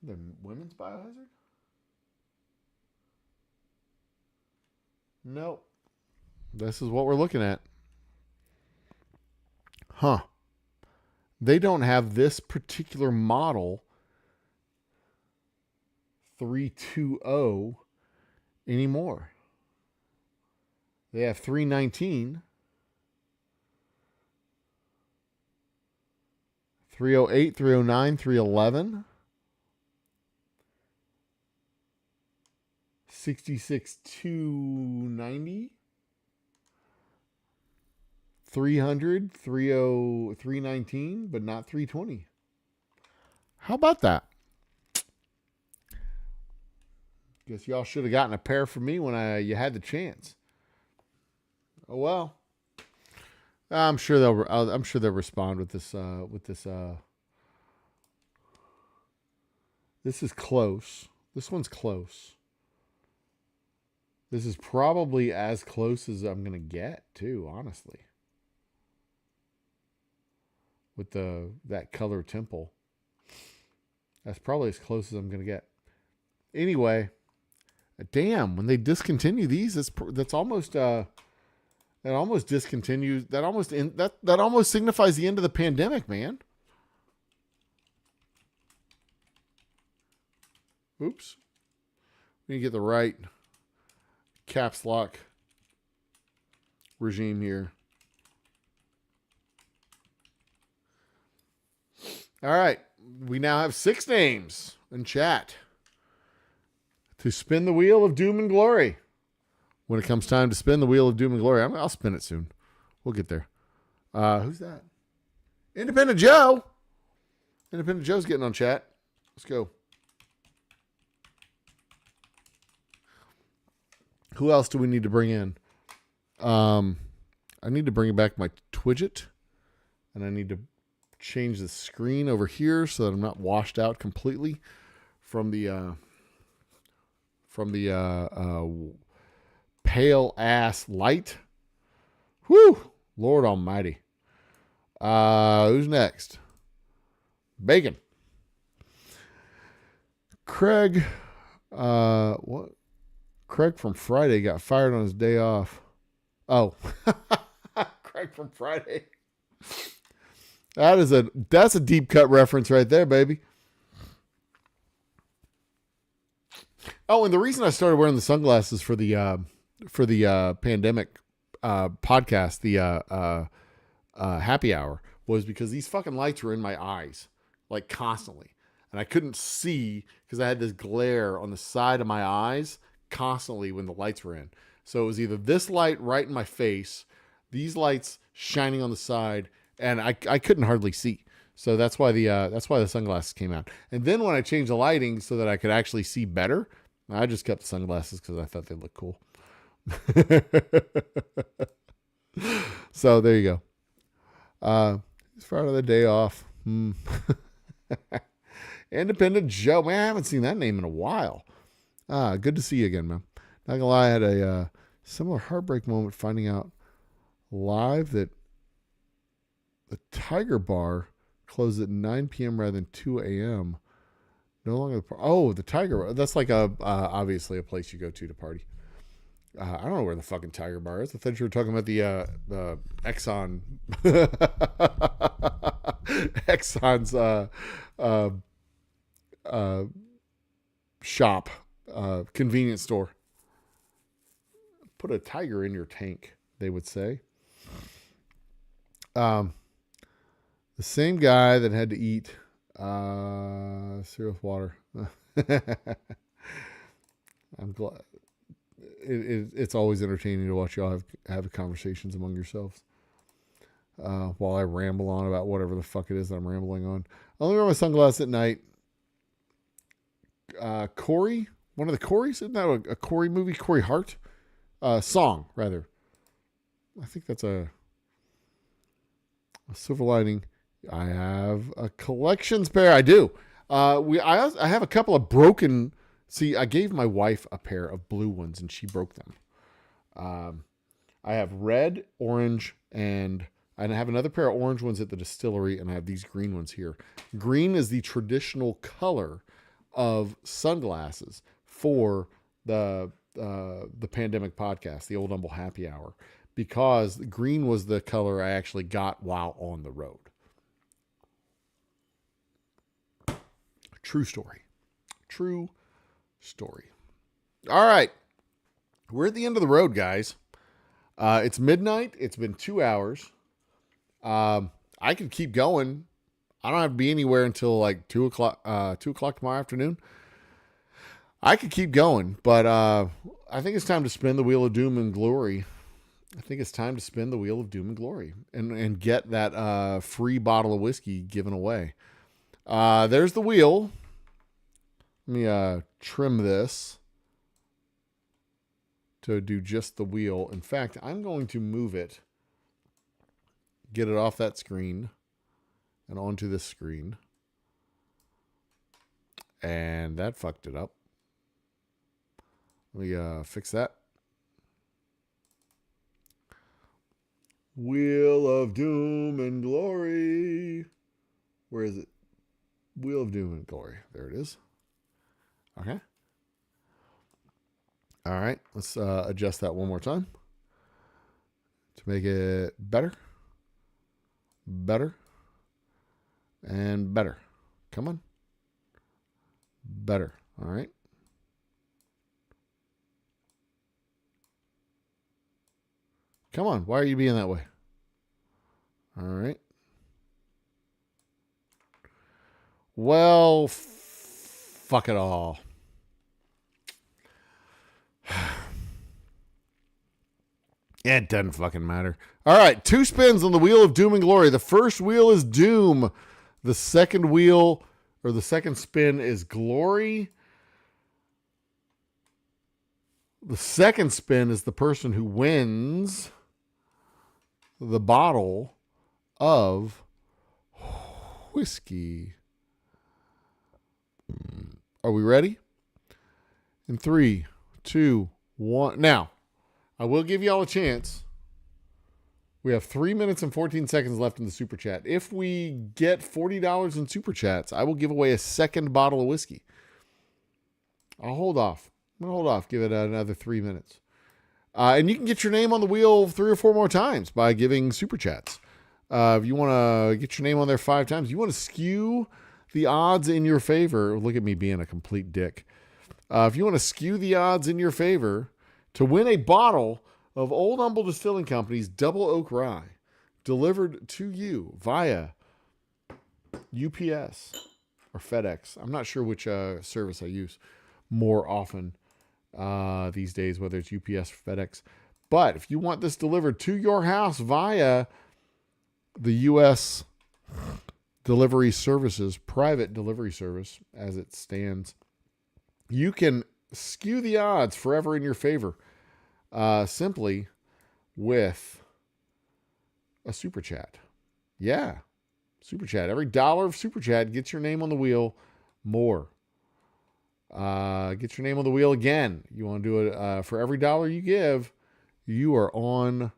The women's biohazard? Nope. This is what we're looking at. Huh. They don't have this particular model 320 anymore. They have 319, 308, 309, 311, 66, 290, 300, 30, 319, but not 320. How about that? Guess y'all should have gotten a pair for me when you had the chance. Oh well. I'm sure they'll respond with this. This is close. This one's close. This is probably as close as I'm gonna get too, honestly. With that color temple, that's probably as close as I'm gonna get. Anyway, damn, when they discontinue these, that's almost that almost discontinues that almost signifies the end of the pandemic, man. Oops. We need to get the right caps lock regime here. All right. We now have 6 names in chat to spin the wheel of doom and glory. When it comes time to spin the wheel of doom and glory, I'll spin it soon. We'll get there. Who's that? Independent Joe. Independent Joe's getting on chat. Let's go. Who else do we need to bring in? I need to bring back my Twidget, and I need to change the screen over here so that I'm not washed out completely from the pale ass light. Whew, Lord Almighty. Who's next? Bacon. Craig. What? Craig from Friday got fired on his day off. Oh, Craig from Friday. That's a deep cut reference right there, baby. Oh, and the reason I started wearing the sunglasses for the pandemic podcast, the happy hour, was because these fucking lights were in my eyes like constantly, and I couldn't see because I had this glare on the side of my eyes constantly when the lights were in. So it was either this light right in my face, these lights shining on the side, and I couldn't hardly see. So that's why the sunglasses came out. And then when I changed the lighting so that I could actually see better, I just kept the sunglasses because I thought they looked cool. So there you go. It's Friday, the day off. Independent Joe, man, I haven't seen that name in a while. Good to see you again, man. Not gonna lie, I had a similar heartbreak moment finding out live that the Tiger Bar closed at 9 p.m. rather than 2 a.m. No longer. The Tiger Bar. That's like obviously a place you go to party. I don't know where the fucking Tiger Bar is. I thought you were talking about the Exxon Exxon's shop, convenience store. Put a tiger in your tank, they would say. The same guy that had to eat cereal with water. I'm glad. It's always entertaining to watch y'all have conversations among yourselves while I ramble on about whatever the fuck it is that I'm rambling on. I only wear my sunglasses at night. Corey, one of the Corys, isn't that a Corey movie? Corey Hart song, rather. I think that's a silver lining. I have a collections pair. I do. I have a couple of broken. See, I gave my wife a pair of blue ones and she broke them. I have red, orange, and I have another pair of orange ones at the distillery, and I have these green ones here. Green is the traditional color of sunglasses for the pandemic podcast, the Old Humble Happy Hour, because green was the color I actually got while on the road. True story. True story. All right. We're at the end of the road, guys. It's midnight. It's been 2 hours. I could keep going. I don't have to be anywhere until like 2 o'clock, 2 o'clock tomorrow afternoon. I could keep going, but I think it's time to spin the wheel of doom and glory. I think it's time to spin the wheel of doom and glory and get that free bottle of whiskey given away. There's the wheel. Let me trim this to do just the wheel. In fact, I'm going to move it, get it off that screen and onto this screen. And that fucked it up. Let me fix that. Wheel of Doom and Glory. Where is it? Wheel of Doom and Glory. There it is. Okay. All right. Let's adjust that one more time to make it better. Better. And better. Come on. Better. All right. Come on. Why are you being that way? All right. Well, fuck it all. It doesn't fucking matter. All right. 2 spins on the wheel of doom and glory. The first wheel is doom. The second wheel, or the second spin, is glory. The second spin is the person who wins the bottle of whiskey. Are we ready? In 3, 2, 1. Now, I will give you all a chance. We have 3 minutes and 14 seconds left in the super chat. If we get $40 in super chats, I will give away a second bottle of whiskey. I'll hold off. I'm going to hold off. Give it another 3 minutes. And you can get your name on the wheel 3 or 4 more times by giving super chats. If you want to get your name on there 5 times, you want to skew the odds in your favor. Look at me being a complete dick. If you want to skew the odds in your favor to win a bottle of Old Humble Distilling Company's Double Oak Rye delivered to you via UPS or FedEx. I'm not sure which service I use more often these days, whether it's UPS or FedEx. But if you want this delivered to your house via the U.S. delivery services, private delivery service as it stands, you can skew the odds forever in your favor simply with a super chat. Yeah, super chat. Every $1 of super chat gets your name on the wheel more. Get your name on the wheel again. You want to do it for every $1 you give, you are on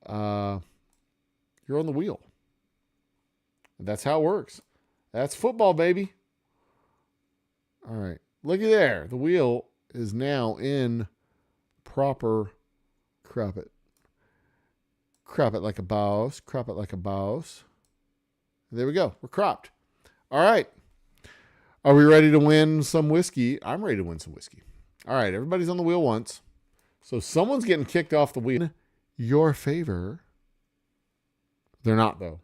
you're on the wheel. And that's how it works. That's football, baby. All right. Looky there. The wheel is now in proper crop it. Crop it like a boss. Crop it like a boss. There we go. We're cropped. All right. Are we ready to win some whiskey? I'm ready to win some whiskey. All right. Everybody's on the wheel once. So someone's getting kicked off the wheel. Your favor. They're not, though.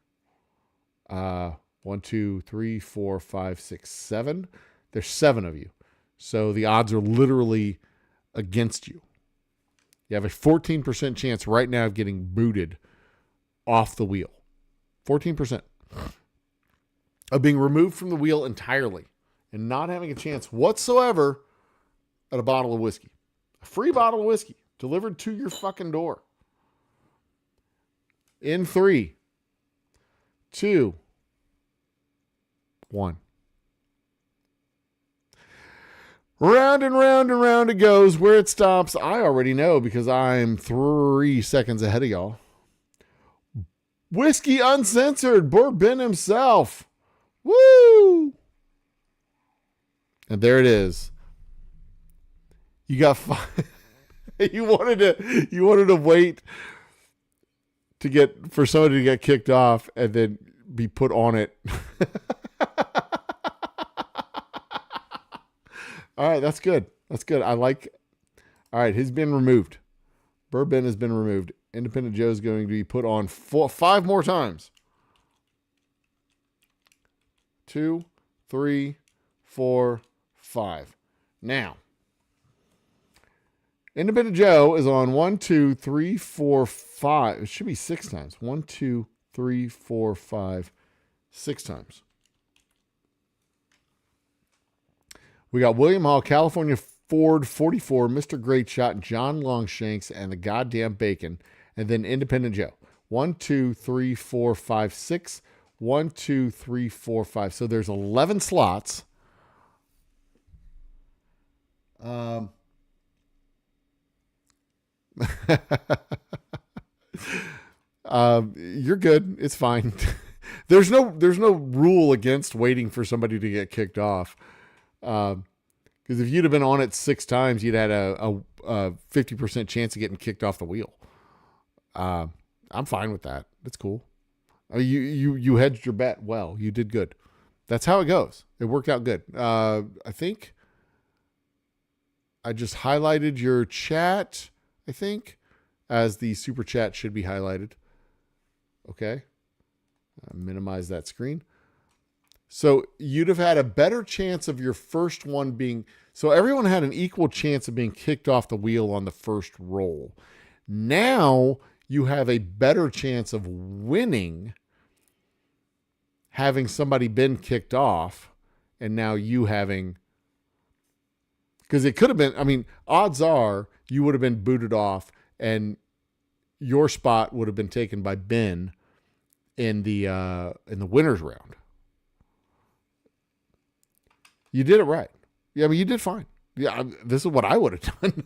1, 2, 3, 4, 5, 6, 7. There's 7 of you. So the odds are literally against you. You have a 14% chance right now of getting booted off the wheel. 14%. Of being removed from the wheel entirely and not having a chance whatsoever at a bottle of whiskey. A free bottle of whiskey delivered to your fucking door. In 3, 2, 1. Round and round and round it goes. Where it stops, I already know because I'm 3 seconds ahead of y'all. Whiskey Uncensored, Bourbon himself. Woo! And there it is. You got five. You wanted to wait for somebody to get kicked off and then be put on it. All right, that's good. That's good. All right, he's been removed. Bourbon has been removed. Independent Joe's going to be put on 5 more times. 2, 3, 4, 5. Now, Independent Joe is on 1, 2, 3, 4, 5. It should be 6 times. 1, 2, 3, 4, 5, 6 times. We got William Hall, California Ford 44, Mr. Great Shot, John Longshanks, and the goddamn bacon. And then Independent Joe. 1, 2, 3, 4, 5, 6. 1, 2, 3, 4, 5. So there's 11 slots. You're good. It's fine. There's no rule against waiting for somebody to get kicked off. Because if you'd have been on it 6 times, you'd had a 50% chance of getting kicked off the wheel. I'm fine with that. That's cool. You hedged your bet well. You did good. That's how it goes. It worked out good. I think I just highlighted your chat, I think, as the super chat should be highlighted. Okay. Minimize that screen. So you'd have had a better chance of your first one being... So everyone had an equal chance of being kicked off the wheel on the first roll. Now you have a better chance of winning having somebody been kicked off and now you having... Because it could have been... I mean, odds are you would have been booted off and your spot would have been taken by Ben in the winner's round. You did it right. Yeah, I mean, you did fine. Yeah, this is what I would have done.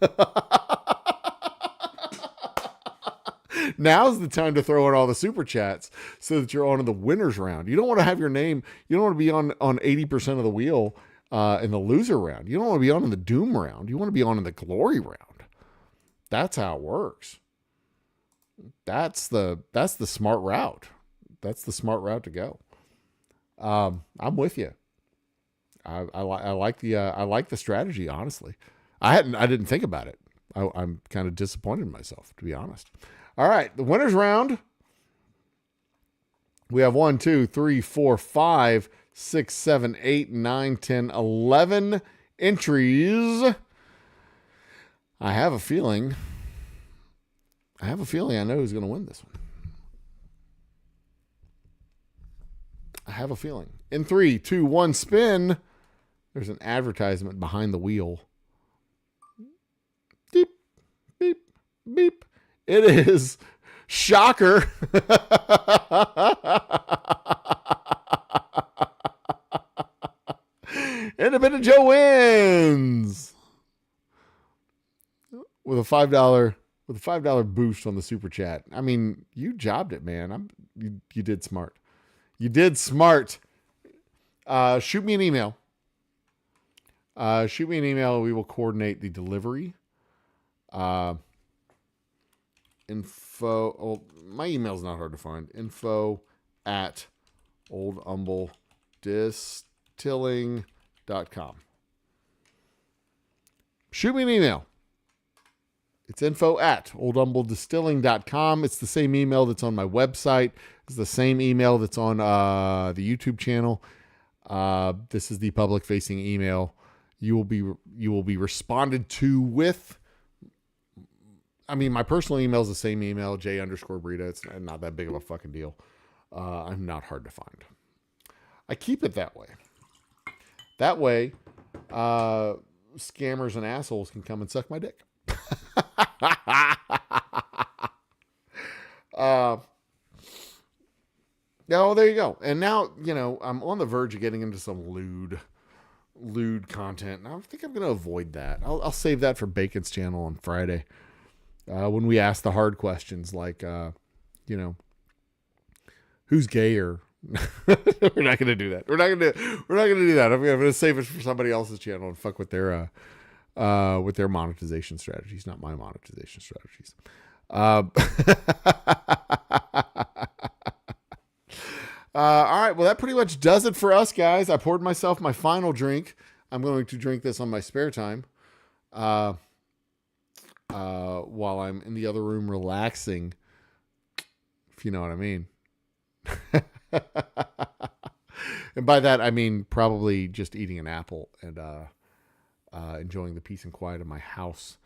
Now's the time to throw in all the super chats so that you're on in the winner's round. You don't want to have your name. You don't want to be on 80% of the wheel in the loser round. You don't want to be on in the doom round. You want to be on in the glory round. That's how it works. That's the smart route. That's the smart route to go. I'm with you. I like the strategy, honestly. I didn't think about it. I'm kind of disappointed in myself, to be honest. All right, the winner's round. We have 1, 2, 3, 4, 5, 6, 7, 8, 9, 10, 11 entries. I have a feeling I know who's going to win this one. I have a feeling. In 3, 2, 1, spin. There's an advertisement behind the wheel. Beep, beep, beep. It is shocker. Independent Joe wins with a $5 boost on the super chat. I mean, you jobbed it, man. You did smart. You did smart. Shoot me an email. We will coordinate the delivery. My email's not hard to find. info@oldhumble.distilling.com. Shoot me an email. It's info@oldhumbledistilling.com. It's the same email that's on my website. It's the same email that's on the YouTube channel. This is the public facing email. You will be responded to with. I mean, my personal email is the same email, J_Brita. It's not that big of a fucking deal. I'm not hard to find. I keep it that way. That way, scammers and assholes can come and suck my dick. No, there you go. And now, I'm on the verge of getting into some lewd content. And I think I'm going to avoid that. I'll save that for Bacon's channel on Friday. When we ask the hard questions like, who's gayer, We're not gonna do that. We're not gonna do that. I'm gonna save it for somebody else's channel and fuck with their monetization strategies, not my monetization strategies. All right. Well, that pretty much does it for us, guys. I poured myself my final drink. I'm going to drink this on my spare time, while I'm in the other room relaxing, if you know what I mean. And by that, I mean probably just eating an apple and enjoying the peace and quiet of my house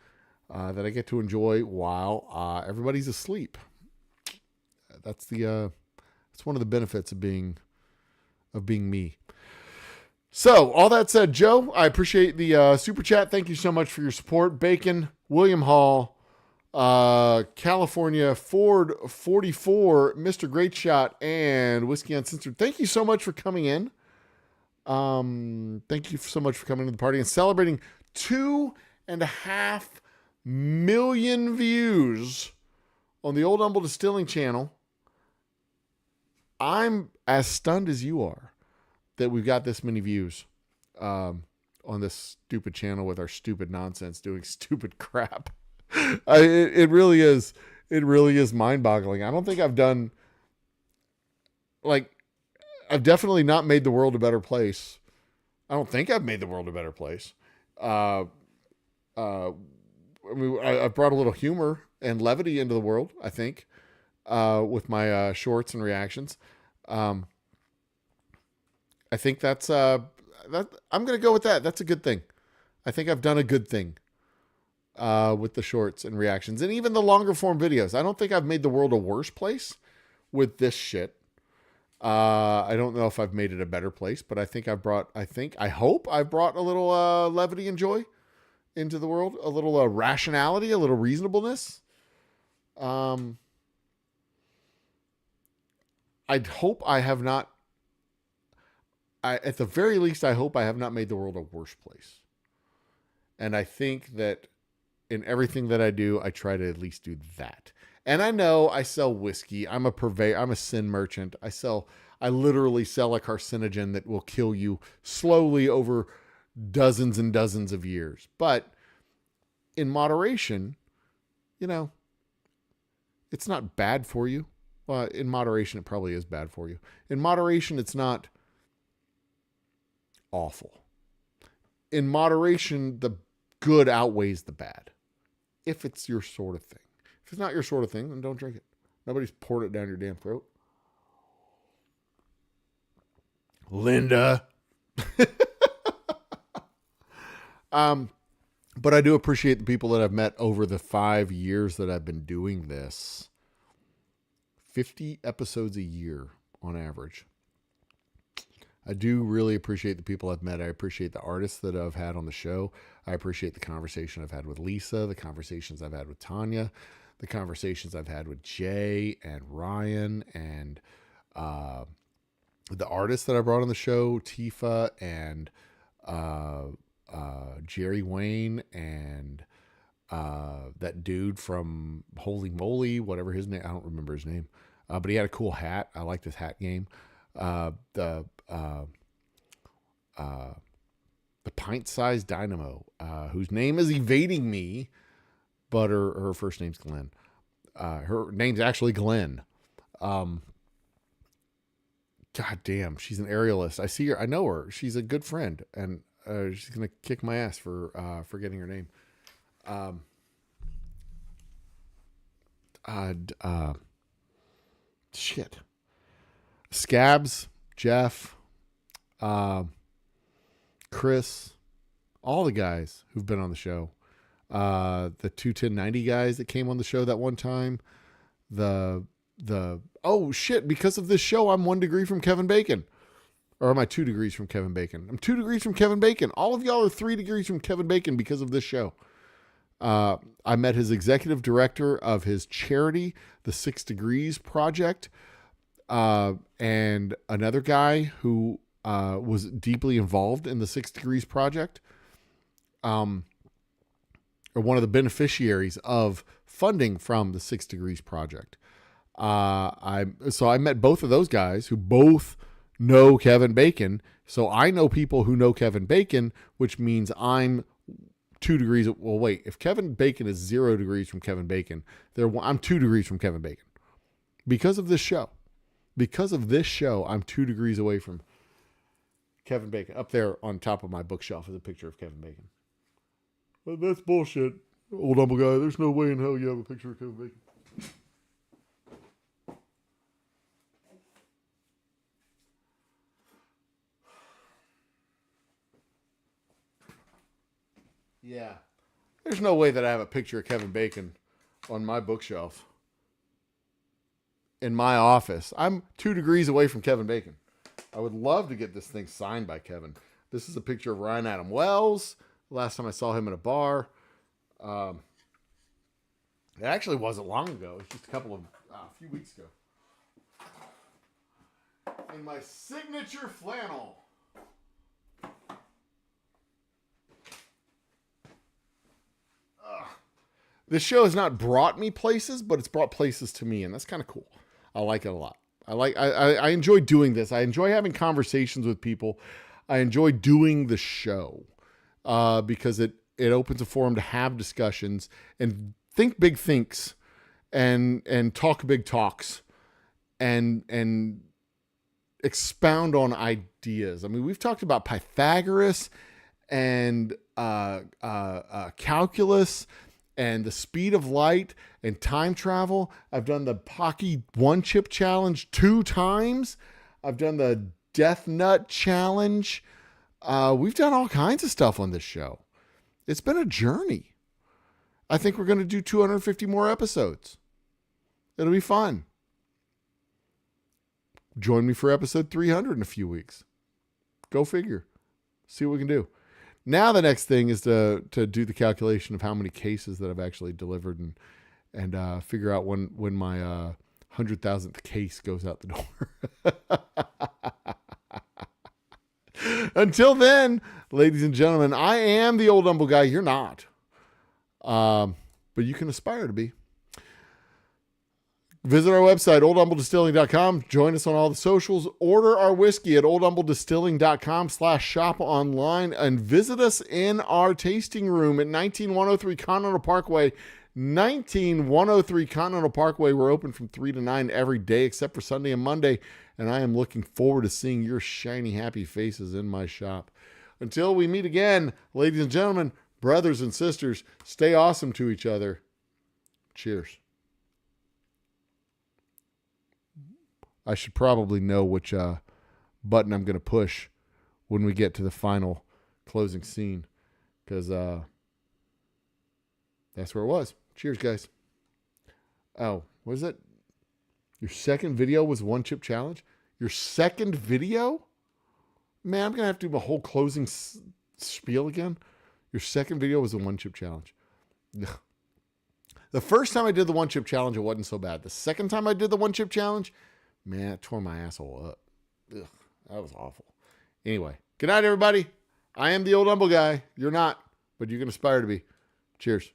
that I get to enjoy while everybody's asleep. That's one of the benefits of being me. So, all that said, Joe, I appreciate the super chat. Thank you so much for your support. Bacon, William Hall, California, Ford 44, Mr. Great Shot, and Whiskey Uncensored. Thank you so much for coming in. Thank you so much for coming to the party and celebrating 2.5 million views on the Old Humble Distilling channel. I'm as stunned as you are that we've got this many views on this stupid channel with our stupid nonsense doing stupid crap. It really is. It really is mind-boggling. I don't think I've done, I've definitely not made the world a better place. I don't think I've made the world a better place. I mean, I've brought a little humor and levity into the world, I think, with my shorts and reactions. I think that's that. I'm going to go with that. That's a good thing. I think I've done a good thing with the shorts and reactions and even the longer form videos. I don't think I've made the world a worse place with this shit. I don't know if I've made it a better place, but I think I hope I've brought a little levity and joy into the world, a little rationality, a little reasonableness. I'd hope I have not. At the very least, I hope I have not made the world a worse place. And I think that in everything that I do, I try to at least do that. And I know I sell whiskey. I'm a purveyor. I'm a sin merchant. I literally sell a carcinogen that will kill you slowly over dozens and dozens of years. But in moderation, it's not bad for you. Well, in moderation, it probably is bad for you. In moderation, it's not awful. In moderation, the good outweighs the bad. If it's your sort of thing. If it's not your sort of thing, then don't drink it. Nobody's poured it down your damn throat. Linda. But I do appreciate the people that I've met over the 5 years that I've been doing this. 50 episodes a year on average. I do really appreciate the people I've met. I appreciate the artists that I've had on the show. I appreciate the conversation I've had with Lisa, the conversations I've had with Tanya, the conversations I've had with Jay and Ryan, and the artists that I brought on the show, Tifa and Jerry Wayne, and that dude from Holy Moly, whatever his name, I don't remember his name, but he had a cool hat. I liked his hat game. The pint-sized dynamo, whose name is evading me, but her first name's Glenn. Her name's actually Glenn. God damn, she's an aerialist. I see her. I know her. She's a good friend, and she's gonna kick my ass for forgetting her name. Shit. Scabs, Jeff, Chris, all the guys who've been on the show. The 21090 guys that came on the show that one time. Oh shit, because of this show, I'm 1 degree from Kevin Bacon. Or am I 2 degrees from Kevin Bacon? I'm 2 degrees from Kevin Bacon. All of y'all are 3 degrees from Kevin Bacon because of this show. I met his executive director of his charity, the 6 Degrees Project, and another guy who was deeply involved in the 6 Degrees Project, or one of the beneficiaries of funding from the 6 Degrees Project. I met both of those guys who both know Kevin Bacon. So I know people who know Kevin Bacon, which means I'm 2 degrees. Well, wait, if Kevin Bacon is 0 degrees from Kevin Bacon, I'm 2 degrees from Kevin Bacon because of this show. Because of this show, I'm 2 degrees away from Kevin Bacon. Up there on top of my bookshelf is a picture of Kevin Bacon. Well, that's bullshit, old humble guy. There's no way in hell you have a picture of Kevin Bacon. Yeah. There's no way that I have a picture of Kevin Bacon on my bookshelf in my office. I'm 2 degrees away from Kevin Bacon. I would love to get this thing signed by Kevin. This is a picture of Ryan Adam Wells. Last time I saw him in a bar. It actually wasn't long ago. It was just a few weeks ago. In my signature flannel. This show has not brought me places, but it's brought places to me, and that's kind of cool. I like it a lot. I enjoy doing this. I enjoy having conversations with people. I enjoy doing the show because it opens a forum to have discussions and think big thinks and talk big talks and expound on ideas. I mean, we've talked about Pythagoras and calculus and the speed of light and time travel. I've done the Pocky 1-chip challenge 2 times. I've done the Death Nut challenge. We've done all kinds of stuff on this show. It's been a journey. I think we're going to do 250 more episodes. It'll be fun. Join me for episode 300 in a few weeks. Go figure. See what we can do. Now the next thing is to do the calculation of how many cases that I've actually delivered and figure out when my 100,000th case goes out the door. Until then, ladies and gentlemen, I am the old humble guy. You're not. But you can aspire to be. Visit our website, oldhumbledistilling.com. Join us on all the socials. Order our whiskey at oldhumbledistilling.com/shop online. And visit us in our tasting room at 19103 Continental Parkway. 19103 Continental Parkway. We're open from 3 to 9 every day except for Sunday and Monday. And I am looking forward to seeing your shiny, happy faces in my shop. Until we meet again, ladies and gentlemen, brothers and sisters, stay awesome to each other. Cheers. I should probably know which button I'm going to push when we get to the final closing scene because that's where it was. Cheers, guys. Oh, was it? Your second video was 1-chip challenge? Your second video? Man, I'm going to have to do my whole closing spiel again. Your second video was a 1-chip challenge. Ugh. The first time I did the 1-chip challenge, it wasn't so bad. The second time I did the 1-chip challenge, man, it tore my asshole up. Ugh, that was awful. Anyway, good night, everybody. I am the old humble guy. You're not, but you can aspire to be. Cheers.